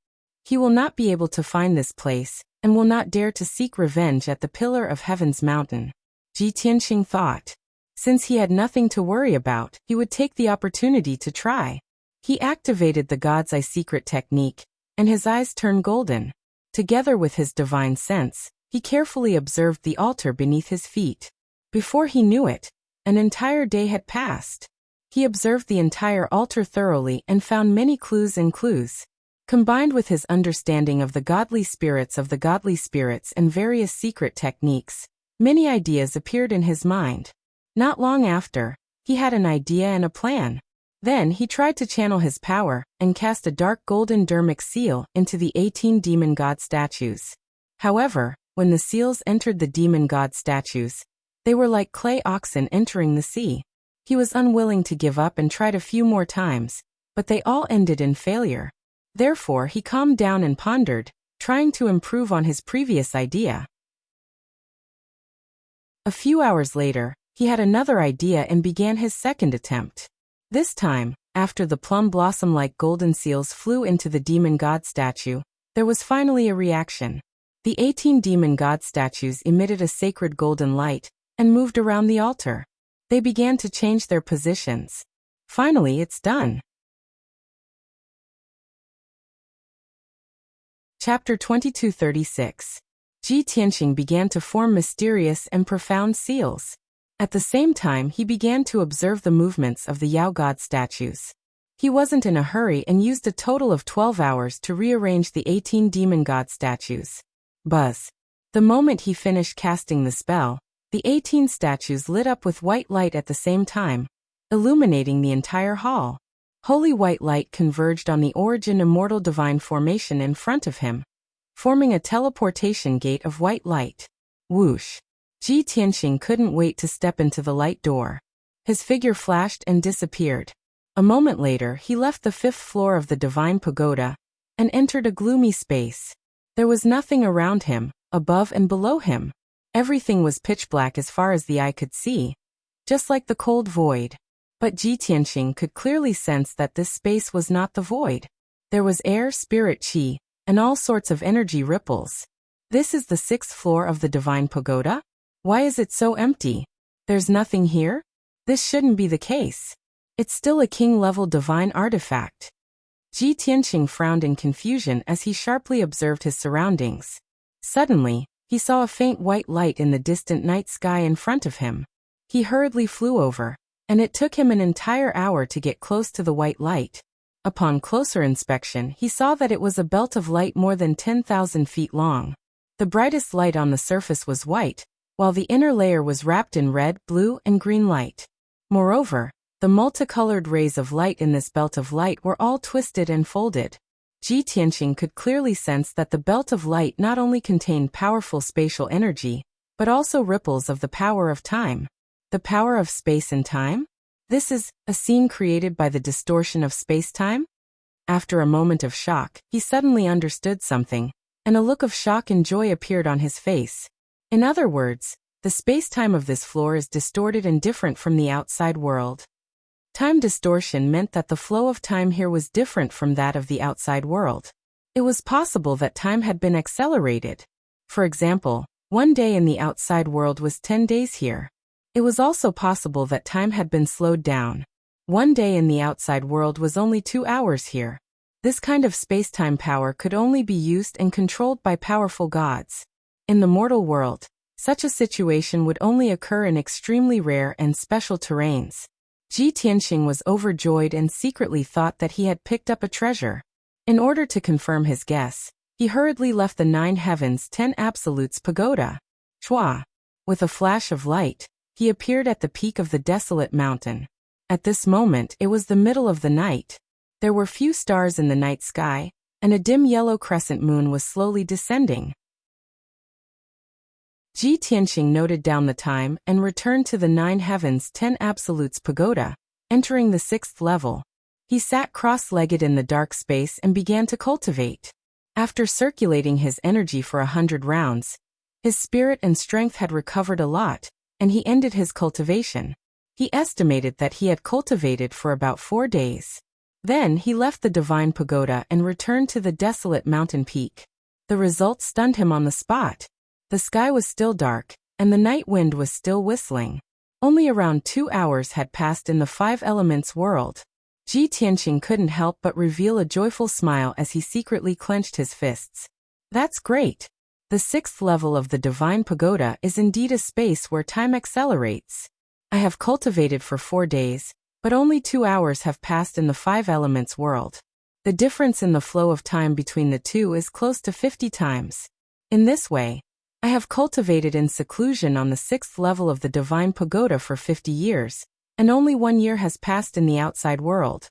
He will not be able to find this place, and will not dare to seek revenge at the Pillar of Heaven's mountain. Ji Tianqing thought. Since he had nothing to worry about, he would take the opportunity to try. He activated the God's Eye secret technique, and his eyes turned golden. Together with his divine sense, he carefully observed the altar beneath his feet. Before he knew it, an entire day had passed. He observed the entire altar thoroughly and found many clues and clues. Combined with his understanding of the godly spirits and various secret techniques, many ideas appeared in his mind. Not long after, he had an idea and a plan. Then he tried to channel his power and cast a dark golden dermic seal into the 18 demon god statues. However, when the seals entered the demon god statues, they were like clay oxen entering the sea. He was unwilling to give up and tried a few more times, but they all ended in failure. Therefore, he calmed down and pondered, trying to improve on his previous idea. A few hours later, he had another idea and began his second attempt. This time, after the plum blossom-like golden seals flew into the demon god statue, there was finally a reaction. The 18 demon god statues emitted a sacred golden light and moved around the altar. They began to change their positions. Finally, it's done. Chapter 2236. Ji Tianqing began to form mysterious and profound seals. At the same time, he began to observe the movements of the Yao God statues. He wasn't in a hurry and used a total of 12 hours to rearrange the 18 demon god statues. Buzz. The moment he finished casting the spell, the 18 statues lit up with white light at the same time, illuminating the entire hall. Holy white light converged on the origin immortal divine formation in front of him, forming a teleportation gate of white light. Whoosh! Ji Tianqing couldn't wait to step into the light door. His figure flashed and disappeared. A moment later, he left the 5th floor of the divine pagoda and entered a gloomy space. There was nothing around him, above and below him. Everything was pitch black as far as the eye could see, just like the cold void. But Ji Tianqing could clearly sense that this space was not the void. There was air, spirit qi, and all sorts of energy ripples. This is the 6th floor of the divine pagoda? Why is it so empty? There's nothing here? This shouldn't be the case. It's still a king-level divine artifact. Ji Tianqing frowned in confusion as he sharply observed his surroundings. Suddenly, he saw a faint white light in the distant night sky in front of him. He hurriedly flew over, and it took him an entire hour to get close to the white light. Upon closer inspection, he saw that it was a belt of light more than 10,000 feet long. The brightest light on the surface was white, while the inner layer was wrapped in red, blue, and green light. Moreover, the multicolored rays of light in this belt of light were all twisted and folded. Ji Tianqing could clearly sense that the belt of light not only contained powerful spatial energy, but also ripples of the power of time. The power of space and time? This is a scene created by the distortion of space-time? After a moment of shock, he suddenly understood something, and a look of shock and joy appeared on his face. In other words, the space-time of this floor is distorted and different from the outside world. Time distortion meant that the flow of time here was different from that of the outside world. It was possible that time had been accelerated. For example, 1 day in the outside world was 10 days here. It was also possible that time had been slowed down. 1 day in the outside world was only 2 hours here. This kind of space-time power could only be used and controlled by powerful gods. In the mortal world, such a situation would only occur in extremely rare and special terrains. Ji Tianqing was overjoyed and secretly thought that he had picked up a treasure. In order to confirm his guess, he hurriedly left the 9 Heavens 10 Absolutes pagoda. Chua! With a flash of light, he appeared at the peak of the desolate mountain. At this moment it was the middle of the night. There were few stars in the night sky, and a dim yellow crescent moon was slowly descending. Ji Tianqing noted down the time and returned to the 9 Heavens 10 Absolutes pagoda, entering the 6th level. He sat cross-legged in the dark space and began to cultivate. After circulating his energy for 100 rounds, his spirit and strength had recovered a lot, and he ended his cultivation. He estimated that he had cultivated for about 4 days. Then he left the divine pagoda and returned to the desolate mountain peak. The result stunned him on the spot. The sky was still dark, and the night wind was still whistling. Only around 2 hours had passed in the 5 elements world. Ji Tianqing couldn't help but reveal a joyful smile as he secretly clenched his fists. That's great! The 6th level of the divine pagoda is indeed a space where time accelerates. I have cultivated for 4 days, but only 2 hours have passed in the 5 elements world. The difference in the flow of time between the two is close to 50 times. In this way, I have cultivated in seclusion on the 6th level of the divine pagoda for 50 years, and only 1 year has passed in the outside world.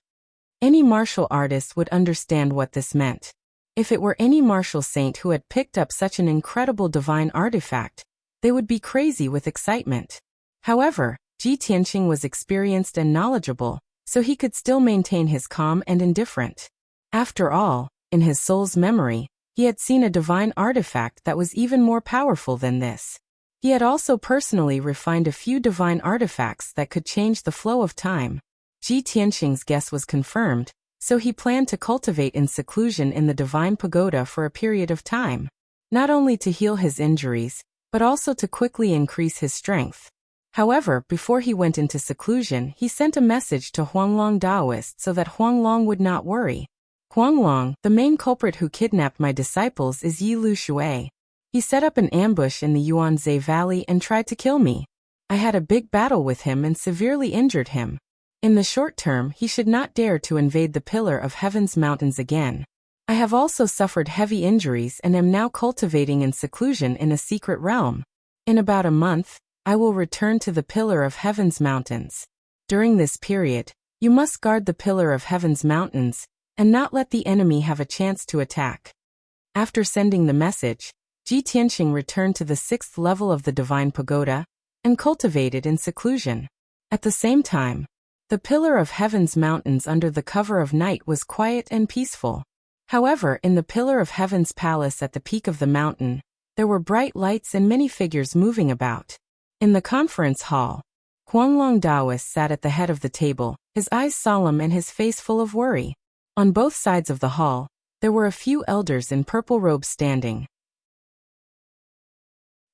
Any martial artist would understand what this meant. If it were any martial saint who had picked up such an incredible divine artifact, they would be crazy with excitement. However, Ji Tianqing was experienced and knowledgeable, so he could still maintain his calm and indifferent. After all, in his soul's memory, he had seen a divine artifact that was even more powerful than this. He had also personally refined a few divine artifacts that could change the flow of time. Ji Tianqing's guess was confirmed, so he planned to cultivate in seclusion in the divine pagoda for a period of time, not only to heal his injuries, but also to quickly increase his strength. However, before he went into seclusion, he sent a message to Huanglong Taoist so that Huanglong would not worry. Huanglong, the main culprit who kidnapped my disciples, is Yi Lu Shui. He set up an ambush in the Yuanzhe Valley and tried to kill me. I had a big battle with him and severely injured him. In the short term, he should not dare to invade the Pillar of Heaven's mountains again. I have also suffered heavy injuries and am now cultivating in seclusion in a secret realm. In about a month, I will return to the Pillar of Heaven's mountains. During this period, you must guard the Pillar of Heaven's mountains, and not let the enemy have a chance to attack. After sending the message, Ji Tianqing returned to the 6th level of the divine pagoda, and cultivated in seclusion. At the same time, the Pillar of Heaven's mountains under the cover of night was quiet and peaceful. However, in the Pillar of Heaven's palace at the peak of the mountain, there were bright lights and many figures moving about. In the conference hall, Huanglong Taoist sat at the head of the table, his eyes solemn and his face full of worry. On both sides of the hall, there were a few elders in purple robes standing.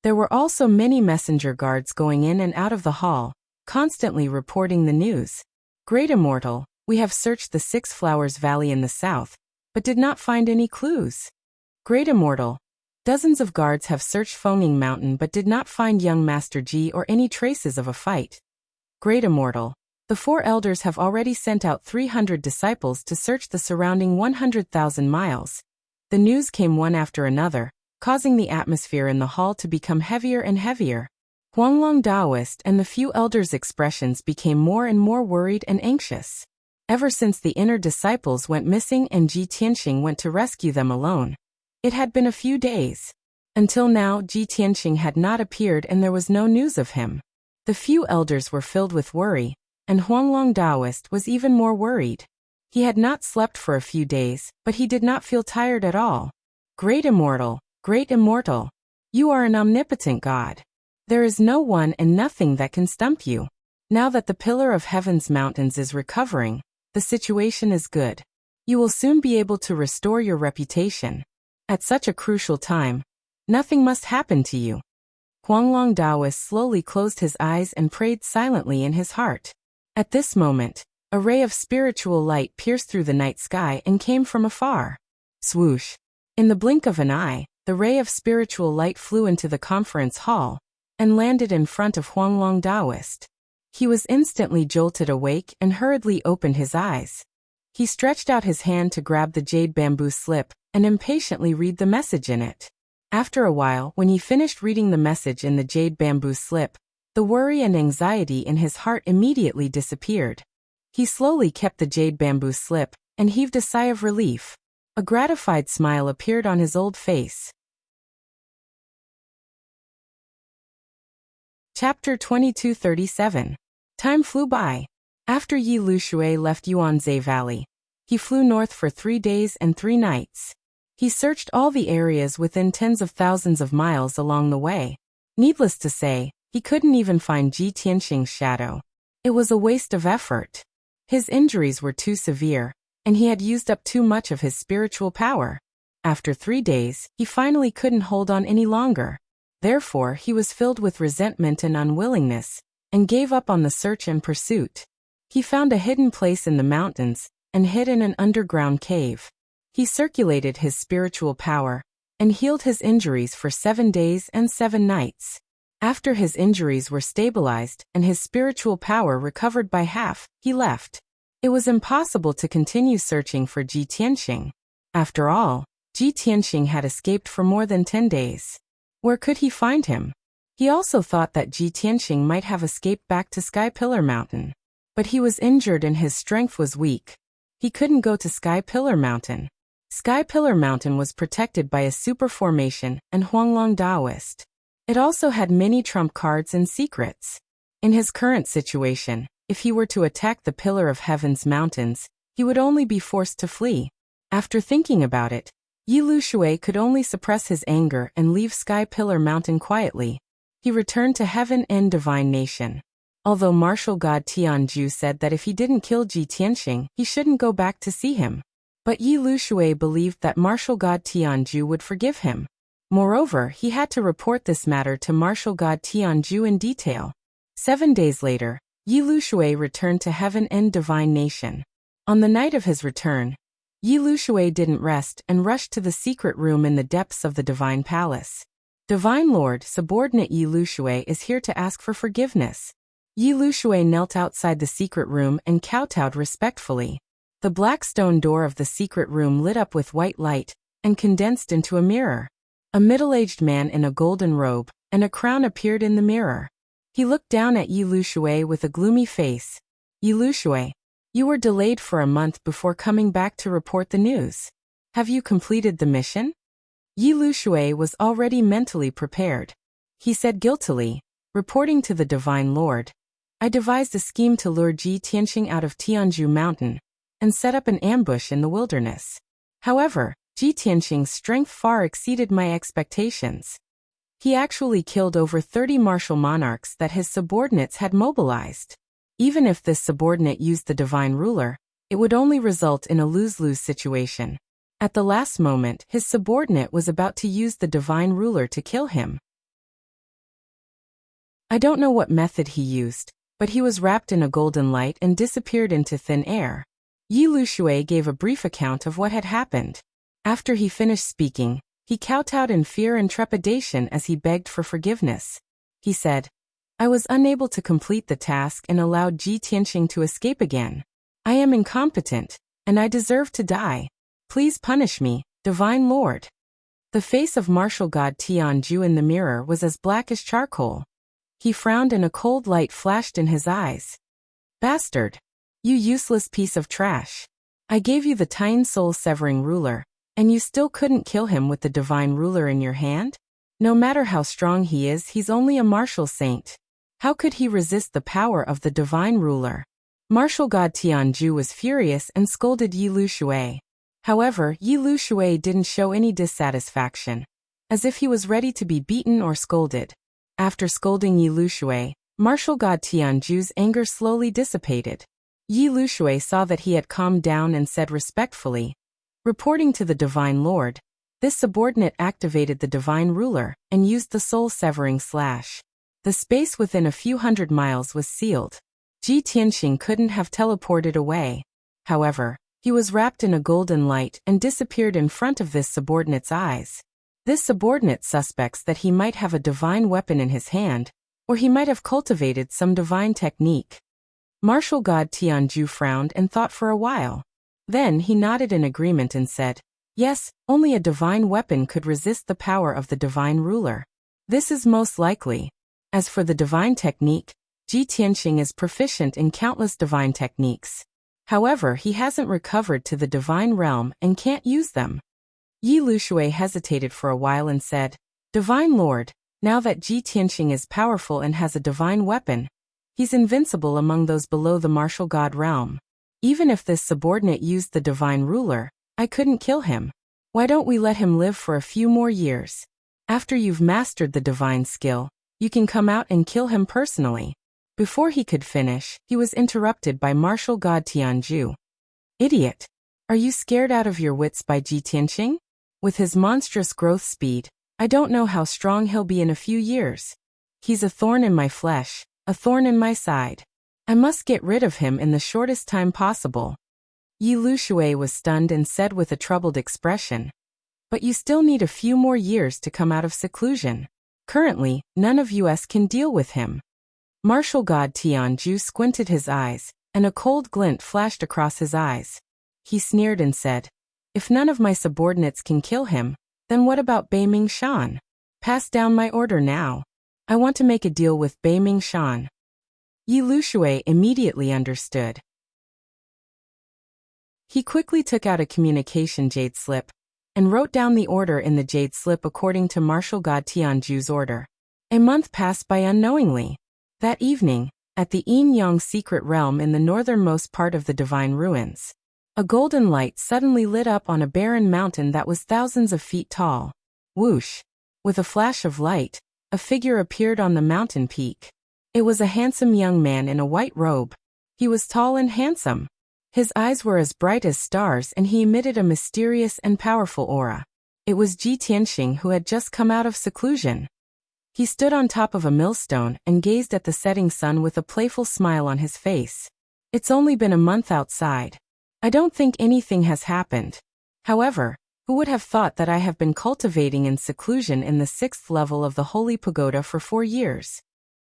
There were also many messenger guards going in and out of the hall, constantly reporting the news. Great Immortal, We have searched the Six Flowers Valley in the south, but did not find any clues. Great Immortal. Dozens of guards have searched Fenging Mountain but did not find young Master Ji or any traces of a fight. Great Immortal. The 4 elders have already sent out 300 disciples to search the surrounding 100,000 miles. The news came one after another, causing the atmosphere in the hall to become heavier and heavier. Huanglong Daoist and the few elders' expressions became more and more worried and anxious. Ever since the inner disciples went missing and Ji Tianxing went to rescue them alone. It had been a few days. Until now, Ji Tianxing had not appeared and there was no news of him. The few elders were filled with worry, and Huanglong Daoist was even more worried. He had not slept for a few days, but he did not feel tired at all. Great Immortal, Great Immortal. You are an omnipotent God. There is no one and nothing that can stump you. Now that the Pillar of Heaven's mountains is recovering, the situation is good. You will soon be able to restore your reputation. At such a crucial time, nothing must happen to you. Huanglong Daoist slowly closed his eyes and prayed silently in his heart. At this moment, a ray of spiritual light pierced through the night sky and came from afar. Swoosh! In the blink of an eye, the ray of spiritual light flew into the conference hall and landed in front of Huanglong Daoist. He was instantly jolted awake and hurriedly opened his eyes. He stretched out his hand to grab the jade bamboo slip and impatiently read the message in it. After a while, when he finished reading the message in the jade bamboo slip, the worry and anxiety in his heart immediately disappeared. He slowly kept the jade bamboo slip and heaved a sigh of relief. A gratified smile appeared on his old face. Chapter 2237. Time flew by. After Yi Lushui left Yuanzhe Valley, he flew north for 3 days and 3 nights. He searched all the areas within tens of thousands of miles along the way. Needless to say, he couldn't even find Ji Tianxing's shadow. It was a waste of effort. His injuries were too severe, and he had used up too much of his spiritual power. After 3 days, he finally couldn't hold on any longer. Therefore, he was filled with resentment and unwillingness, and gave up on the search and pursuit. He found a hidden place in the mountains, and hid in an underground cave. He circulated his spiritual power, and healed his injuries for 7 days and 7 nights. After his injuries were stabilized and his spiritual power recovered by half, he left. It was impossible to continue searching for Ji Tianxing. After all, Ji Tianxing had escaped for more than 10 days. Where could he find him? He also thought that Ji Tianxing might have escaped back to Sky Pillar Mountain. But he was injured and his strength was weak. He couldn't go to Sky Pillar Mountain. Sky Pillar Mountain was protected by a super formation and Huanglong Daoist. It also had many trump cards and secrets. In his current situation, if he were to attack the Pillar of Heaven's mountains, he would only be forced to flee. After thinking about it, Yi Lushui could only suppress his anger and leave Sky Pillar Mountain quietly. He returned to Heaven and Divine Nation. Although martial god Tianju said that if he didn't kill Ji Tianxing, he shouldn't go back to see him. But Yi Lushui believed that martial god Tianju would forgive him. Moreover, he had to report this matter to martial god Tianju in detail. 7 days later, Yi Lushui returned to Heaven and Divine Nation. On the night of his return, Yi Lushui didn't rest and rushed to the secret room in the depths of the Divine Palace. Divine Lord, subordinate Yi Lushui is here to ask for forgiveness. Yi Lushui knelt outside the secret room and kowtowed respectfully. The black stone door of the secret room lit up with white light and condensed into a mirror. A middle-aged man in a golden robe and a crown appeared in the mirror. He looked down at Yi Lushui with a gloomy face. Yi Lushui, you were delayed for a month before coming back to report the news. Have you completed the mission? Yi Lushui was already mentally prepared. He said guiltily, reporting to the Divine Lord, I devised a scheme to lure Ji Tianxing out of Tianju Mountain and set up an ambush in the wilderness. However, Ji Tianxing's strength far exceeded my expectations. He actually killed over 30 martial monarchs that his subordinates had mobilized. Even if this subordinate used the divine ruler, it would only result in a lose-lose situation. At the last moment, his subordinate was about to use the divine ruler to kill him. I don't know what method he used, but he was wrapped in a golden light and disappeared into thin air. Yi Lushui gave a brief account of what had happened. After he finished speaking, he kowtowed in fear and trepidation as he begged for forgiveness. He said, "I was unable to complete the task and allowed Ji Tianqing to escape again. I am incompetent, and I deserve to die. Please punish me, Divine Lord." The face of martial god Tianju in the mirror was as black as charcoal. He frowned and a cold light flashed in his eyes. "Bastard! You useless piece of trash. I gave you the Tine soul-severing ruler, and you still couldn't kill him with the divine ruler in your hand? No matter how strong he is, he's only a martial saint. How could he resist the power of the divine ruler?" Martial god Tianju was furious and scolded Yi Lushui. However, Yi Lushui didn't show any dissatisfaction, as if he was ready to be beaten or scolded. After scolding Yi Lushui, martial god Tianju's anger slowly dissipated. Yi Lushui saw that he had calmed down and said respectfully, "Reporting to the Divine Lord, this subordinate activated the Divine Ruler and used the soul-severing slash. The space within a few hundred miles was sealed. Ji Tianqing couldn't have teleported away. However, he was wrapped in a golden light and disappeared in front of this subordinate's eyes. This subordinate suspects that he might have a divine weapon in his hand, or he might have cultivated some divine technique." Martial god Tianju frowned and thought for a while. Then he nodded in agreement and said, "Yes, only a divine weapon could resist the power of the divine ruler. This is most likely. As for the divine technique, Ji Tianqing is proficient in countless divine techniques. However, he hasn't recovered to the divine realm and can't use them." Yi Lushui hesitated for a while and said, "Divine Lord, now that Ji Tianqing is powerful and has a divine weapon, he's invincible among those below the martial god realm. Even if this subordinate used the divine ruler, I couldn't kill him. Why don't we let him live for a few more years? After you've mastered the divine skill, you can come out and kill him personally." Before he could finish, he was interrupted by martial god Tianju. "Idiot! Are you scared out of your wits by Ji Tianqing? With his monstrous growth speed, I don't know how strong he'll be in a few years. He's a thorn in my flesh, a thorn in my side. I must get rid of him in the shortest time possible." Yi Lushui was stunned and said with a troubled expression, "But you still need a few more years to come out of seclusion. Currently, none of us can deal with him." Martial god Tianju squinted his eyes, and a cold glint flashed across his eyes. He sneered and said, "If none of my subordinates can kill him, then what about Bei Ming Shan? Pass down my order now. I want to make a deal with Bei Ming Shan." Yi Lushui immediately understood. He quickly took out a communication jade slip and wrote down the order in the jade slip according to martial god Tianju's order. A month passed by unknowingly. That evening, at the Yin-Yang secret realm in the northernmost part of the divine ruins, a golden light suddenly lit up on a barren mountain that was thousands of feet tall. Whoosh! With a flash of light, a figure appeared on the mountain peak. It was a handsome young man in a white robe. He was tall and handsome. His eyes were as bright as stars and he emitted a mysterious and powerful aura. It was Ji Tianqing who had just come out of seclusion. He stood on top of a millstone and gazed at the setting sun with a playful smile on his face. "It's only been a month outside. I don't think anything has happened. However, who would have thought that I have been cultivating in seclusion in the 6th level of the Holy Pagoda for 4 years?"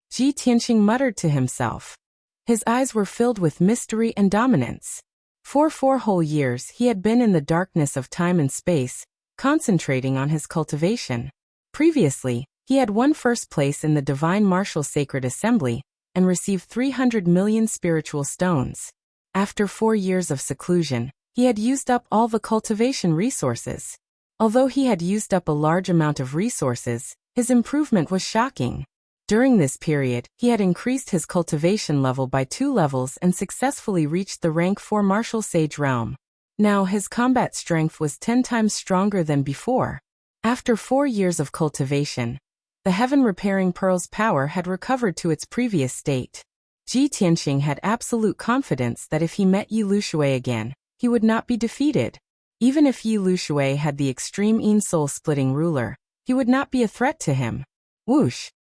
Ji Tianqing muttered to himself. His eyes were filled with mystery and dominance. For 4 whole years he had been in the darkness of time and space, concentrating on his cultivation. Previously, he had won first place in the Divine Martial Sacred Assembly and received 300 million spiritual stones. After 4 years of seclusion, he had used up all the cultivation resources. Although he had used up a large amount of resources, his improvement was shocking. During this period, he had increased his cultivation level by 2 levels and successfully reached the rank 4 Martial Sage realm. Now his combat strength was 10 times stronger than before. After 4 years of cultivation, the Heaven-Repairing Pearl's power had recovered to its previous state. Ji Tianqing had absolute confidence that if he met Yi Lushui again, he would not be defeated. Even if Yi Lushui had the extreme Yin soul-splitting ruler, he would not be a threat to him. Whoosh!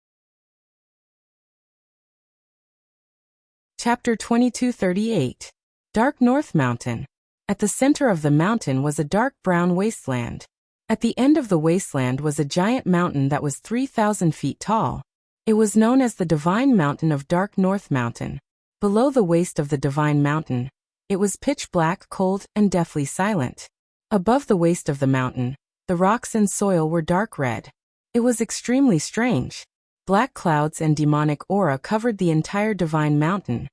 Chapter 2238. Dark North Mountain. At the center of the mountain was a dark brown wasteland. At the end of the wasteland was a giant mountain that was 3,000 feet tall. It was known as the Divine Mountain of Dark North Mountain. Below the waist of the Divine Mountain, it was pitch black, cold, and deathly silent. Above the waist of the mountain, the rocks and soil were dark red. It was extremely strange. Black clouds and demonic aura covered the entire Divine Mountain,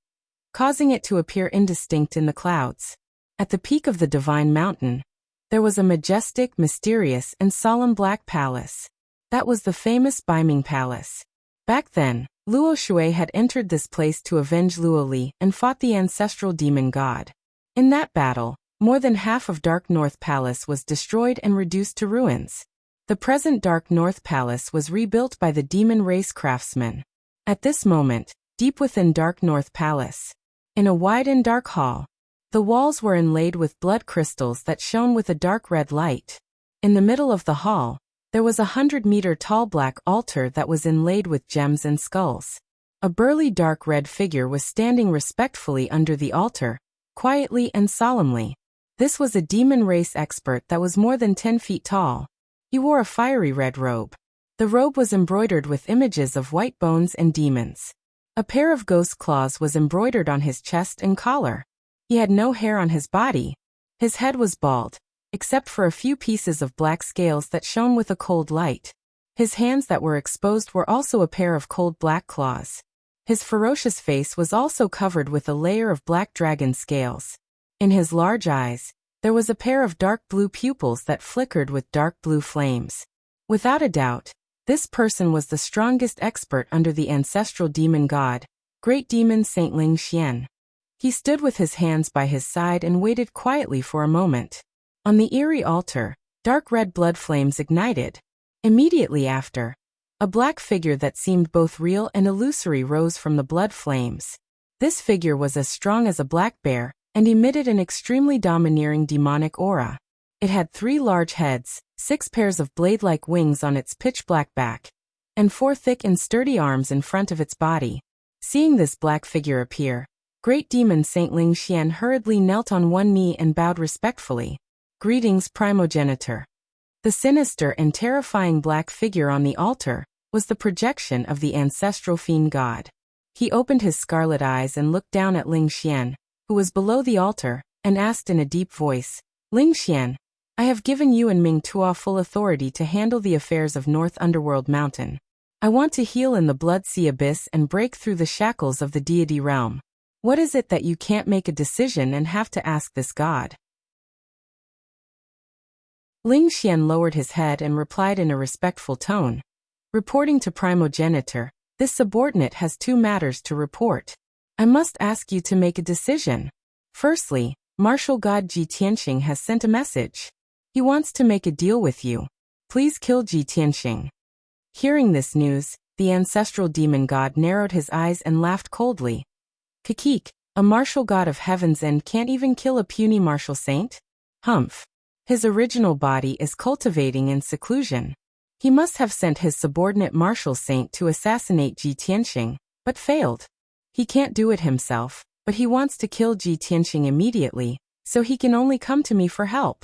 causing it to appear indistinct in the clouds. At the peak of the Divine Mountain, there was a majestic, mysterious, and solemn black palace. That was the famous Baiming Palace. Back then, Luo Shui had entered this place to avenge Luo Li and fought the ancestral demon god. In that battle, more than half of Dark North Palace was destroyed and reduced to ruins. The present Dark North Palace was rebuilt by the demon race craftsmen. At this moment, deep within Dark North Palace, in a wide and dark hall, the walls were inlaid with blood crystals that shone with a dark red light. In the middle of the hall, there was a 100-meter-tall black altar that was inlaid with gems and skulls. A burly dark red figure was standing respectfully under the altar, quietly and solemnly. This was a demon race expert that was more than 10 feet tall. He wore a fiery red robe. The robe was embroidered with images of white bones and demons. A pair of ghost claws was embroidered on his chest and collar. He had no hair on his body. His head was bald, except for a few pieces of black scales that shone with a cold light. His hands that were exposed were also a pair of cold black claws. His ferocious face was also covered with a layer of black dragon scales. In his large eyes, there was a pair of dark blue pupils that flickered with dark blue flames. Without a doubt, this person was the strongest expert under the ancestral demon god, Great Demon Saint Ling Xian. He stood with his hands by his side and waited quietly for a moment. On the eerie altar, dark red blood flames ignited. Immediately after, a black figure that seemed both real and illusory rose from the blood flames. This figure was as strong as a black bear and emitted an extremely domineering demonic aura. It had 3 large heads, 6 pairs of blade-like wings on its pitch-black back, and 4 thick and sturdy arms in front of its body. Seeing this black figure appear, Great Demon Saint Ling Xian hurriedly knelt on one knee and bowed respectfully. Greetings, primogenitor. The sinister and terrifying black figure on the altar was the projection of the ancestral fiend god. He opened his scarlet eyes and looked down at Ling Xian, who was below the altar, and asked in a deep voice, Ling Xian, I have given you and Ming Tuo full authority to handle the affairs of North Underworld Mountain. I want to heal in the Blood Sea Abyss and break through the shackles of the deity realm. What is it that you can't make a decision and have to ask this god? Ling Xian lowered his head and replied in a respectful tone. Reporting to primogenitor, this subordinate has 2 matters to report. I must ask you to make a decision. Firstly, martial god Ji Tianxing has sent a message. He wants to make a deal with you. Please kill Ji Tianxing. Hearing this news, the ancestral demon god narrowed his eyes and laughed coldly. Kakik, a martial god of Heaven's End can't even kill a puny martial saint? Humph. His original body is cultivating in seclusion. He must have sent his subordinate martial saint to assassinate Ji Tianxing, but failed. He can't do it himself, but he wants to kill Ji Tianxing immediately, so he can only come to me for help.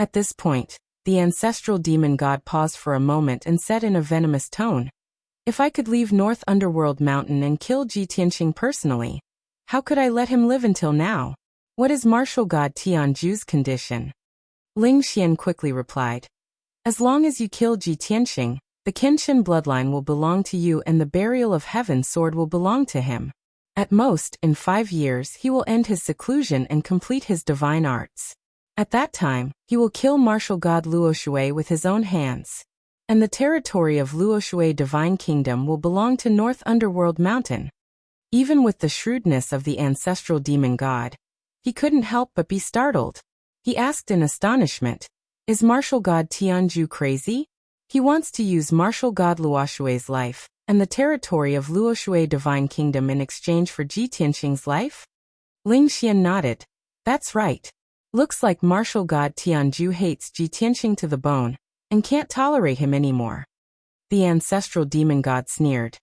At this point, the ancestral demon god paused for a moment and said in a venomous tone, If I could leave North Underworld Mountain and kill Ji Tianxing personally, how could I let him live until now? What is martial god Tianju's condition? Ling Xian quickly replied, As long as you kill Ji Tianxing, the Kenshin bloodline will belong to you and the Burial of Heaven sword will belong to him. At most, in 5 years he will end his seclusion and complete his divine arts. At that time, he will kill martial god Luo Shui with his own hands. And the territory of Luo Shui Divine Kingdom will belong to North Underworld Mountain. Even with the shrewdness of the ancestral demon god, he couldn't help but be startled. He asked in astonishment, Is martial god Tianju crazy? He wants to use martial god Luo Shui's life and the territory of Luo Shui Divine Kingdom in exchange for Ji Tianxing's life? Ling Xian nodded. That's right. Looks like martial god Tianju hates Ji Tianxing to the bone and can't tolerate him anymore. The ancestral demon god sneered.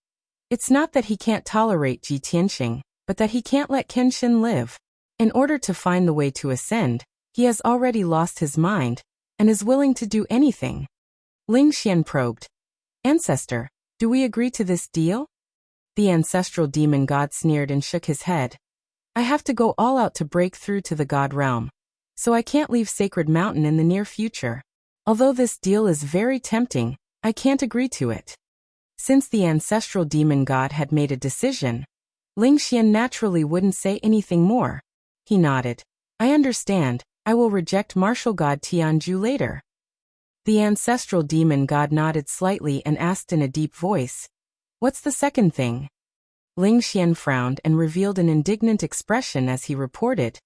It's not that he can't tolerate Ji Tianxing, but that he can't let Kenshin live. In order to find the way to ascend, he has already lost his mind and is willing to do anything. Ling Xian probed. Ancestor, do we agree to this deal? The ancestral demon god sneered and shook his head. I have to go all out to break through to the god realm, so I can't leave Sacred Mountain in the near future. Although this deal is very tempting, I can't agree to it. Since the ancestral demon god had made a decision, Ling Xian naturally wouldn't say anything more. He nodded. I understand, I will reject martial god Tianju later. The ancestral demon god nodded slightly and asked in a deep voice, what's the second thing? Ling Xian frowned and revealed an indignant expression as he reported,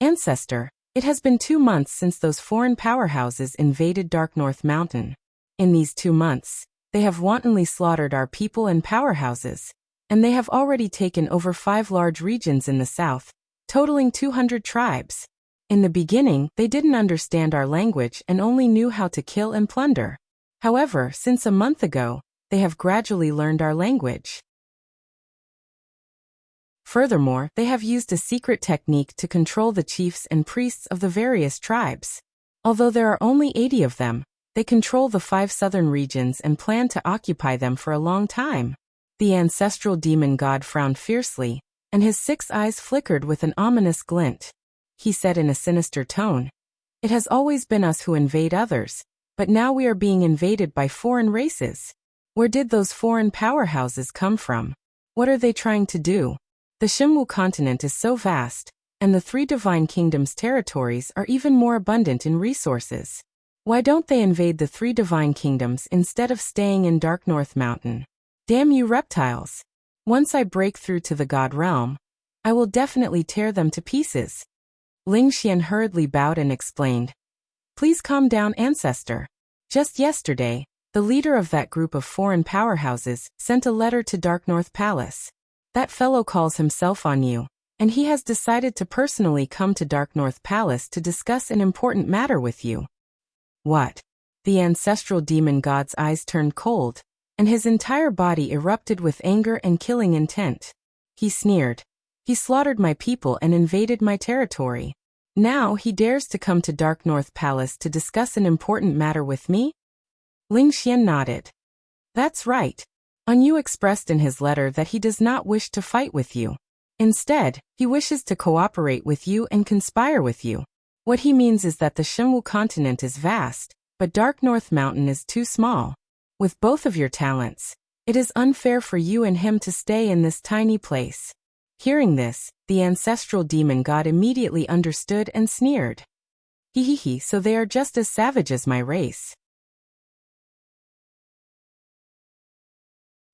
Ancestor, it has been 2 months since those foreign powerhouses invaded Dark North Mountain. In these 2 months, they have wantonly slaughtered our people and powerhouses, and they have already taken over 5 large regions in the south, totaling 200 tribes. In the beginning, they didn't understand our language and only knew how to kill and plunder. However, since a month ago, they have gradually learned our language. Furthermore, they have used a secret technique to control the chiefs and priests of the various tribes. Although there are only 80 of them, they control the 5 southern regions and plan to occupy them for a long time. The ancestral demon god frowned fiercely, and his 6 eyes flickered with an ominous glint. He said in a sinister tone, it has always been us who invade others, but now we are being invaded by foreign races. Where did those foreign powerhouses come from? What are they trying to do? The Xinwu continent is so vast, and the 3 divine kingdoms' territories are even more abundant in resources. Why don't they invade the 3 divine kingdoms instead of staying in Dark North Mountain? Damn you reptiles! Once I break through to the god realm, I will definitely tear them to pieces. Ling Xian hurriedly bowed and explained, please calm down, Ancestor. Just yesterday, the leader of that group of foreign powerhouses sent a letter to Dark North Palace. That fellow calls himself on you, and he has decided to personally come to Dark North Palace to discuss an important matter with you. What? The ancestral demon god's eyes turned cold, and his entire body erupted with anger and killing intent. He sneered. He slaughtered my people and invaded my territory. Now he dares to come to Dark North Palace to discuss an important matter with me? Ling Xian nodded. That's right. Yu expressed in his letter that he does not wish to fight with you. Instead, he wishes to cooperate with you and conspire with you. What he means is that the Xinwu continent is vast, but Dark North Mountain is too small. With both of your talents, it is unfair for you and him to stay in this tiny place. Hearing this, the ancestral demon god immediately understood and sneered. Hehehe, so they are just as savage as my race.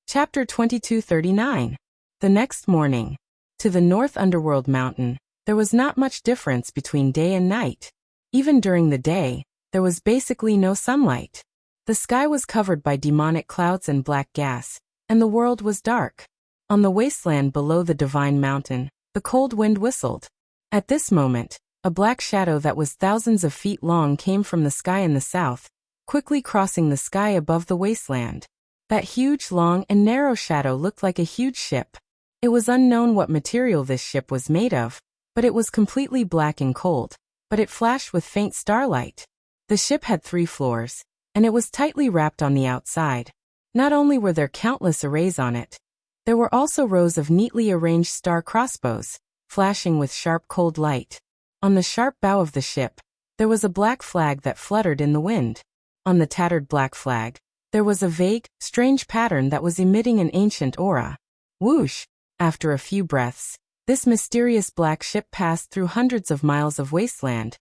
Chapter 2239. The next morning. To the North Underworld Mountain, there was not much difference between day and night. Even during the day, there was basically no sunlight. The sky was covered by demonic clouds and black gas, and the world was dark. On the wasteland below the Divine Mountain, the cold wind whistled. At this moment, a black shadow that was thousands of feet long came from the sky in the south, quickly crossing the sky above the wasteland. That huge, long, and narrow shadow looked like a huge ship. It was unknown what material this ship was made of, but it was completely black and cold, but it flashed with faint starlight. The ship had 3 floors, and it was tightly wrapped on the outside. Not only were there countless arrays on it, there were also rows of neatly arranged star crossbows, flashing with sharp cold light. On the sharp bow of the ship, there was a black flag that fluttered in the wind. On the tattered black flag, there was a vague, strange pattern that was emitting an ancient aura. Whoosh! After a few breaths, this mysterious black ship passed through hundreds of miles of wasteland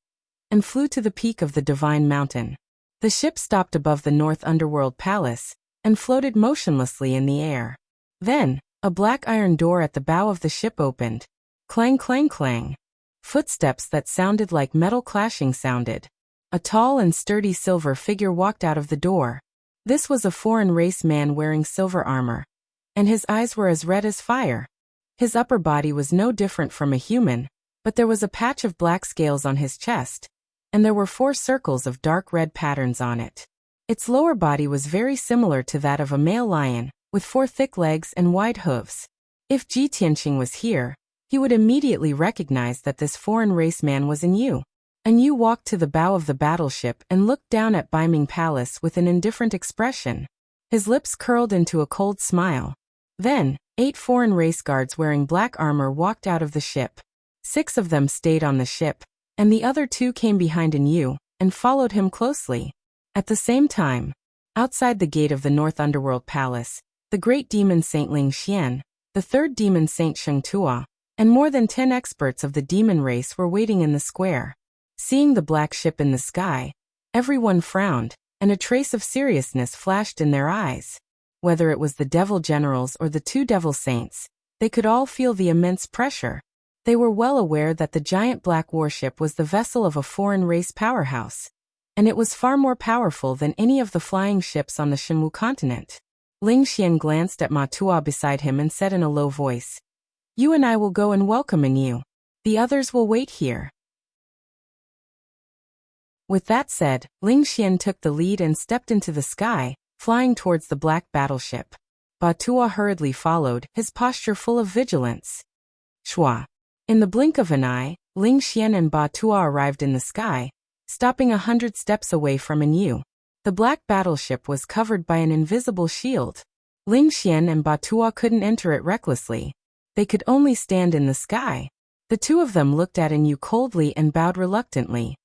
and flew to the peak of the Divine Mountain. The ship stopped above the North Underworld Palace and floated motionlessly in the air. Then, a black iron door at the bow of the ship opened. Clang, clang, clang. Footsteps that sounded like metal clashing sounded. A tall and sturdy silver figure walked out of the door. This was a foreign race man wearing silver armor, and his eyes were as red as fire. His upper body was no different from a human, but there was a patch of black scales on his chest, and there were 4 circles of dark red patterns on it. Its lower body was very similar to that of a male lion, with 4 thick legs and wide hooves. If Ji Tianqing was here, he would immediately recognize that this foreign race man was in Yu. And Yu walked to the bow of the battleship and looked down at Beiming Palace with an indifferent expression. His lips curled into a cold smile. Then, 8 foreign race guards wearing black armor walked out of the ship. 6 of them stayed on the ship, and the other 2 came behind Yu and followed him closely. At the same time, outside the gate of the North Underworld Palace, the great demon Saint Ling Xian, the third demon Saint Sheng Tua, and more than 10 experts of the demon race were waiting in the square. Seeing the black ship in the sky, everyone frowned, and a trace of seriousness flashed in their eyes. Whether it was the devil generals or the 2 devil saints, they could all feel the immense pressure. They were well aware that the giant black warship was the vessel of a foreign race powerhouse, and it was far more powerful than any of the flying ships on the Shenwu continent. Ling Xian glanced at Ma Tuo beside him and said in a low voice, "You and I will go and welcome Yu. The others will wait here." With that said, Ling Xian took the lead and stepped into the sky, flying towards the black battleship. Ba Tuo hurriedly followed, his posture full of vigilance. Shua. In the blink of an eye, Ling Xian and Ba Tuo arrived in the sky, stopping 100 steps away from Yu. The black battleship was covered by an invisible shield. Ling Xian and Ba Tuo couldn't enter it recklessly. They could only stand in the sky. The 2 of them looked at Yu coldly and bowed reluctantly.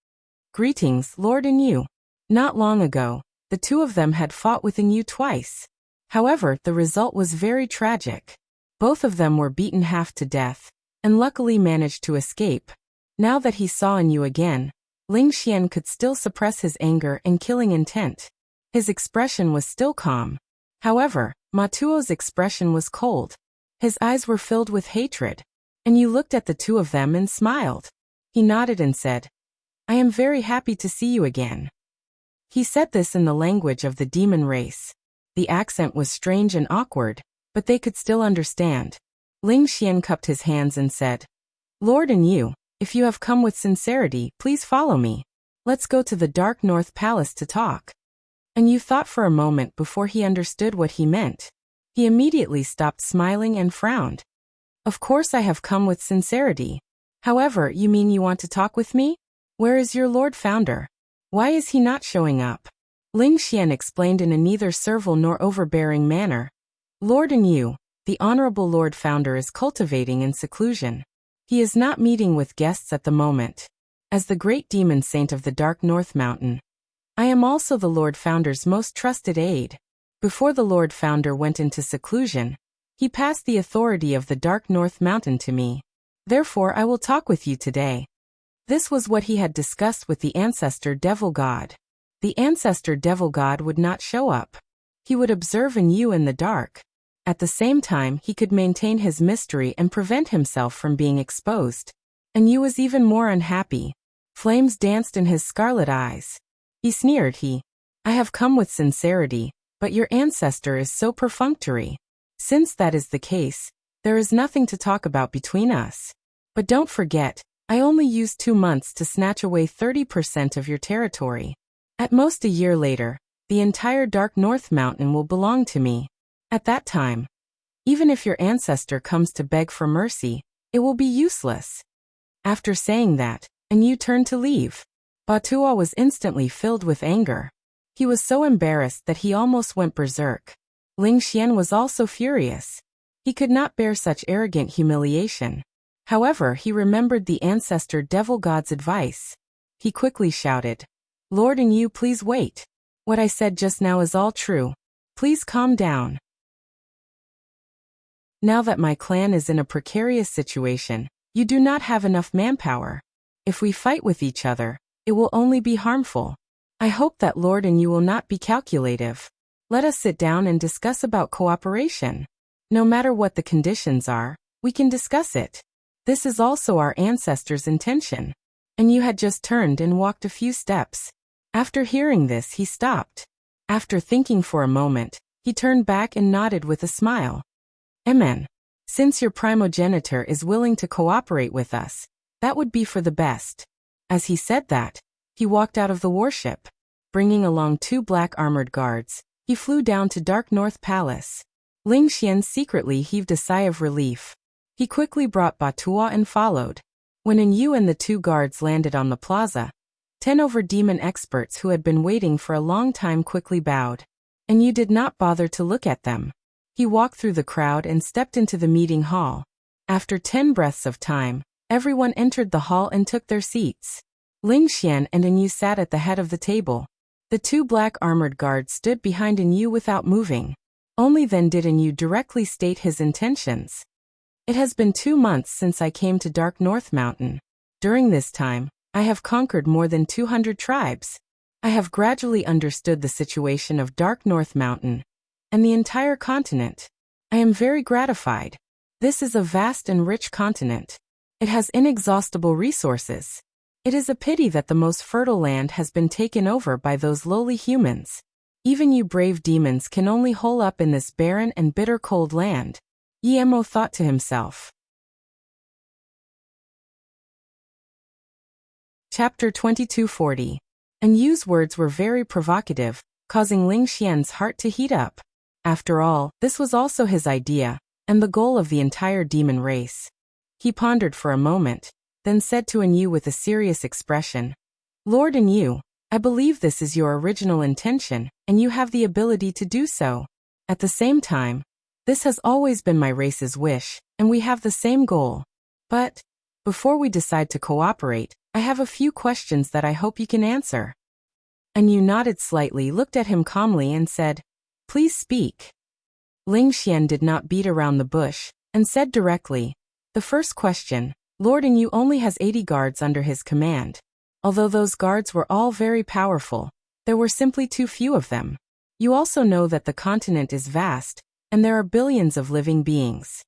"Greetings, Lord Yu." Not long ago, the 2 of them had fought with Yu twice. However, the result was very tragic. Both of them were beaten half to death, and luckily managed to escape. Now that he saw Yu again, Ling Xian could still suppress his anger and killing intent. His expression was still calm. However, Ma Tuo's expression was cold. His eyes were filled with hatred. And Yu looked at the 2 of them and smiled. He nodded and said, "I am very happy to see you again." He said this in the language of the demon race. The accent was strange and awkward, but they could still understand. Ling Xian cupped his hands and said, "Lord Yu, if you have come with sincerity, please follow me. Let's go to the Dark North Palace to talk." And Yu thought for a moment before he understood what he meant. He immediately stopped smiling and frowned. "Of course I have come with sincerity. However, you mean you want to talk with me? Where is your Lord Founder? Why is he not showing up?" Ling Xian explained in a neither servile nor overbearing manner. "Lord Yu, the Honorable Lord Founder is cultivating in seclusion. He is not meeting with guests at the moment. As the great demon saint of the Dark North Mountain, I am also the Lord Founder's most trusted aide. Before the Lord Founder went into seclusion, he passed the authority of the Dark North Mountain to me. Therefore I will talk with you today." This was what he had discussed with the ancestor devil god. The ancestor devil god would not show up. He would observe Yu in the dark. At the same time, he could maintain his mystery and prevent himself from being exposed. And Yu was even more unhappy. Flames danced in his scarlet eyes. He sneered. "I have come with sincerity, but your ancestor is so perfunctory. Since that is the case, there is nothing to talk about between us. But don't forget, I only used 2 months to snatch away 30% of your territory. At most a year later, the entire Dark North Mountain will belong to me. At that time, even if your ancestor comes to beg for mercy, it will be useless." After saying that, Yu turned to leave. Ba Tuo was instantly filled with anger. He was so embarrassed that he almost went berserk. Ling Xian was also furious. He could not bear such arrogant humiliation. However, he remembered the ancestor devil god's advice. He quickly shouted, "Lord Yu, please wait. What I said just now is all true. Please calm down. Now that my clan is in a precarious situation, you do not have enough manpower. If we fight with each other, it will only be harmful. I hope that Lord Yu will not be calculative. Let us sit down and discuss about cooperation. No matter what the conditions are, we can discuss it. This is also our ancestors' intention." And Yu had just turned and walked a few steps. After hearing this, he stopped. After thinking for a moment, he turned back and nodded with a smile. "Amen. Since your primogenitor is willing to cooperate with us, that would be for the best." As he said that, he walked out of the warship. Bringing along 2 black armored guards, he flew down to Dark North Palace. Ling Xian secretly heaved a sigh of relief. He quickly brought Batua and followed. When Yu and the 2 guards landed on the plaza, 10 over-demon experts who had been waiting for a long time quickly bowed. Yu did not bother to look at them. He walked through the crowd and stepped into the meeting hall. After 10 breaths of time, everyone entered the hall and took their seats. Ling Xian and Yu sat at the head of the table. The 2 black armored guards stood behind Yu without moving. Only then did Yu directly state his intentions. It has been 2 months since I came to Dark North Mountain. During this time, I have conquered more than 200 tribes. I have gradually understood the situation of Dark North Mountain and the entire continent. I am very gratified. This is a vast and rich continent. It has inexhaustible resources. It is a pity that the most fertile land has been taken over by those lowly humans. Even you brave demons can only hole up in this barren and bitter cold land, Yemo thought to himself. Chapter 2240. Yu's words were very provocative, causing Ling Xian's heart to heat up. After all, this was also his idea, and the goal of the entire demon race. He pondered for a moment, then said to Yu with a serious expression, Lord Yu, I believe this is your original intention, and you have the ability to do so. At the same time, this has always been my race's wish, and we have the same goal. But, before we decide to cooperate, I have a few questions that I hope you can answer. Yu nodded slightly, looked at him calmly and said, Please speak. Ling Xian did not beat around the bush, and said directly, The first question, Lord Yu only has 80 guards under his command. Although those guards were all very powerful, there were simply too few of them. You also know that the continent is vast, and there are billions of living beings.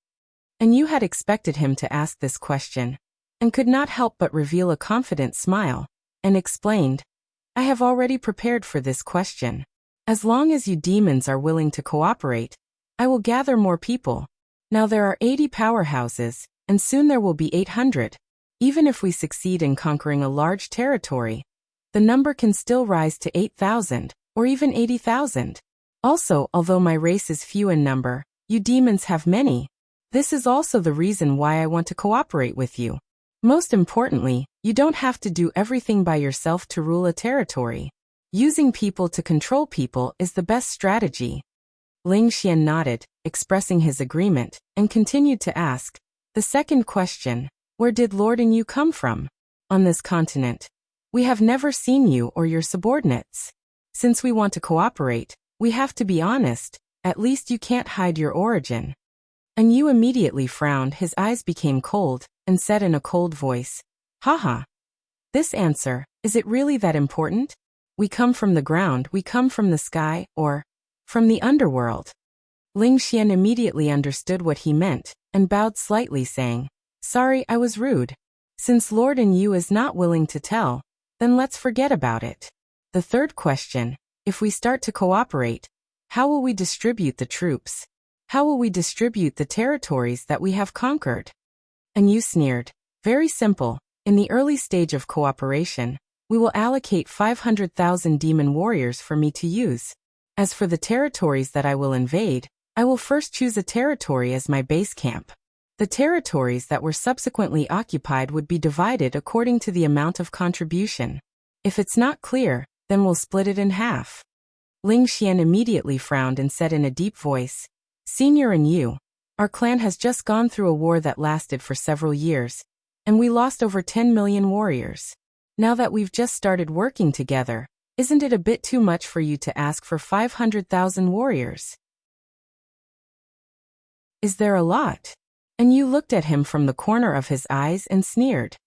Yu had expected him to ask this question, and could not help but reveal a confident smile, and explained, I have already prepared for this question. As long as you demons are willing to cooperate, I will gather more people. Now there are 80 powerhouses, and soon there will be 800. Even if we succeed in conquering a large territory, the number can still rise to 8,000, or even 80,000. Also, although my race is few in number, you demons have many. This is also the reason why I want to cooperate with you. Most importantly, you don't have to do everything by yourself to rule a territory. Using people to control people is the best strategy. Ling Xian nodded, expressing his agreement, and continued to ask, The second question, where did Lord Yu come from? On this continent, we have never seen you or your subordinates. Since we want to cooperate, we have to be honest, at least you can't hide your origin. Yu immediately frowned, his eyes became cold, and said in a cold voice, Haha. This answer, is it really that important? We come from the ground, we come from the sky, or from the underworld. Ling Xian immediately understood what he meant, and bowed slightly saying, Sorry, I was rude. Since Lord Yu is not willing to tell, then let's forget about it. The third question, if we start to cooperate, how will we distribute the troops? How will we distribute the territories that we have conquered? Yu sneered, Very simple. In the early stage of cooperation, we will allocate 500,000 demon warriors for me to use. As for the territories that I will invade, I will first choose a territory as my base camp. The territories that were subsequently occupied would be divided according to the amount of contribution. If it's not clear, then we'll split it in half. Ling Xian immediately frowned and said in a deep voice, Senior Yu, our clan has just gone through a war that lasted for several years, and we lost over 10 million warriors. Now that we've just started working together, isn't it a bit too much for you to ask for 500,000 warriors? Is there a lot? Yu looked at him from the corner of his eyes and sneered.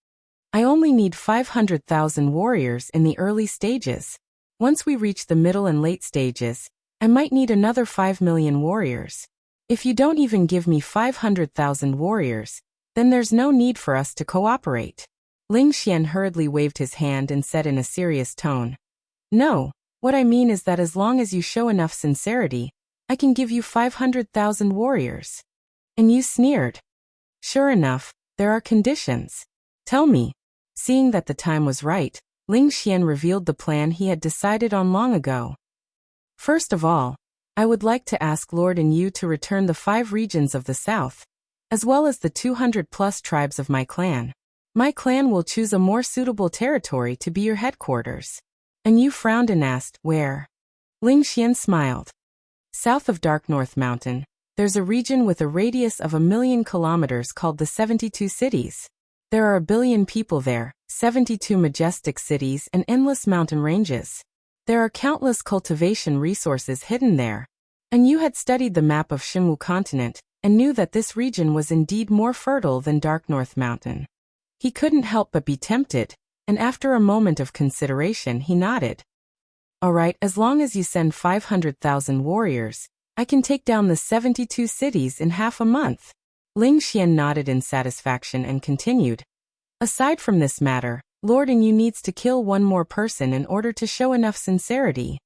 I only need 500,000 warriors in the early stages. Once we reach the middle and late stages, I might need another 5 million warriors. If you don't even give me 500,000 warriors, then there's no need for us to cooperate. Ling Xian hurriedly waved his hand and said in a serious tone, No, what I mean is that as long as you show enough sincerity, I can give you 500,000 warriors. Yu sneered. Sure enough, there are conditions. Tell me. Seeing that the time was right, Ling Xian revealed the plan he had decided on long ago. First of all, I would like to ask Lord Yu to return the 5 regions of the south. as well as the 200+ tribes of my clan. My clan will choose a more suitable territory to be your headquarters. And you frowned and asked, where? Ling Xian smiled. South of Dark North Mountain, there's a region with a radius of 1,000,000 kilometers called the 72 Cities. There are 1 billion people there, 72 majestic cities and endless mountain ranges. There are countless cultivation resources hidden there. And you had studied the map of Xinwu continent, and knew that this region was indeed more fertile than Dark North Mountain. He couldn't help but be tempted, and after a moment of consideration he nodded. All right, as long as you send 500,000 warriors, I can take down the 72 cities in half a month. Ling Xian nodded in satisfaction and continued. Aside from this matter, Lord Yu needs to kill one more person in order to show enough sincerity.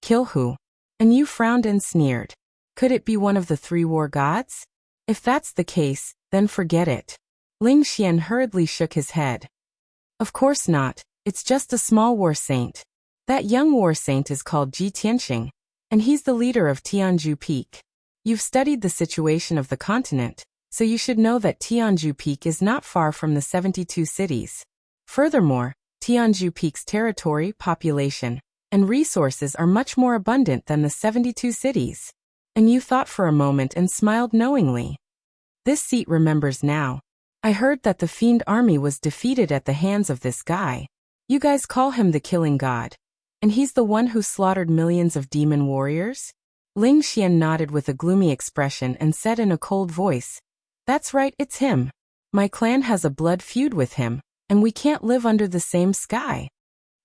Kill who? And you frowned and sneered. Could it be one of the 3 war gods? If that's the case, then forget it. Ling Xian hurriedly shook his head. Of course not, it's just a small war saint. That young war saint is called Ji Tianxing, and he's the leader of Tianju Peak. You've studied the situation of the continent, so you should know that Tianju Peak is not far from the 72 cities. Furthermore, Tianju Peak's territory, population, and resources are much more abundant than the 72 cities. And you thought for a moment and smiled knowingly. This seat remembers now. I heard that the fiend army was defeated at the hands of this guy. You guys call him the killing god. And he's the one who slaughtered millions of demon warriors? Ling Xian nodded with a gloomy expression and said in a cold voice, That's right, it's him. My clan has a blood feud with him, and we can't live under the same sky.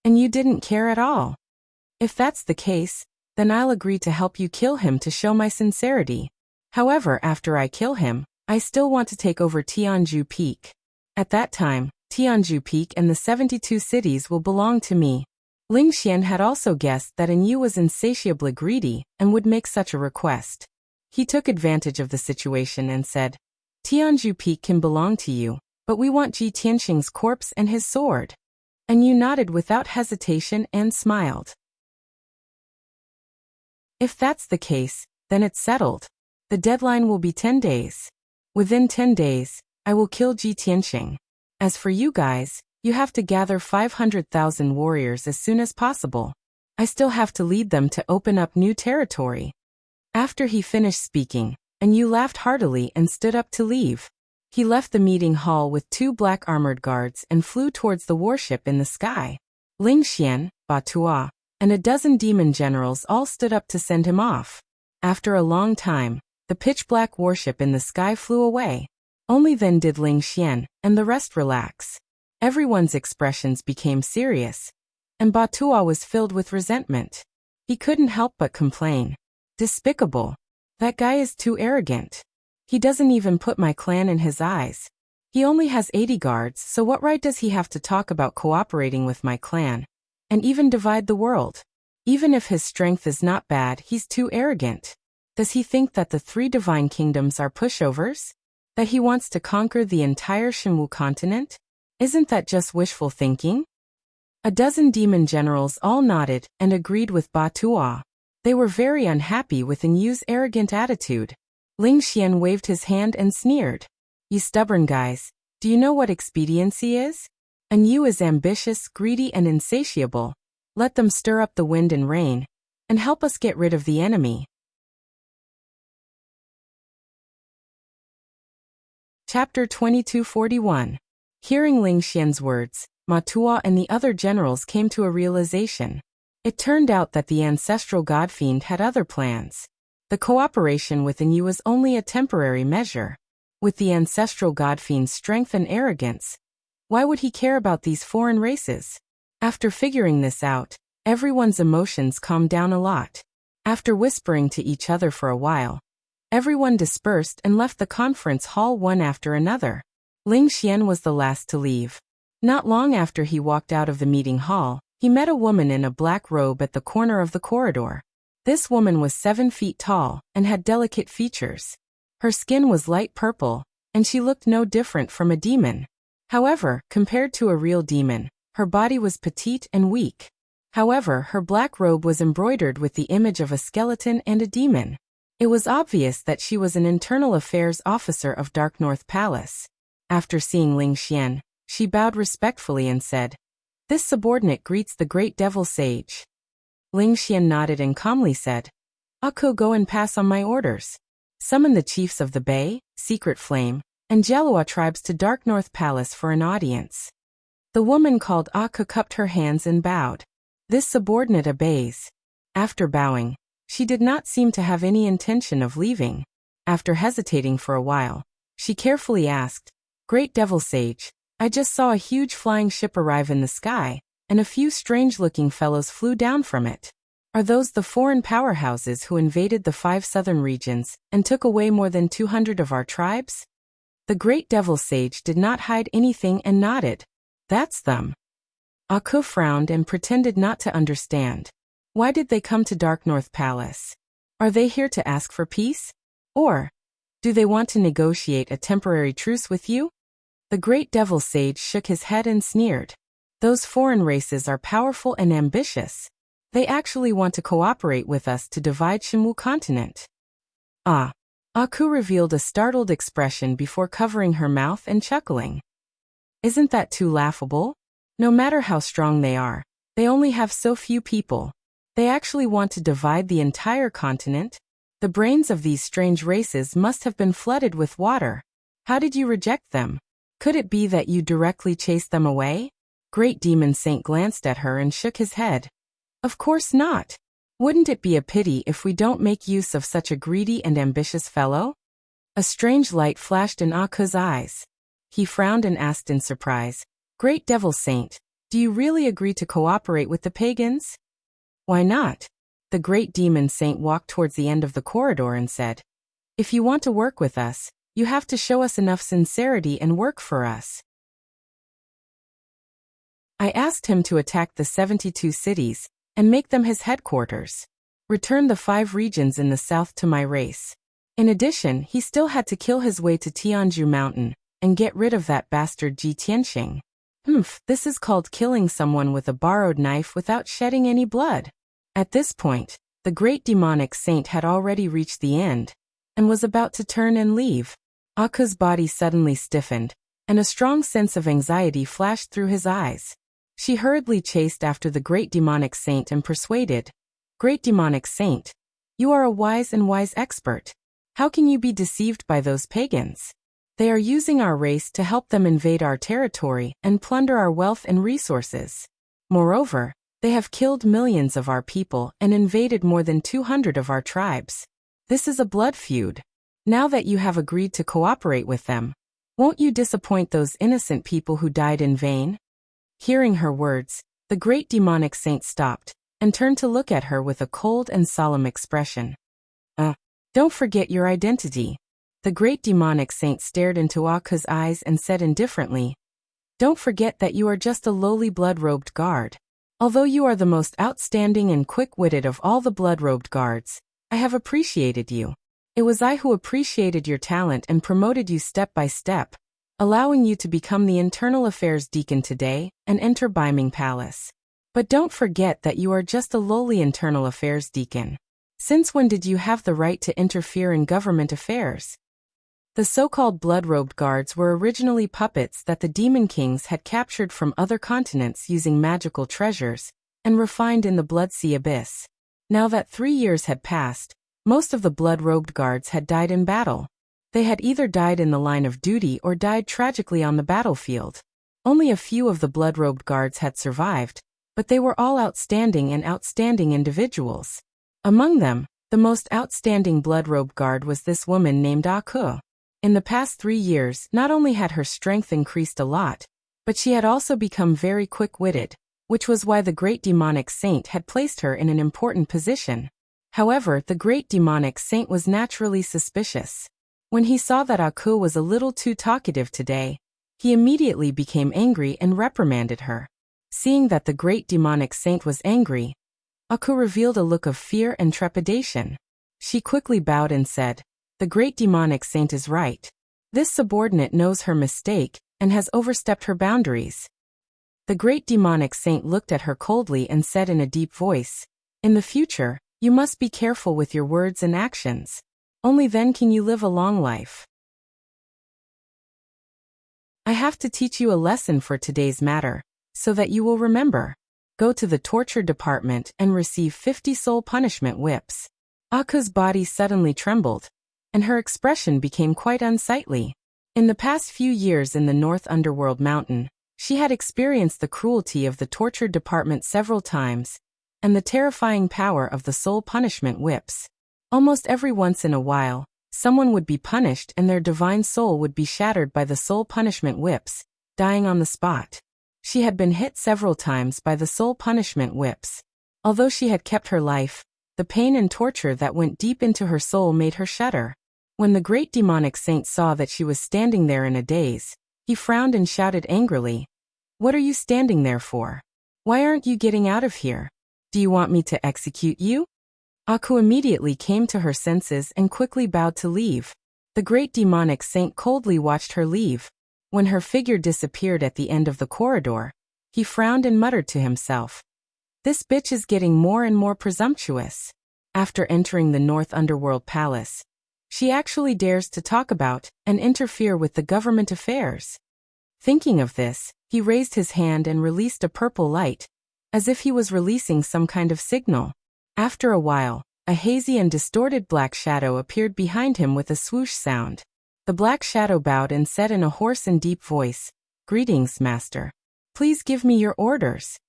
And you didn't care at all. If that's the case, then I'll agree to help you kill him to show my sincerity. However, after I kill him, I still want to take over Tianju Peak. At that time, Tianju Peak and the 72 cities will belong to me. Ling Xian had also guessed that Yu was insatiably greedy and would make such a request. He took advantage of the situation and said, Tianju Peak can belong to you, but we want Ji Tianxing's corpse and his sword. And Yu nodded without hesitation and smiled. If that's the case, then it's settled. The deadline will be 10 days. Within 10 days, I will kill Ji Tianxing. As for you guys, you have to gather 500,000 warriors as soon as possible. I still have to lead them to open up new territory. After he finished speaking, Yu laughed heartily and stood up to leave. He left the meeting hall with 2 black armored guards and flew towards the warship in the sky. Ling Xian, Ba Tuo, and a dozen demon generals all stood up to send him off. After a long time, the pitch-black warship in the sky flew away. Only then did Ling Xian and the rest relax. Everyone's expressions became serious, and Ba Tuo was filled with resentment. He couldn't help but complain. Despicable. That guy is too arrogant. He doesn't even put my clan in his eyes. He only has 80 guards, so what right does he have to talk about cooperating with my clan? And even divide the world. Even if his strength is not bad, he's too arrogant. Does he think that the 3 divine kingdoms are pushovers? That he wants to conquer the entire Xinwu continent? Isn't that just wishful thinking? A dozen demon generals all nodded and agreed with Ba Tuo. They were very unhappy with Yu's arrogant attitude. Ling Xian waved his hand and sneered. You stubborn guys, do you know what expediency is? Yu is ambitious, greedy, and insatiable. Let them stir up the wind and rain, and help us get rid of the enemy. Chapter 2241. Hearing Ling Xian's words, Ma Tuo and the other generals came to a realization. It turned out that the ancestral god-fiend had other plans. The cooperation with Yu was only a temporary measure. With the ancestral god-fiend's strength and arrogance, why would he care about these foreign races? After figuring this out, everyone's emotions calmed down a lot. After whispering to each other for a while, everyone dispersed and left the conference hall one after another. Ling Xian was the last to leave. Not long after he walked out of the meeting hall, he met a woman in a black robe at the corner of the corridor. This woman was 7 feet tall and had delicate features. Her skin was light purple, and she looked no different from a demon. However, compared to a real demon, her body was petite and weak. However, her black robe was embroidered with the image of a skeleton and a demon. It was obvious that she was an internal affairs officer of Dark North Palace. After seeing Ling Xian, she bowed respectfully and said, "This subordinate greets the great devil sage." Ling Xian nodded and calmly said, "Aku, go and pass on my orders. Summon the chiefs of the Bay, Secret Flame, and Jelua tribes to Dark North Palace for an audience." The woman called Aku cupped her hands and bowed. This subordinate obeys. After bowing, she did not seem to have any intention of leaving. After hesitating for a while, she carefully asked, "Great Devil Sage, I just saw a huge flying ship arrive in the sky, and a few strange-looking fellows flew down from it. Are those the foreign powerhouses who invaded the 5 southern regions and took away more than 200 of our tribes?" The Great Devil Sage did not hide anything and nodded. "That's them." Aku frowned and pretended not to understand. Why did they come to Dark North Palace? Are they here to ask for peace? Or do they want to negotiate a temporary truce with you? The Great Devil Sage shook his head and sneered. "Those foreign races are powerful and ambitious. They actually want to cooperate with us to divide Shenwu continent." "Ah." Aku revealed a startled expression before covering her mouth and chuckling. "Isn't that too laughable? No matter how strong they are, they only have so few people. They actually want to divide the entire continent? The brains of these strange races must have been flooded with water. How did you reject them? Could it be that you directly chased them away?" Great Demon Saint glanced at her and shook his head. "Of course not. Wouldn't it be a pity if we don't make use of such a greedy and ambitious fellow?" A strange light flashed in Aku's eyes. He frowned and asked in surprise, "Great Devil Saint, do you really agree to cooperate with the pagans?" "Why not?" The Great Demon Saint walked towards the end of the corridor and said, "If you want to work with us, you have to show us enough sincerity and work for us. I asked him to attack the 72 cities and make them his headquarters. Return the 5 regions in the south to my race. In addition, he still had to kill his way to Tianzhu Mountain and get rid of that bastard Ji Tianxing. This is called killing someone with a borrowed knife without shedding any blood." At this point, the Great Demonic Saint had already reached the end and was about to turn and leave. Aku's body suddenly stiffened, and a strong sense of anxiety flashed through his eyes. She hurriedly chased after the Great Demonic Saint and persuaded, "Great Demonic Saint, you are a wise expert. How can you be deceived by those pagans? They are using our race to help them invade our territory and plunder our wealth and resources. Moreover, they have killed millions of our people and invaded more than 200 of our tribes. This is a blood feud. Now that you have agreed to cooperate with them, won't you disappoint those innocent people who died in vain?" Hearing her words, the Great Demonic Saint stopped and turned to look at her with a cold and solemn expression. Don't forget your identity." The Great Demonic Saint stared into Aku's eyes and said indifferently, "Don't forget that you are just a lowly blood-robed guard. Although you are the most outstanding and quick-witted of all the blood-robed guards, I have appreciated you. It was I who appreciated your talent and promoted you step by step, allowing you to become the Internal Affairs Deacon today and enter Beiming Palace. But don't forget that you are just a lowly Internal Affairs Deacon. Since when did you have the right to interfere in government affairs?" The so-called blood-robed guards were originally puppets that the Demon Kings had captured from other continents using magical treasures and refined in the Blood Sea Abyss. Now that 3 years had passed, most of the blood-robed guards had died in battle. They had either died in the line of duty or died tragically on the battlefield. Only a few of the blood-robed guards had survived, but they were all outstanding individuals. Among them, the most outstanding blood-robed guard was this woman named Aku. In the past 3 years, not only had her strength increased a lot, but she had also become very quick-witted, which was why the Great Demonic Saint had placed her in an important position. However, the Great Demonic Saint was naturally suspicious. When he saw that Aku was a little too talkative today, he immediately became angry and reprimanded her. Seeing that the Great Demonic Saint was angry, Aku revealed a look of fear and trepidation. She quickly bowed and said, "The Great Demonic Saint is right. This subordinate knows her mistake and has overstepped her boundaries." The Great Demonic Saint looked at her coldly and said in a deep voice, "In the future, You must be careful with your words and actions. Only then can you live a long life. I have to teach you a lesson for today's matter, so that you will remember. Go to the torture department and receive 50 soul punishment whips. Aku's body suddenly trembled, and her expression became quite unsightly. In the past few years in the North Underworld Mountain, she had experienced the cruelty of the torture department several times, and the terrifying power of the soul punishment whips. Almost every once in a while, someone would be punished and their divine soul would be shattered by the soul punishment whips, dying on the spot. She had been hit several times by the soul punishment whips. Although she had kept her life, the pain and torture that went deep into her soul made her shudder. When the great demonic saint saw that she was standing there in a daze, he frowned and shouted angrily, "What are you standing there for? Why aren't you getting out of here? Do you want me to execute you?" Aku immediately came to her senses and quickly bowed to leave. The great demonic saint coldly watched her leave. When her figure disappeared at the end of the corridor, he frowned and muttered to himself, "This bitch is getting more and more presumptuous." After entering the North Underworld Palace, she actually dares to talk about and interfere with the government affairs. Thinking of this, he raised his hand and released a purple light, as if he was releasing some kind of signal. After a while, a hazy and distorted black shadow appeared behind him with a swoosh sound. The black shadow bowed and said in a hoarse and deep voice, "Greetings, Master. Please give me your orders."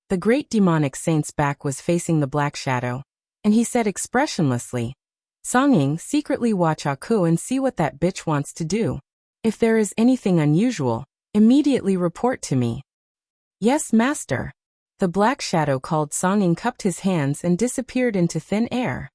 The great demonic saint's back was facing the black shadow, and he said expressionlessly, "Songing, secretly watch Aku and see what that bitch wants to do. If there is anything unusual, immediately report to me." "Yes, Master." The black shadow called Songing cupped his hands and disappeared into thin air.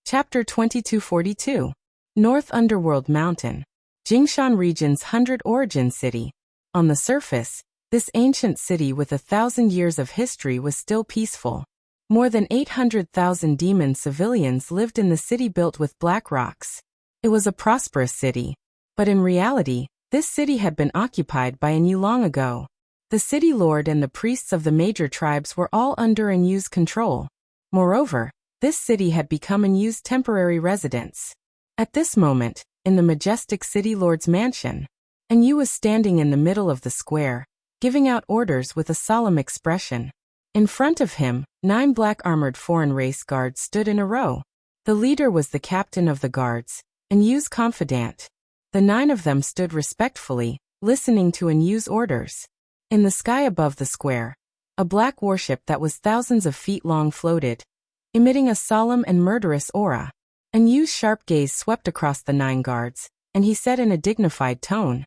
Chapter 2242. North Underworld Mountain. Jingshan Region's 100 Origin City. On the surface, this ancient city with 1,000 years of history was still peaceful. More than 800,000 demon civilians lived in the city built with black rocks. It was a prosperous city, but in reality, this city had been occupied by Anu long ago. The city lord and the priests of the major tribes were all under Anu's control. Moreover, this city had become Anu's temporary residence. At this moment, in the majestic city lord's mansion, Anu was standing in the middle of the square, giving out orders with a solemn expression. In front of him, 9 black-armored foreign race guards stood in a row. The leader was the captain of the guards, Anu's confidant. The 9 of them stood respectfully, listening to Anu's orders. In the sky above the square, a black warship that was thousands of feet long floated, emitting a solemn and murderous aura. Anu's sharp gaze swept across the 9 guards, and he said in a dignified tone,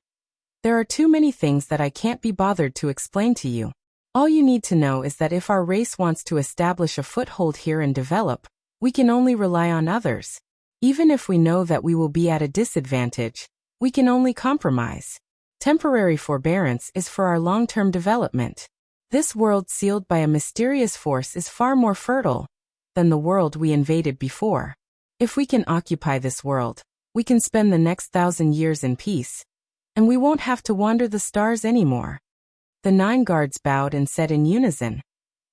"There are too many things that I can't be bothered to explain to you. All you need to know is that if our race wants to establish a foothold here and develop, we can only rely on others. Even if we know that we will be at a disadvantage, we can only compromise. Temporary forbearance is for our long-term development. This world sealed by a mysterious force is far more fertile than the world we invaded before. If we can occupy this world, we can spend the next 1,000 years in peace, and we won't have to wander the stars anymore." The 9 guards bowed and said in unison,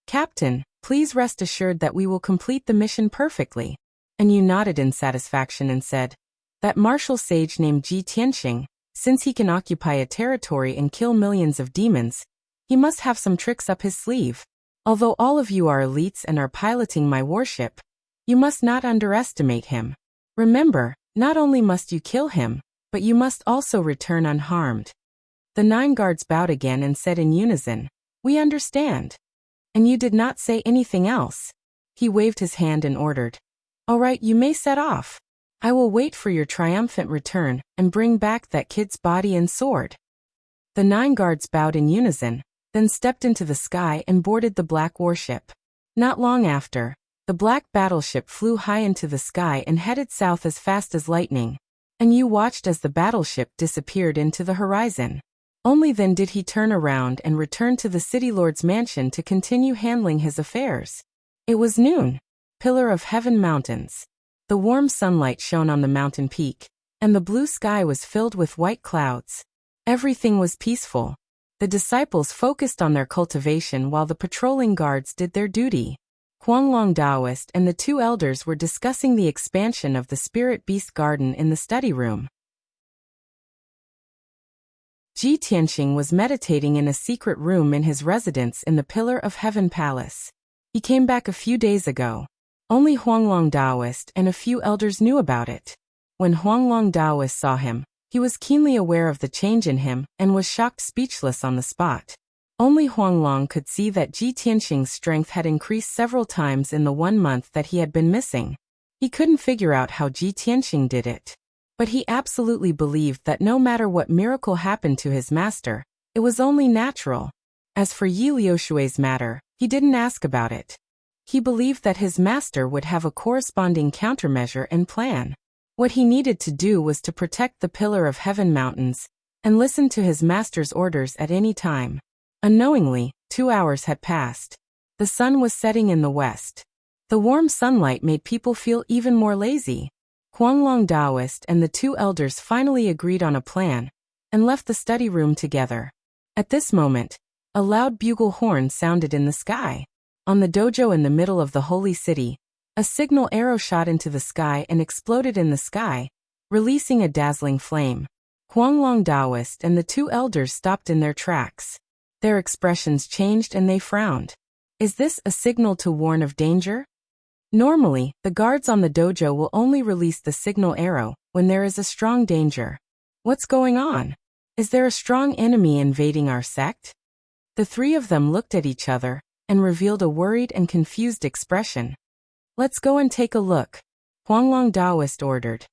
"Captain, please rest assured that we will complete the mission perfectly." Anu nodded in satisfaction and said, "That martial sage named Ji Tianxing, since he can occupy a territory and kill millions of demons, he must have some tricks up his sleeve. Although all of you are elites and are piloting my warship, you must not underestimate him. Remember, not only must you kill him, but you must also return unharmed." The 9 guards bowed again and said in unison, "We understand." And you did not say anything else. He waved his hand and ordered, "All right, you may set off. I will wait for your triumphant return and bring back that kid's body and sword." The 9 guards bowed in unison, then stepped into the sky and boarded the black warship. Not long after, the black battleship flew high into the sky and headed south as fast as lightning. And you watched as the battleship disappeared into the horizon. Only then did he turn around and return to the city lord's mansion to continue handling his affairs. It was noon. Pillar of Heaven Mountains. The warm sunlight shone on the mountain peak, and the blue sky was filled with white clouds. Everything was peaceful. The disciples focused on their cultivation while the patrolling guards did their duty. Huanglong Taoist and the two elders were discussing the expansion of the Spirit Beast Garden in the study room. Ji Tianxing was meditating in a secret room in his residence in the Pillar of Heaven Palace. He came back a few days ago. Only Huanglong Taoist and a few elders knew about it. When Huanglong Taoist saw him, he was keenly aware of the change in him and was shocked speechless on the spot. Only Huanglong could see that Ji Tianxing's strength had increased several times in the 1 month that he had been missing. He couldn't figure out how Ji Tianxing did it. But he absolutely believed that no matter what miracle happened to his master, it was only natural. As for Yi Liushui's matter, he didn't ask about it. He believed that his master would have a corresponding countermeasure and plan. What he needed to do was to protect the Pillar of Heaven Mountains and listen to his master's orders at any time. Unknowingly, 2 hours had passed. The sun was setting in the west. The warm sunlight made people feel even more lazy. Huanglong Taoist and the two elders finally agreed on a plan and left the study room together. At this moment, a loud bugle horn sounded in the sky. On the dojo in the middle of the holy city, a signal arrow shot into the sky and exploded in the sky, releasing a dazzling flame. Huanglong Taoist and the two elders stopped in their tracks. Their expressions changed and they frowned. Is this a signal to warn of danger? Normally, the guards on the dojo will only release the signal arrow when there is a strong danger. What's going on? Is there a strong enemy invading our sect? The three of them looked at each other and revealed a worried and confused expression. Let's go and take a look, Huanglong Taoist ordered.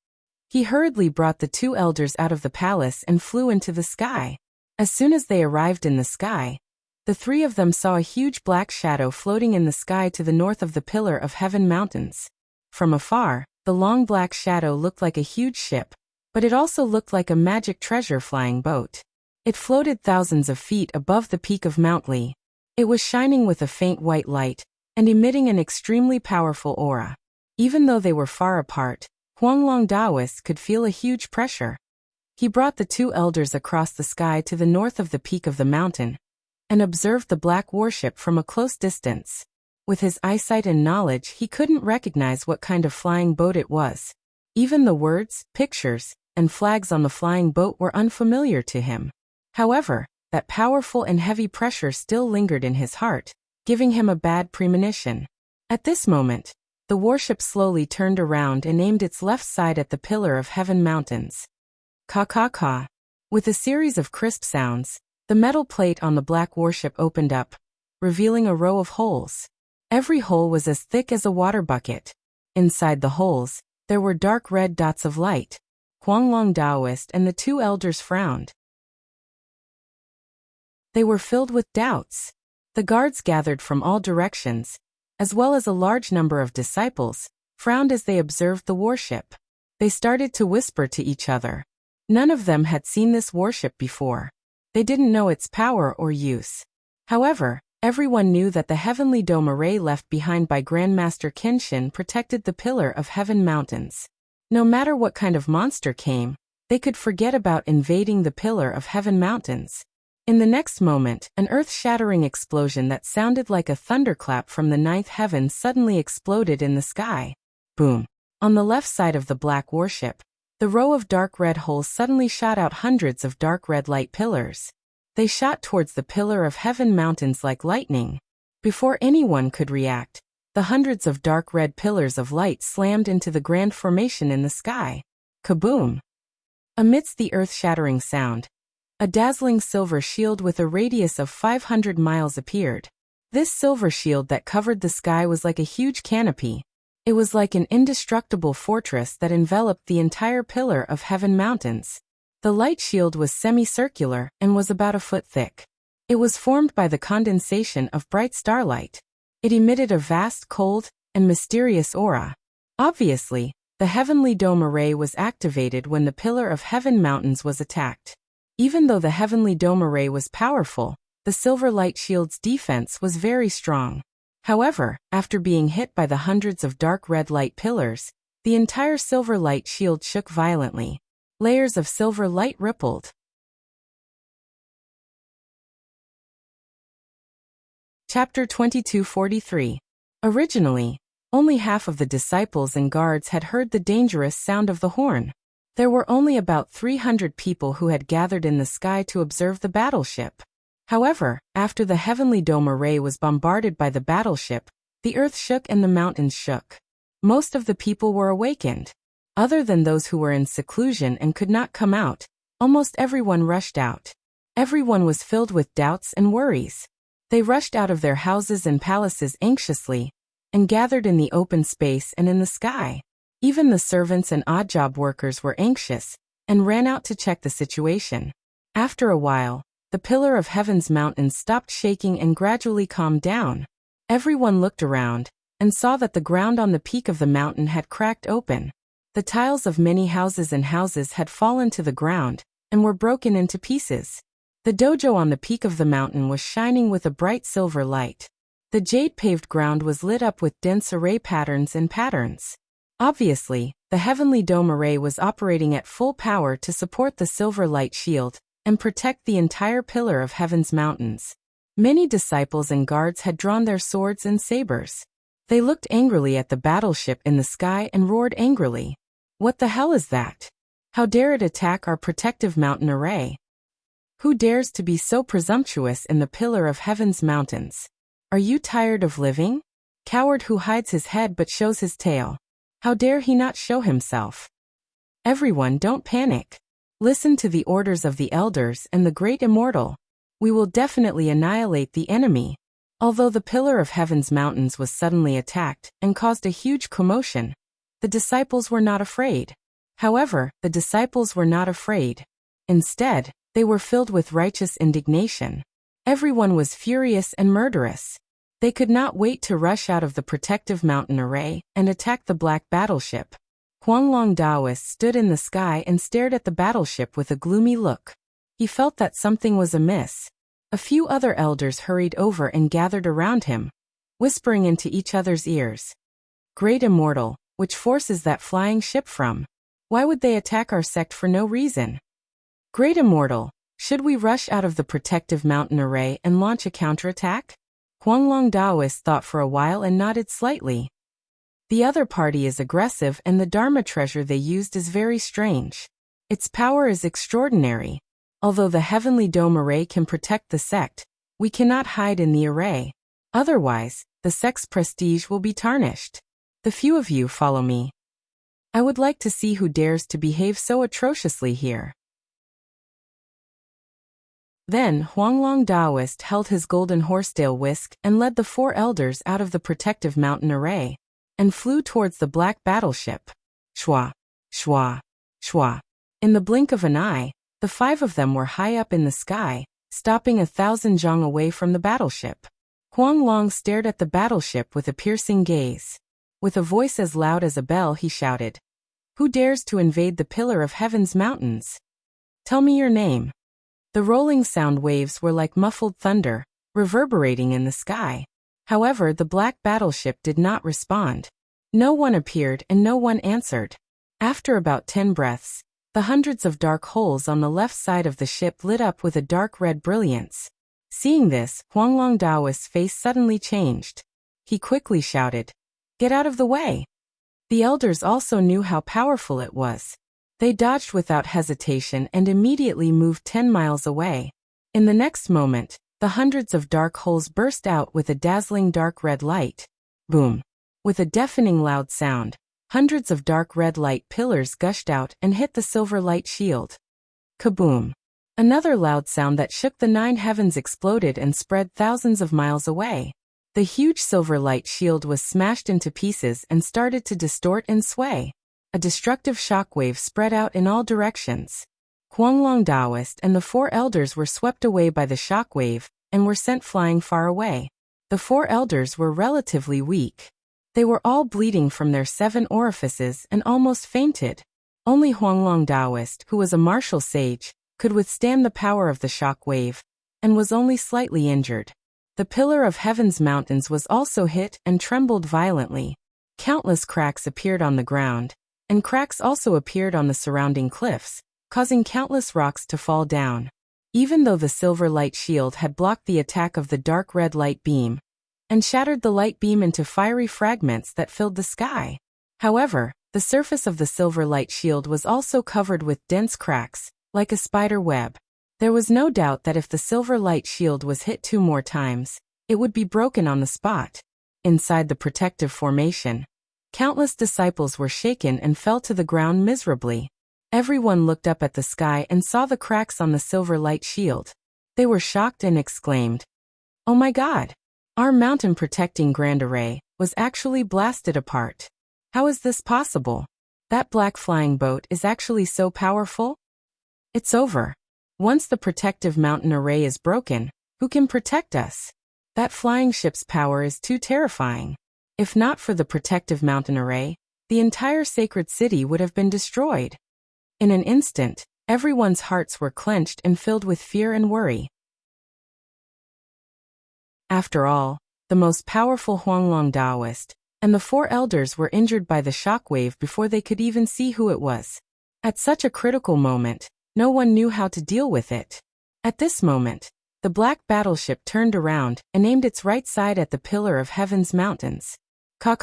He hurriedly brought the two elders out of the palace and flew into the sky. As soon as they arrived in the sky, the three of them saw a huge black shadow floating in the sky to the north of the Pillar of Heaven Mountains. From afar, the long black shadow looked like a huge ship, but it also looked like a magic treasure flying boat. It floated thousands of feet above the peak of Mount Li. It was shining with a faint white light and emitting an extremely powerful aura. Even though they were far apart, Huanglong Taoist could feel a huge pressure. He brought the two elders across the sky to the north of the peak of the mountain and observed the black warship from a close distance. With his eyesight and knowledge, he couldn't recognize what kind of flying boat it was. Even the words, pictures, and flags on the flying boat were unfamiliar to him. However, that powerful and heavy pressure still lingered in his heart, giving him a bad premonition. At this moment, the warship slowly turned around and aimed its left side at the Pillar of Heaven Mountains. Ka-ka-ka. With a series of crisp sounds, the metal plate on the black warship opened up, revealing a row of holes. Every hole was as thick as a water bucket. Inside the holes, there were dark red dots of light. Huanglong Taoist and the two elders frowned. They were filled with doubts. The guards gathered from all directions, as well as a large number of disciples, frowned as they observed the warship. They started to whisper to each other. None of them had seen this warship before. They didn't know its power or use. However, everyone knew that the heavenly dome array left behind by Grandmaster Kenshin protected the Pillar of Heaven Mountains. No matter what kind of monster came, they could forget about invading the Pillar of Heaven Mountains. In the next moment, an earth-shattering explosion that sounded like a thunderclap from the ninth heaven suddenly exploded in the sky. Boom! On the left side of the black warship, the row of dark red holes suddenly shot out hundreds of dark red light pillars. They shot towards the Pillar of Heaven Mountains like lightning. Before anyone could react, the hundreds of dark red pillars of light slammed into the grand formation in the sky. Kaboom! Amidst the earth-shattering sound, a dazzling silver shield with a radius of 500 miles appeared. This silver shield that covered the sky was like a huge canopy. It was like an indestructible fortress that enveloped the entire Pillar of Heaven Mountains. The light shield was semicircular and was about a foot thick. It was formed by the condensation of bright starlight. It emitted a vast, cold, and mysterious aura. Obviously, the heavenly dome array was activated when the Pillar of Heaven Mountains was attacked. Even though the heavenly dome array was powerful, the silver light shield's defense was very strong. However, after being hit by the hundreds of dark red light pillars, the entire silver light shield shook violently. Layers of silver light rippled. Chapter 2243. Originally, only half of the disciples and guards had heard the dangerous sound of the horn. There were only about 300 people who had gathered in the sky to observe the battleship. However, after the heavenly dome array was bombarded by the battleship, the earth shook and the mountains shook. Most of the people were awakened. Other than those who were in seclusion and could not come out, almost everyone rushed out. Everyone was filled with doubts and worries. They rushed out of their houses and palaces anxiously, and gathered in the open space and in the sky. Even the servants and odd job workers were anxious, and ran out to check the situation. After a while, the pillar of heaven's mountains stopped shaking and gradually calmed down. Everyone looked around, and saw that the ground on the peak of the mountain had cracked open. The tiles of many houses and houses had fallen to the ground, and were broken into pieces. The dojo on the peak of the mountain was shining with a bright silver light. The jade-paved ground was lit up with dense array patterns and patterns. Obviously, the heavenly dome array was operating at full power to support the silver light shield and protect the entire pillar of heaven's mountains. Many disciples and guards had drawn their swords and sabers. They looked angrily at the battleship in the sky and roared angrily. "What the hell is that? How dare it attack our protective mountain array? Who dares to be so presumptuous in the pillar of heaven's mountains? Are you tired of living? Coward who hides his head but shows his tail. How dare he not show himself? Everyone, don't panic. Listen to the orders of the elders and the great immortal. We will definitely annihilate the enemy." Although the pillar of heaven's mountains was suddenly attacked and caused a huge commotion, the disciples were not afraid. However, the disciples were not afraid. Instead, they were filled with righteous indignation. Everyone was furious and murderous. They could not wait to rush out of the protective mountain array and attack the black battleship. Huanglong Daoist stood in the sky and stared at the battleship with a gloomy look. He felt that something was amiss. A few other elders hurried over and gathered around him, whispering into each other's ears. "Great Immortal, which force is that flying ship from? Why would they attack our sect for no reason? Great Immortal, should we rush out of the protective mountain array and launch a counterattack?" Huanglong Daoist thought for a while and nodded slightly. The other party is aggressive and the Dharma treasure they used is very strange. Its power is extraordinary. Although the heavenly dome array can protect the sect, we cannot hide in the array. Otherwise, the sect's prestige will be tarnished. The few of you follow me. I would like to see who dares to behave so atrociously here. Then Huanglong Daoist held his golden horsetail whisk and led the four elders out of the protective mountain array, and flew towards the black battleship. Shwa, shwa, shwa. In the blink of an eye, the five of them were high up in the sky, stopping 1,000 zhang away from the battleship. Huanglong stared at the battleship with a piercing gaze. With a voice as loud as a bell he shouted, "Who dares to invade the pillar of heaven's mountains? Tell me your name." The rolling sound waves were like muffled thunder, reverberating in the sky. However, the black battleship did not respond. No one appeared and no one answered. After about 10 breaths, the hundreds of dark holes on the left side of the ship lit up with a dark red brilliance. Seeing this, Huanglong Daoist's face suddenly changed. He quickly shouted, "Get out of the way!" The elders also knew how powerful it was. They dodged without hesitation and immediately moved 10 miles away. In the next moment, the hundreds of dark holes burst out with a dazzling dark red light. Boom! With a deafening loud sound, hundreds of dark red light pillars gushed out and hit the silver light shield. Kaboom! Another loud sound that shook the 9 heavens exploded and spread thousands of miles away. The huge silver light shield was smashed into pieces and started to distort and sway. A destructive shockwave spread out in all directions. Huanglong Daoist and the 4 elders were swept away by the shockwave and were sent flying far away. The 4 elders were relatively weak. They were all bleeding from their 7 orifices and almost fainted. Only Huanglong Daoist, who was a martial sage, could withstand the power of the shockwave, and was only slightly injured. The pillar of heaven's mountains was also hit and trembled violently. Countless cracks appeared on the ground, and cracks also appeared on the surrounding cliffs, causing countless rocks to fall down. Even though the silver light shield had blocked the attack of the dark red light beam, and shattered the light beam into fiery fragments that filled the sky. However, the surface of the silver light shield was also covered with dense cracks, like a spider web. There was no doubt that if the silver light shield was hit 2 more times, it would be broken on the spot. Inside the protective formation, countless disciples were shaken and fell to the ground miserably. Everyone looked up at the sky and saw the cracks on the silver light shield. They were shocked and exclaimed, "Oh my God! Our mountain-protecting grand array was actually blasted apart. How is this possible? That black flying boat is actually so powerful? It's over. Once the protective mountain array is broken, who can protect us? That flying ship's power is too terrifying. If not for the protective mountain array, the entire sacred city would have been destroyed." In an instant, everyone's hearts were clenched and filled with fear and worry. After all, the most powerful Huanglong Taoist and the 4 elders were injured by the shockwave before they could even see who it was. At such a critical moment, no one knew how to deal with it. At this moment, the black battleship turned around and aimed its right side at the Pillar of Heaven's mountains. Ka.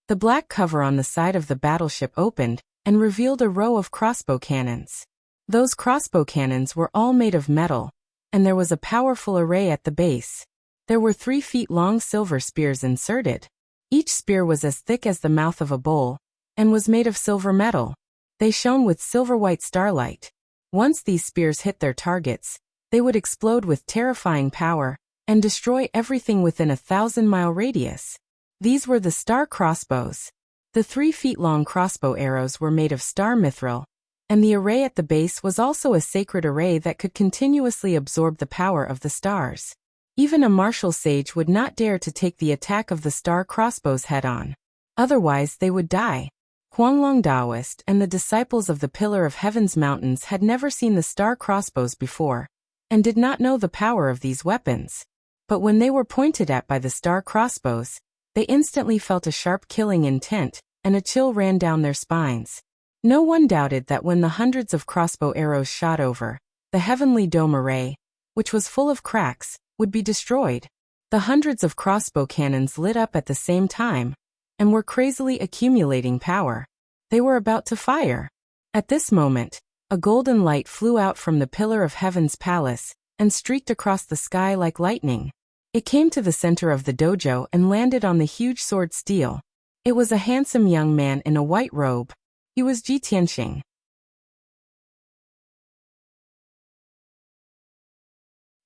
The black cover on the side of the battleship opened and revealed a row of crossbow cannons. Those crossbow cannons were all made of metal, and there was a powerful array at the base. There were 3 feet long silver spears inserted. Each spear was as thick as the mouth of a bowl, and was made of silver metal. They shone with silver-white starlight. Once these spears hit their targets, they would explode with terrifying power, and destroy everything within a 1,000-mile radius. These were the star crossbows. The 3 feet long crossbow arrows were made of star mithril, and the array at the base was also a sacred array that could continuously absorb the power of the stars. Even a martial sage would not dare to take the attack of the star crossbows head-on. Otherwise they would die. Huanglong Taoist and the disciples of the Pillar of Heaven's mountains had never seen the star crossbows before, and did not know the power of these weapons. But when they were pointed at by the star crossbows, they instantly felt a sharp killing intent, and a chill ran down their spines. No one doubted that when the hundreds of crossbow arrows shot over, the heavenly dome array, which was full of cracks, would be destroyed. The hundreds of crossbow cannons lit up at the same time, and were crazily accumulating power. They were about to fire. At this moment, a golden light flew out from the Pillar of Heaven's palace, and streaked across the sky like lightning. It came to the center of the dojo and landed on the huge sword steel. It was a handsome young man in a white robe. He was Ji Tianxing.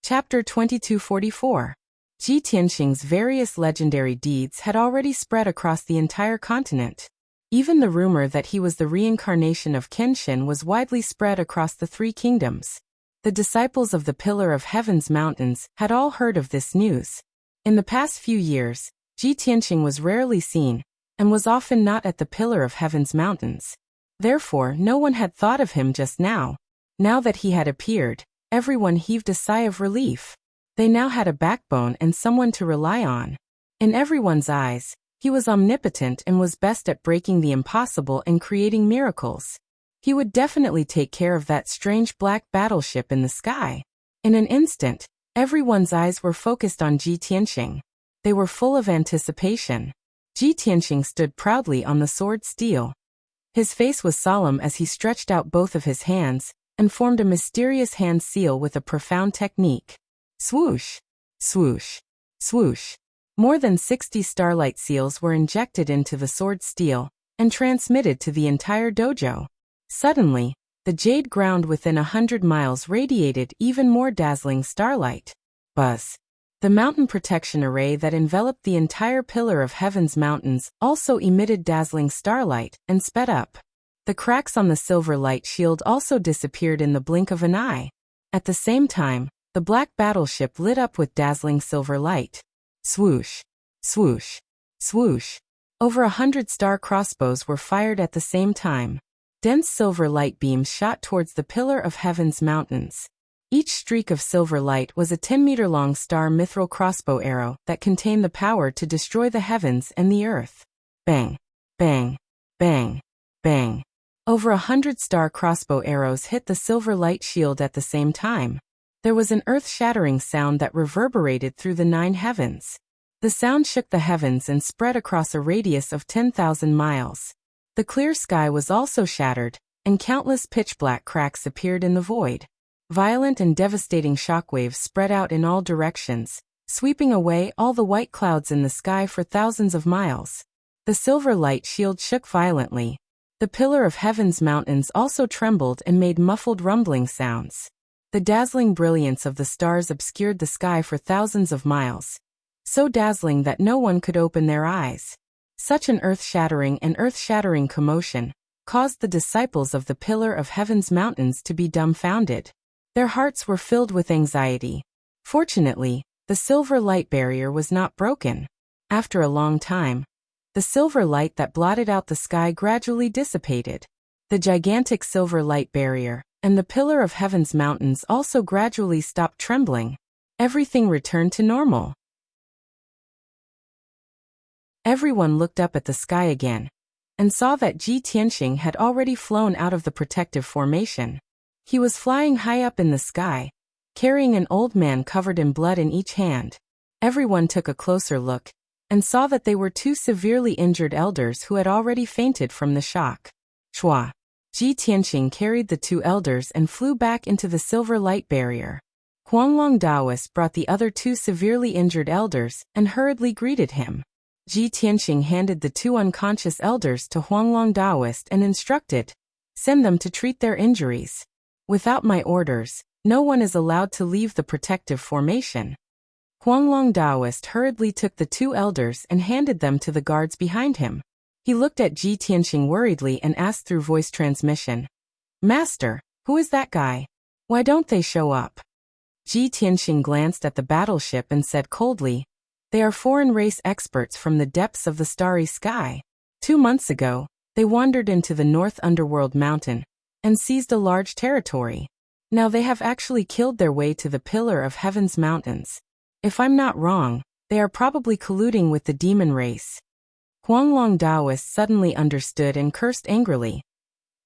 Chapter 2244. Ji Tianxing's various legendary deeds had already spread across the entire continent. Even the rumor that he was the reincarnation of Kenshin was widely spread across the 3 kingdoms. The disciples of the Pillar of Heaven's mountains had all heard of this news. In the past few years, Ji Tianxing was rarely seen, and was often not at the Pillar of Heaven's mountains. Therefore, no one had thought of him just now. Now that he had appeared, everyone heaved a sigh of relief. They now had a backbone and someone to rely on. In everyone's eyes, he was omnipotent and was best at breaking the impossible and creating miracles. He would definitely take care of that strange black battleship in the sky. In an instant, everyone's eyes were focused on Ji Tianxing. They were full of anticipation. Ji Tianxing stood proudly on the sword steel. His face was solemn as he stretched out both of his hands, and formed a mysterious hand seal with a profound technique. Swoosh! Swoosh! Swoosh! More than 60 starlight seals were injected into the sword steel, and transmitted to the entire dojo. Suddenly, the jade ground within 100 miles radiated even more dazzling starlight. Buzz! The mountain protection array that enveloped the entire Pillar of Heaven's mountains also emitted dazzling starlight and sped up. The cracks on the silver light shield also disappeared in the blink of an eye. At the same time, the black battleship lit up with dazzling silver light. Swoosh! Swoosh! Swoosh! Over 100 star crossbows were fired at the same time. Dense silver light beams shot towards the Pillar of Heaven's mountains. Each streak of silver light was a 10-meter-long star mithril crossbow arrow that contained the power to destroy the heavens and the earth. Bang! Bang! Bang! Bang! Over 100 star crossbow arrows hit the silver light shield at the same time. There was an earth-shattering sound that reverberated through the 9 heavens. The sound shook the heavens and spread across a radius of 10,000 miles. The clear sky was also shattered, and countless pitch-black cracks appeared in the void. Violent and devastating shockwaves spread out in all directions, sweeping away all the white clouds in the sky for thousands of miles. The silver light shield shook violently. The pillar of heaven's mountains also trembled and made muffled rumbling sounds. The dazzling brilliance of the stars obscured the sky for thousands of miles, so dazzling that no one could open their eyes. Such an earth-shattering commotion caused the disciples of the pillar of heaven's mountains to be dumbfounded. Their hearts were filled with anxiety. Fortunately, the silver light barrier was not broken. After a long time, the silver light that blotted out the sky gradually dissipated. The gigantic silver light barrier and the pillar of heaven's mountains also gradually stopped trembling. Everything returned to normal. Everyone looked up at the sky again and saw that Ji Tianxing had already flown out of the protective formation. He was flying high up in the sky, carrying an old man covered in blood in each hand. Everyone took a closer look and saw that they were two severely injured elders who had already fainted from the shock. Chua! Ji Tianxing carried the two elders and flew back into the silver light barrier. Huanglong Daoist brought the other two severely injured elders and hurriedly greeted him. Ji Tianxing handed the two unconscious elders to Huanglong Daoist and instructed, "Send them to treat their injuries. Without my orders, no one is allowed to leave the protective formation." Huanglong Daoist hurriedly took the two elders and handed them to the guards behind him. He looked at Ji Tianxing worriedly and asked through voice transmission, "Master, who is that guy? Why don't they show up?" Ji Tianxing glanced at the battleship and said coldly, "They are foreign race experts from the depths of the starry sky. 2 months ago, they wandered into the North Underworld Mountain and seized a large territory. Now they have actually killed their way to the Pillar of Heaven's mountains. If I'm not wrong, they are probably colluding with the demon race." Huanglong Daoist suddenly understood and cursed angrily.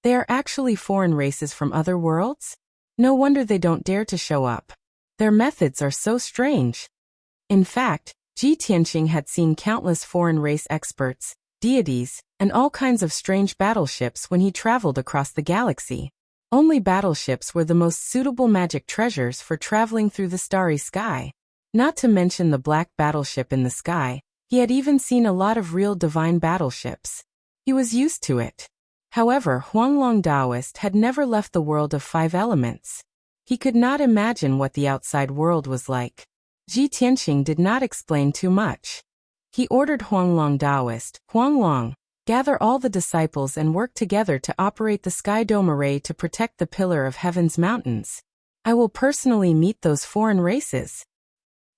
They are actually foreign races from other worlds? No wonder they don't dare to show up. Their methods are so strange. In fact, Ji Tianxing had seen countless foreign race experts, deities, and all kinds of strange battleships when he traveled across the galaxy. Only battleships were the most suitable magic treasures for traveling through the starry sky. Not to mention the black battleship in the sky, he had even seen a lot of real divine battleships. He was used to it. However, Huanglong Daoist had never left the world of 5 elements. He could not imagine what the outside world was like. Ji Tianxing did not explain too much. He ordered Huanglong Daoist, "Huanglong, gather all the disciples and work together to operate the Sky Dome Array to protect the Pillar of Heaven's mountains. I will personally meet those foreign races."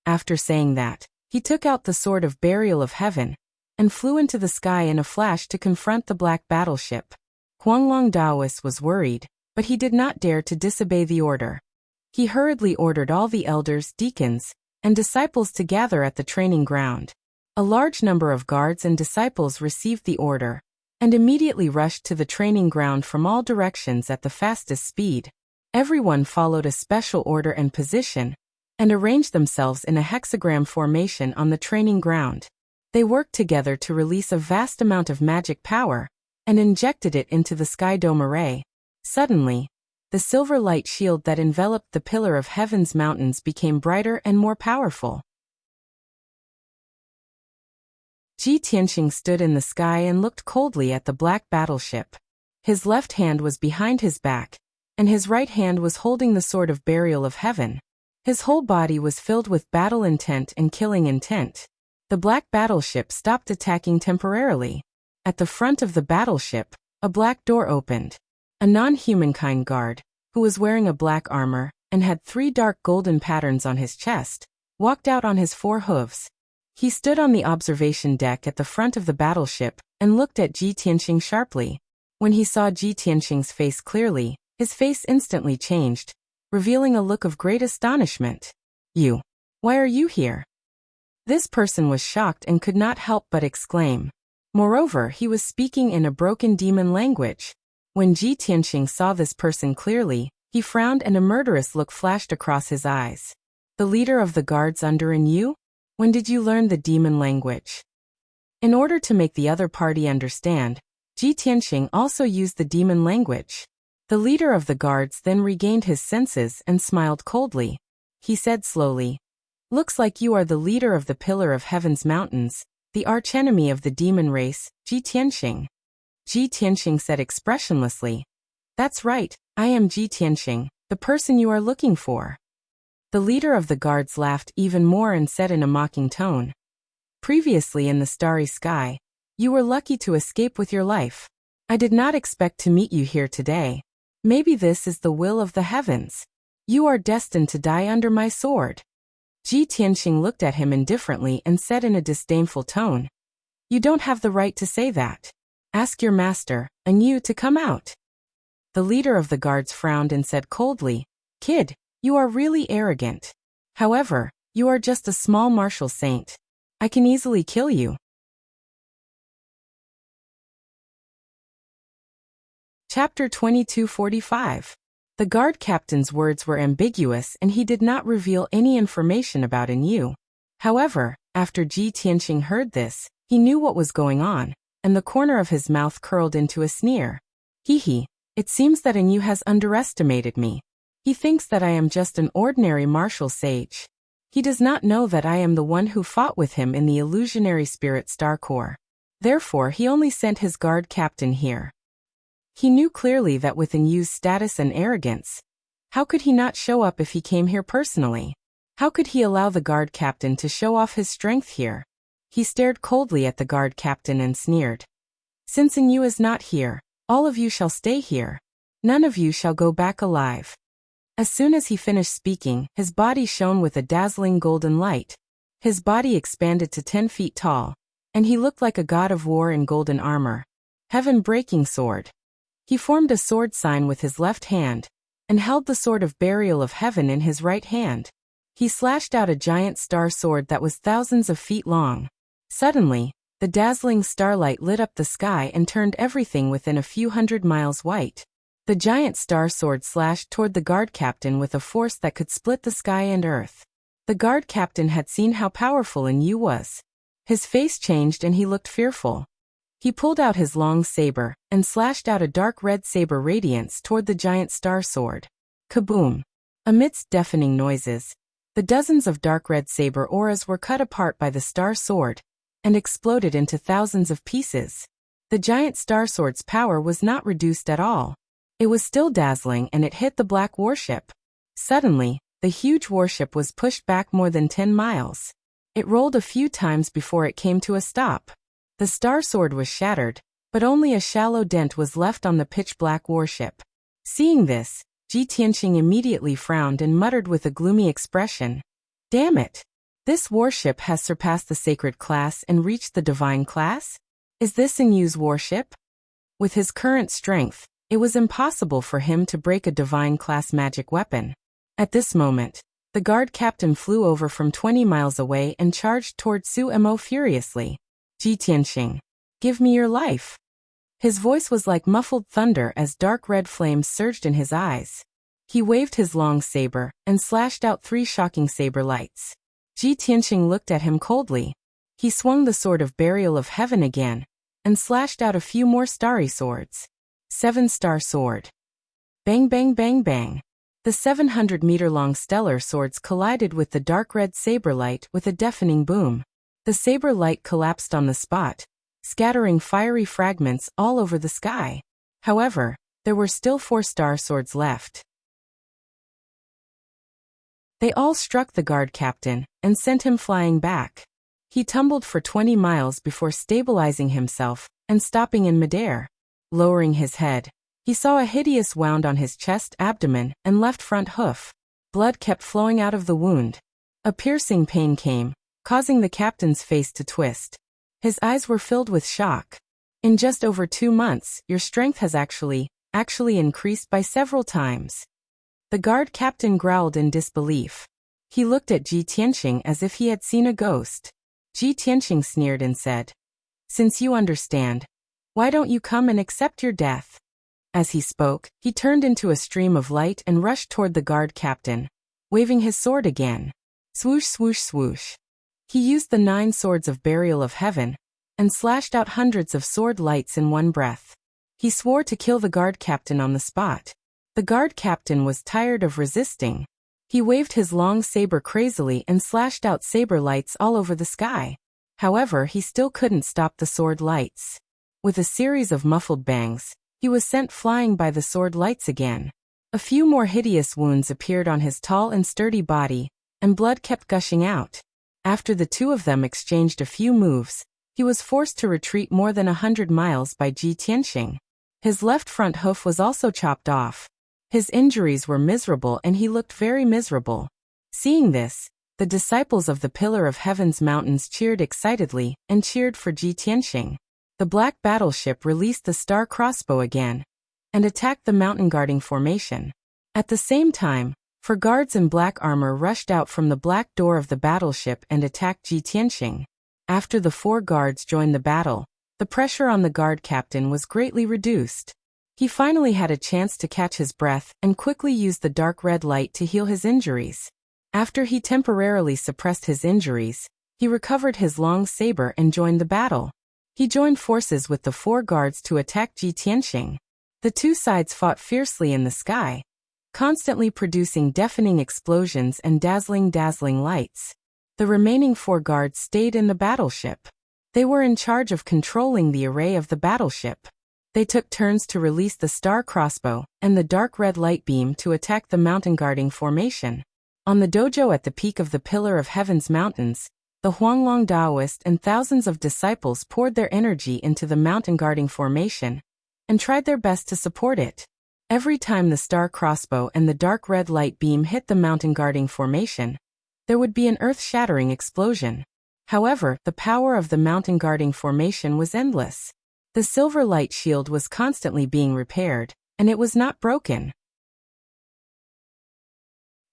After saying that, he took out the Sword of Burial of Heaven and flew into the sky in a flash to confront the black battleship. Huanglong Daoist was worried, but he did not dare to disobey the order. He hurriedly ordered all the elders, deacons, and disciples to gather at the training ground. A large number of guards and disciples received the order and immediately rushed to the training ground from all directions at the fastest speed. Everyone followed a special order and position and arranged themselves in a hexagram formation on the training ground. They worked together to release a vast amount of magic power and injected it into the Sky Dome Array. Suddenly, the silver light shield that enveloped the Pillar of Heaven's mountains became brighter and more powerful. Ji Tianxing stood in the sky and looked coldly at the black battleship. His left hand was behind his back, and his right hand was holding the Sword of Burial of Heaven. His whole body was filled with battle intent and killing intent. The black battleship stopped attacking temporarily. At the front of the battleship, a black door opened. A non-humankind guard, who was wearing a black armor and had 3 dark golden patterns on his chest, walked out on his 4 hooves. He stood on the observation deck at the front of the battleship and looked at Ji Tianxing sharply. When he saw Ji Tianxing's face clearly, his face instantly changed, revealing a look of great astonishment. "You? Why are you here?" This person was shocked and could not help but exclaim. Moreover, he was speaking in a broken demon language. When Ji Tianxing saw this person clearly, he frowned and a murderous look flashed across his eyes. "The leader of the guards under and you? When did you learn the demon language? In order to make the other party understand, Ji Tianxing also used the demon language. The leader of the guards then regained his senses and smiled coldly. He said slowly, "Looks like you are the leader of the Pillar of Heaven's mountains, the archenemy of the demon race, Ji Tianxing." Ji Tianxing said expressionlessly, "That's right, I am Ji Tianxing, the person you are looking for." The leader of the guards laughed even more and said in a mocking tone, "Previously in the starry sky, you were lucky to escape with your life. I did not expect to meet you here today. Maybe this is the will of the heavens. You are destined to die under my sword." Ji Tianxing looked at him indifferently and said in a disdainful tone, "You don't have the right to say that. Ask your master, and you to come out." The leader of the guards frowned and said coldly, "Kid, you are really arrogant. However, you are just a small martial saint. I can easily kill you." Chapter 2245. The guard captain's words were ambiguous and he did not reveal any information about Yu. However, after Ji Tianxing heard this, he knew what was going on, and the corner of his mouth curled into a sneer. "Hee, it seems that Yu has underestimated me. He thinks that I am just an ordinary martial sage. He does not know that I am the one who fought with him in the illusionary spirit Star Corps. Therefore he only sent his guard captain here." He knew clearly that with Yu's status and arrogance, how could he not show up if he came here personally? How could he allow the guard captain to show off his strength here? He stared coldly at the guard captain and sneered, "Since Yu is not here, all of you shall stay here. None of you shall go back alive." As soon as he finished speaking, his body shone with a dazzling golden light. His body expanded to 10 feet tall, and he looked like a god of war in golden armor. Heaven-breaking sword. He formed a sword sign with his left hand, and held the sword of burial of heaven in his right hand. He slashed out a giant star sword that was thousands of feet long. Suddenly, the dazzling starlight lit up the sky and turned everything within a few hundred miles white. The giant star sword slashed toward the guard captain with a force that could split the sky and earth. The guard captain had seen how powerful Yu was. His face changed and he looked fearful. He pulled out his long saber and slashed out a dark red saber radiance toward the giant star sword. Kaboom! Amidst deafening noises, the dozens of dark red saber auras were cut apart by the star sword and exploded into thousands of pieces. The giant star sword's power was not reduced at all. It was still dazzling and it hit the black warship. Suddenly, the huge warship was pushed back more than 10 miles. It rolled a few times before it came to a stop. The star sword was shattered, but only a shallow dent was left on the pitch-black warship. Seeing this, Ji Tianxing immediately frowned and muttered with a gloomy expression, "Damn it! This warship has surpassed the sacred class and reached the divine class? Is this Yu's warship?" With his current strength, it was impossible for him to break a divine class magic weapon. At this moment, the guard captain flew over from 20 miles away and charged toward Su Mo furiously. "Ji Tianxing, give me your life." His voice was like muffled thunder as dark red flames surged in his eyes. He waved his long saber and slashed out 3 shocking saber lights. Ji Tianxing looked at him coldly. He swung the sword of burial of heaven again and slashed out a few more starry swords. 7-star sword. Bang bang bang bang. The 700-meter-long stellar swords collided with the dark red saber light with a deafening boom. The saber light collapsed on the spot, scattering fiery fragments all over the sky. However, there were still 4 star swords left. They all struck the guard captain and sent him flying back. He tumbled for 20 miles before stabilizing himself and stopping in midair. Lowering his head, he saw a hideous wound on his chest, abdomen, and left front hoof. Blood kept flowing out of the wound. A piercing pain came, causing the captain's face to twist. His eyes were filled with shock. "In just over 2 months, your strength has actually increased by several times." The guard captain growled in disbelief. He looked at Ji Tianxing as if he had seen a ghost. Ji Tianxing sneered and said, "Since you understand, why don't you come and accept your death?" As he spoke, he turned into a stream of light and rushed toward the guard captain, waving his sword again. Swoosh swoosh swoosh. He used the 9 swords of burial of heaven and slashed out hundreds of sword lights in one breath. He swore to kill the guard captain on the spot. The guard captain was tired of resisting. He waved his long saber crazily and slashed out saber lights all over the sky. However, he still couldn't stop the sword lights. With a series of muffled bangs, he was sent flying by the sword lights again. A few more hideous wounds appeared on his tall and sturdy body, and blood kept gushing out. After the two of them exchanged a few moves, he was forced to retreat more than 100 miles by Ji Tianxing. His left front hoof was also chopped off. His injuries were miserable and he looked very miserable. Seeing this, the disciples of the Pillar of Heaven's mountains cheered excitedly and cheered for Ji Tianxing. The black battleship released the star crossbow again and attacked the mountain guarding formation. At the same time, 4 guards in black armor rushed out from the black door of the battleship and attacked Ji Tianxing. After the 4 guards joined the battle, the pressure on the guard captain was greatly reduced. He finally had a chance to catch his breath and quickly used the dark red light to heal his injuries. After he temporarily suppressed his injuries, he recovered his long saber and joined the battle. He joined forces with the 4 guards to attack Ji Tianxing. The two sides fought fiercely in the sky, constantly producing deafening explosions and dazzling lights. The remaining 4 guards stayed in the battleship. They were in charge of controlling the array of the battleship. They took turns to release the star crossbow and the dark red light beam to attack the mountain guarding formation. On the dojo at the peak of the Pillar of Heaven's mountains, the Huanglong Daoist and thousands of disciples poured their energy into the mountain guarding formation and tried their best to support it. Every time the star crossbow and the dark red light beam hit the mountain guarding formation, there would be an earth-shattering explosion. However, the power of the mountain guarding formation was endless. The silver light shield was constantly being repaired, and it was not broken.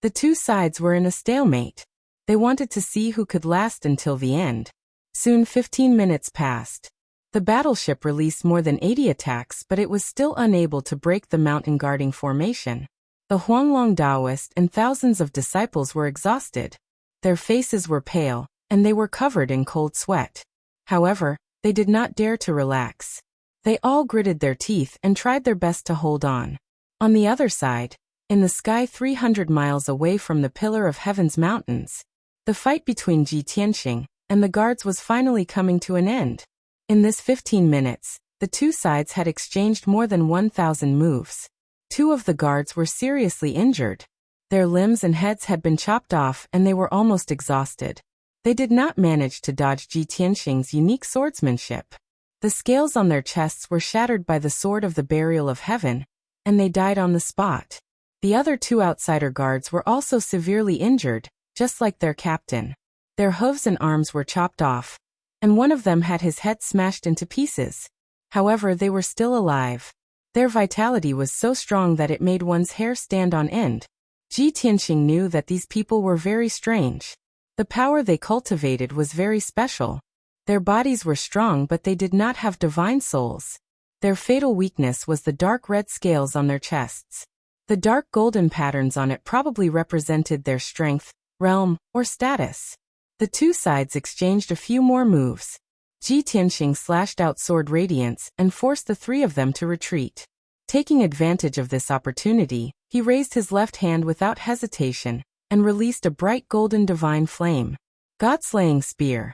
The two sides were in a stalemate. They wanted to see who could last until the end. Soon 15 minutes passed. The battleship released more than 80 attacks, but it was still unable to break the mountain guarding formation. The Huanglong Daoist and thousands of disciples were exhausted. Their faces were pale, and they were covered in cold sweat. However, they did not dare to relax. They all gritted their teeth and tried their best to hold on. On the other side, in the sky 300 miles away from the Pillar of Heaven's mountains, the fight between Ji Tianxing and the guards was finally coming to an end. In this 15 minutes, the two sides had exchanged more than 1,000 moves. 2 of the guards were seriously injured. Their limbs and heads had been chopped off and they were almost exhausted. They did not manage to dodge Ji Tianxing's unique swordsmanship. The scales on their chests were shattered by the sword of the burial of heaven, and they died on the spot. The other 2 outsider guards were also severely injured, just like their captain. Their hooves and arms were chopped off, and one of them had his head smashed into pieces. However, they were still alive. Their vitality was so strong that it made one's hair stand on end. Ji Tianxing knew that these people were very strange. The power they cultivated was very special. Their bodies were strong, but they did not have divine souls. Their fatal weakness was the dark red scales on their chests. The dark golden patterns on it probably represented their strength, realm, or status. The two sides exchanged a few more moves. Ji Tianxing slashed out sword radiance and forced the 3 of them to retreat. Taking advantage of this opportunity, he raised his left hand without hesitation and released a bright golden divine flame. God-slaying spear.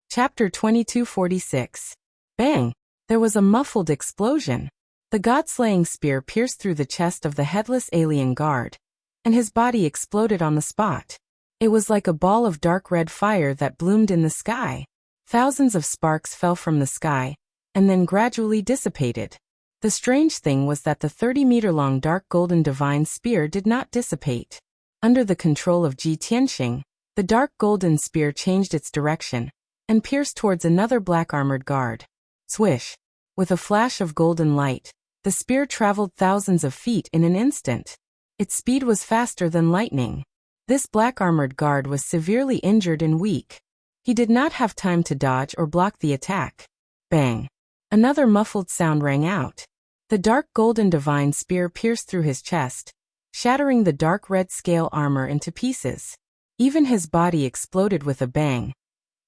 Chapter 2246. Bang! There was a muffled explosion. The God-slaying spear pierced through the chest of the headless alien guard, and his body exploded on the spot. It was like a ball of dark red fire that bloomed in the sky. Thousands of sparks fell from the sky, and then gradually dissipated. The strange thing was that the 30-meter-long dark golden divine spear did not dissipate. Under the control of Ji Tianxing, the dark golden spear changed its direction and pierced towards another black-armored guard. Swish! With a flash of golden light, the spear traveled thousands of feet in an instant. Its speed was faster than lightning. This black-armored guard was severely injured and weak. He did not have time to dodge or block the attack. Bang! Another muffled sound rang out. The dark golden divine spear pierced through his chest, shattering the dark red scale armor into pieces. Even his body exploded with a bang,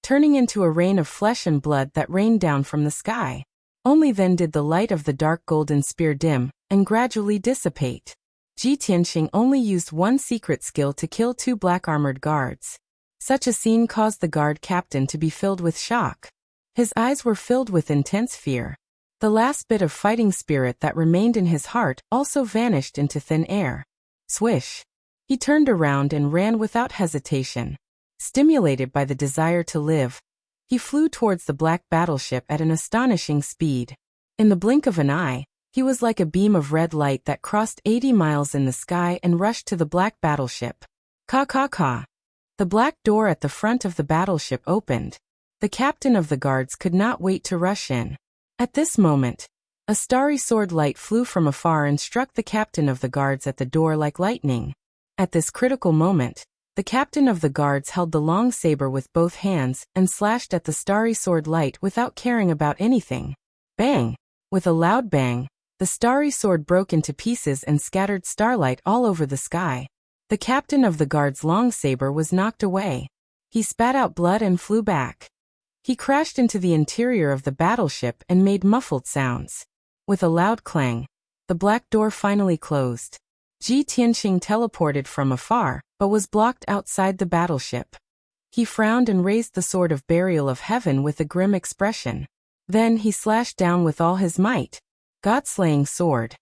turning into a rain of flesh and blood that rained down from the sky. Only then did the light of the dark golden spear dim and gradually dissipate. Ji Tianqing only used one secret skill to kill 2 black-armored guards. Such a scene caused the guard captain to be filled with shock. His eyes were filled with intense fear. The last bit of fighting spirit that remained in his heart also vanished into thin air. Swish! He turned around and ran without hesitation. Stimulated by the desire to live, he flew towards the black battleship at an astonishing speed. In the blink of an eye, he was like a beam of red light that crossed 80 miles in the sky and rushed to the black battleship. Ka. The black door at the front of the battleship opened. The captain of the guards could not wait to rush in. At this moment, a starry sword light flew from afar and struck the captain of the guards at the door like lightning. At this critical moment, the captain of the guards held the long saber with both hands and slashed at the starry sword light without caring about anything. Bang! With a loud bang, the starry sword broke into pieces and scattered starlight all over the sky. The captain of the guard's long saber was knocked away. He spat out blood and flew back. He crashed into the interior of the battleship and made muffled sounds. With a loud clang, the black door finally closed. Ji Tianqing teleported from afar, but was blocked outside the battleship. He frowned and raised the sword of burial of heaven with a grim expression. Then he slashed down with all his might. God-slaying sword.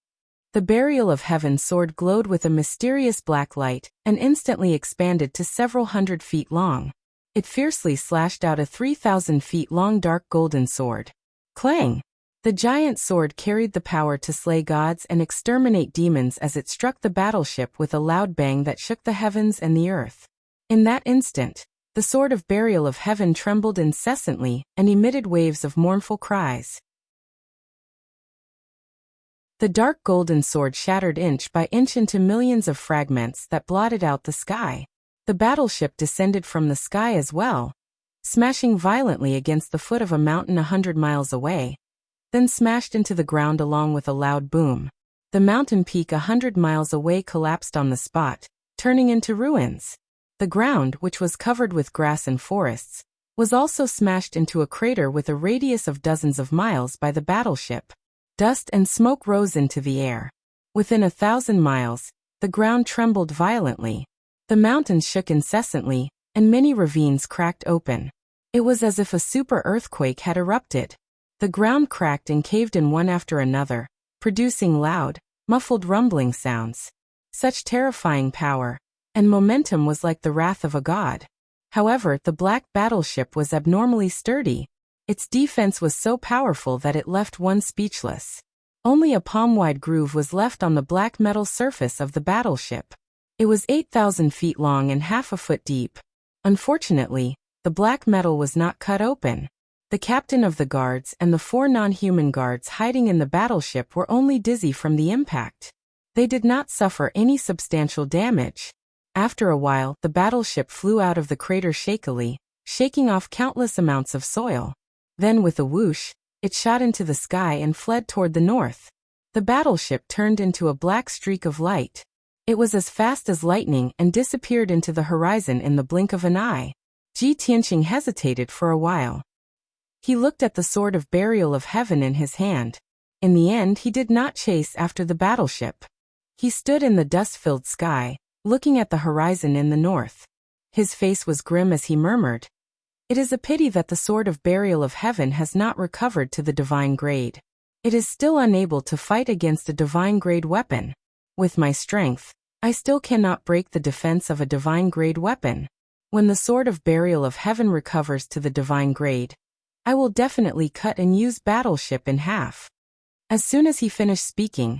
The burial of heaven sword glowed with a mysterious black light and instantly expanded to several hundred feet long. It fiercely slashed out a 3,000 feet long dark golden sword. Clang! The giant sword carried the power to slay gods and exterminate demons as it struck the battleship with a loud bang that shook the heavens and the earth. In that instant, the sword of burial of heaven trembled incessantly and emitted waves of mournful cries. The dark golden sword shattered inch by inch into millions of fragments that blotted out the sky. The battleship descended from the sky as well, smashing violently against the foot of a mountain 100 miles away, then smashed into the ground along with a loud boom. The mountain peak 100 miles away collapsed on the spot, turning into ruins. The ground, which was covered with grass and forests, was also smashed into a crater with a radius of dozens of miles by the battleship. Dust and smoke rose into the air. Within 1,000 miles, the ground trembled violently. The mountains shook incessantly, and many ravines cracked open. It was as if a super earthquake had erupted. The ground cracked and caved in one after another, producing loud, muffled rumbling sounds. Such terrifying power and momentum was like the wrath of a god. However, the black battleship was abnormally sturdy. Its defense was so powerful that it left one speechless. Only a palm-wide groove was left on the black metal surface of the battleship. It was 8,000 feet long and half a foot deep. Unfortunately, the black metal was not cut open. The captain of the guards and the 4 non-human guards hiding in the battleship were only dizzy from the impact. They did not suffer any substantial damage. After a while, the battleship flew out of the crater shakily, shaking off countless amounts of soil. Then with a whoosh, it shot into the sky and fled toward the north. The battleship turned into a black streak of light. It was as fast as lightning and disappeared into the horizon in the blink of an eye. Ji Tianqing hesitated for a while. He looked at the sword of burial of heaven in his hand. In the end, he did not chase after the battleship. He stood in the dust-filled sky, looking at the horizon in the north. His face was grim as he murmured, "It is a pity that the sword of burial of heaven has not recovered to the divine grade. It is still unable to fight against a divine grade weapon. With my strength, I still cannot break the defense of a divine grade weapon. When the sword of burial of heaven recovers to the divine grade, I will definitely cut and use battleship in half." As soon as he finished speaking,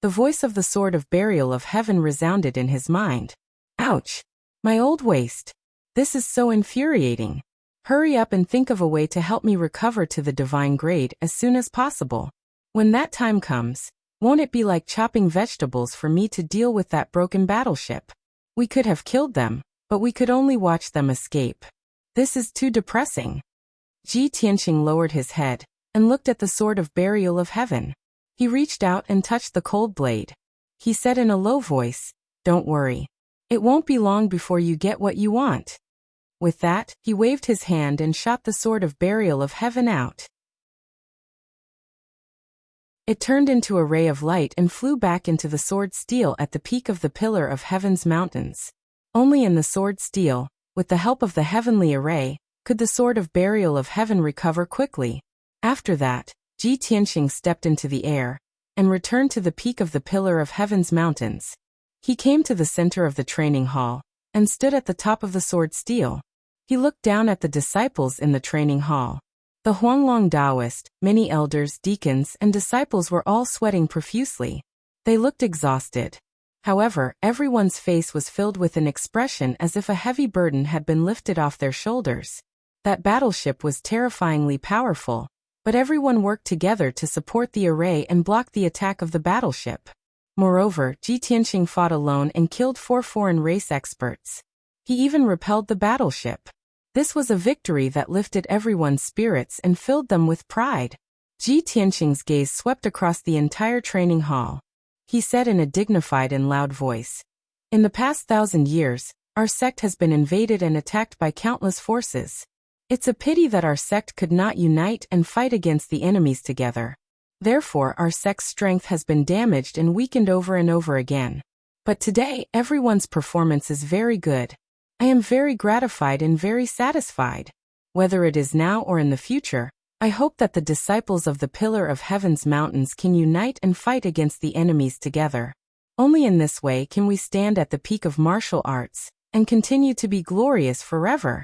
the voice of the sword of burial of heaven resounded in his mind. "Ouch! My old waist. This is so infuriating. Hurry up and think of a way to help me recover to the divine grade as soon as possible. When that time comes, won't it be like chopping vegetables for me to deal with that broken battleship? We could have killed them, but we could only watch them escape. This is too depressing." Ji Tianqing lowered his head and looked at the sword of burial of heaven. He reached out and touched the cold blade. He said in a low voice, Don't worry. It won't be long before you get what you want." With that, he waved his hand and shot the sword of burial of heaven out. It turned into a ray of light and flew back into the sword steel at the peak of the pillar of heaven's mountains. Only in the sword steel, with the help of the heavenly array, could the sword of burial of heaven recover quickly. After that, Ji Tianxing stepped into the air and returned to the peak of the pillar of heaven's mountains. He came to the center of the training hall and stood at the top of the sword steel. He looked down at the disciples in the training hall. The Huanglong Taoist, many elders, deacons, and disciples were all sweating profusely. They looked exhausted. However, everyone's face was filled with an expression as if a heavy burden had been lifted off their shoulders. That battleship was terrifyingly powerful, but everyone worked together to support the array and block the attack of the battleship. Moreover, Ji Tianxing fought alone and killed 4 foreign race experts. He even repelled the battleship. This was a victory that lifted everyone's spirits and filled them with pride. Ji Tianxing's gaze swept across the entire training hall. He said in a dignified and loud voice, "In the past 1,000 years, our sect has been invaded and attacked by countless forces. It's a pity that our sect could not unite and fight against the enemies together. Therefore, our sect's strength has been damaged and weakened over and over again. But today, everyone's performance is very good. I am very gratified and very satisfied. Whether it is now or in the future, I hope that the disciples of the Pillar of Heaven's mountains can unite and fight against the enemies together. Only in this way can we stand at the peak of martial arts and continue to be glorious forever."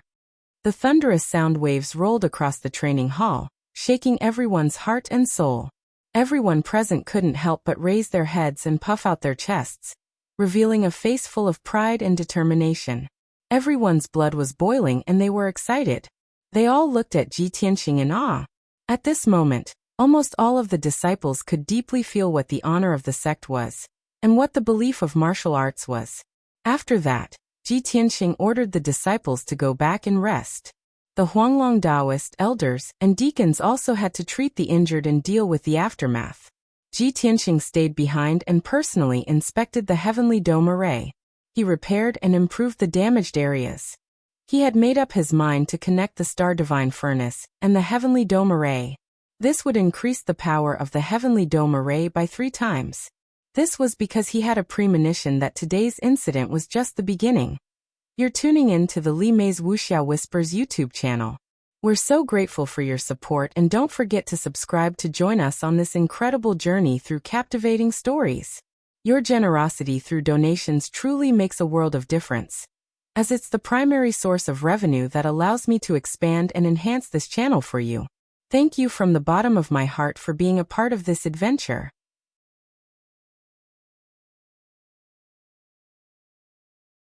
The thunderous sound waves rolled across the training hall, shaking everyone's heart and soul. Everyone present couldn't help but raise their heads and puff out their chests, revealing a face full of pride and determination. Everyone's blood was boiling and they were excited. They all looked at Ji Tianxing in awe. At this moment, almost all of the disciples could deeply feel what the honor of the sect was, and what the belief of martial arts was. After that, Ji Tianxing ordered the disciples to go back and rest. The Huanglong Taoist elders and deacons also had to treat the injured and deal with the aftermath. Ji Tianxing stayed behind and personally inspected the heavenly dome array. He repaired and improved the damaged areas. He had made up his mind to connect the Star Divine Furnace and the Heavenly Dome Array. This would increase the power of the Heavenly Dome Array by 3 times. This was because he had a premonition that today's incident was just the beginning. You're tuning in to the Li Mei's Wuxia Whispers YouTube channel. We're so grateful for your support and don't forget to subscribe to join us on this incredible journey through captivating stories. Your generosity through donations truly makes a world of difference, as it's the primary source of revenue that allows me to expand and enhance this channel for you. Thank you from the bottom of my heart for being a part of this adventure.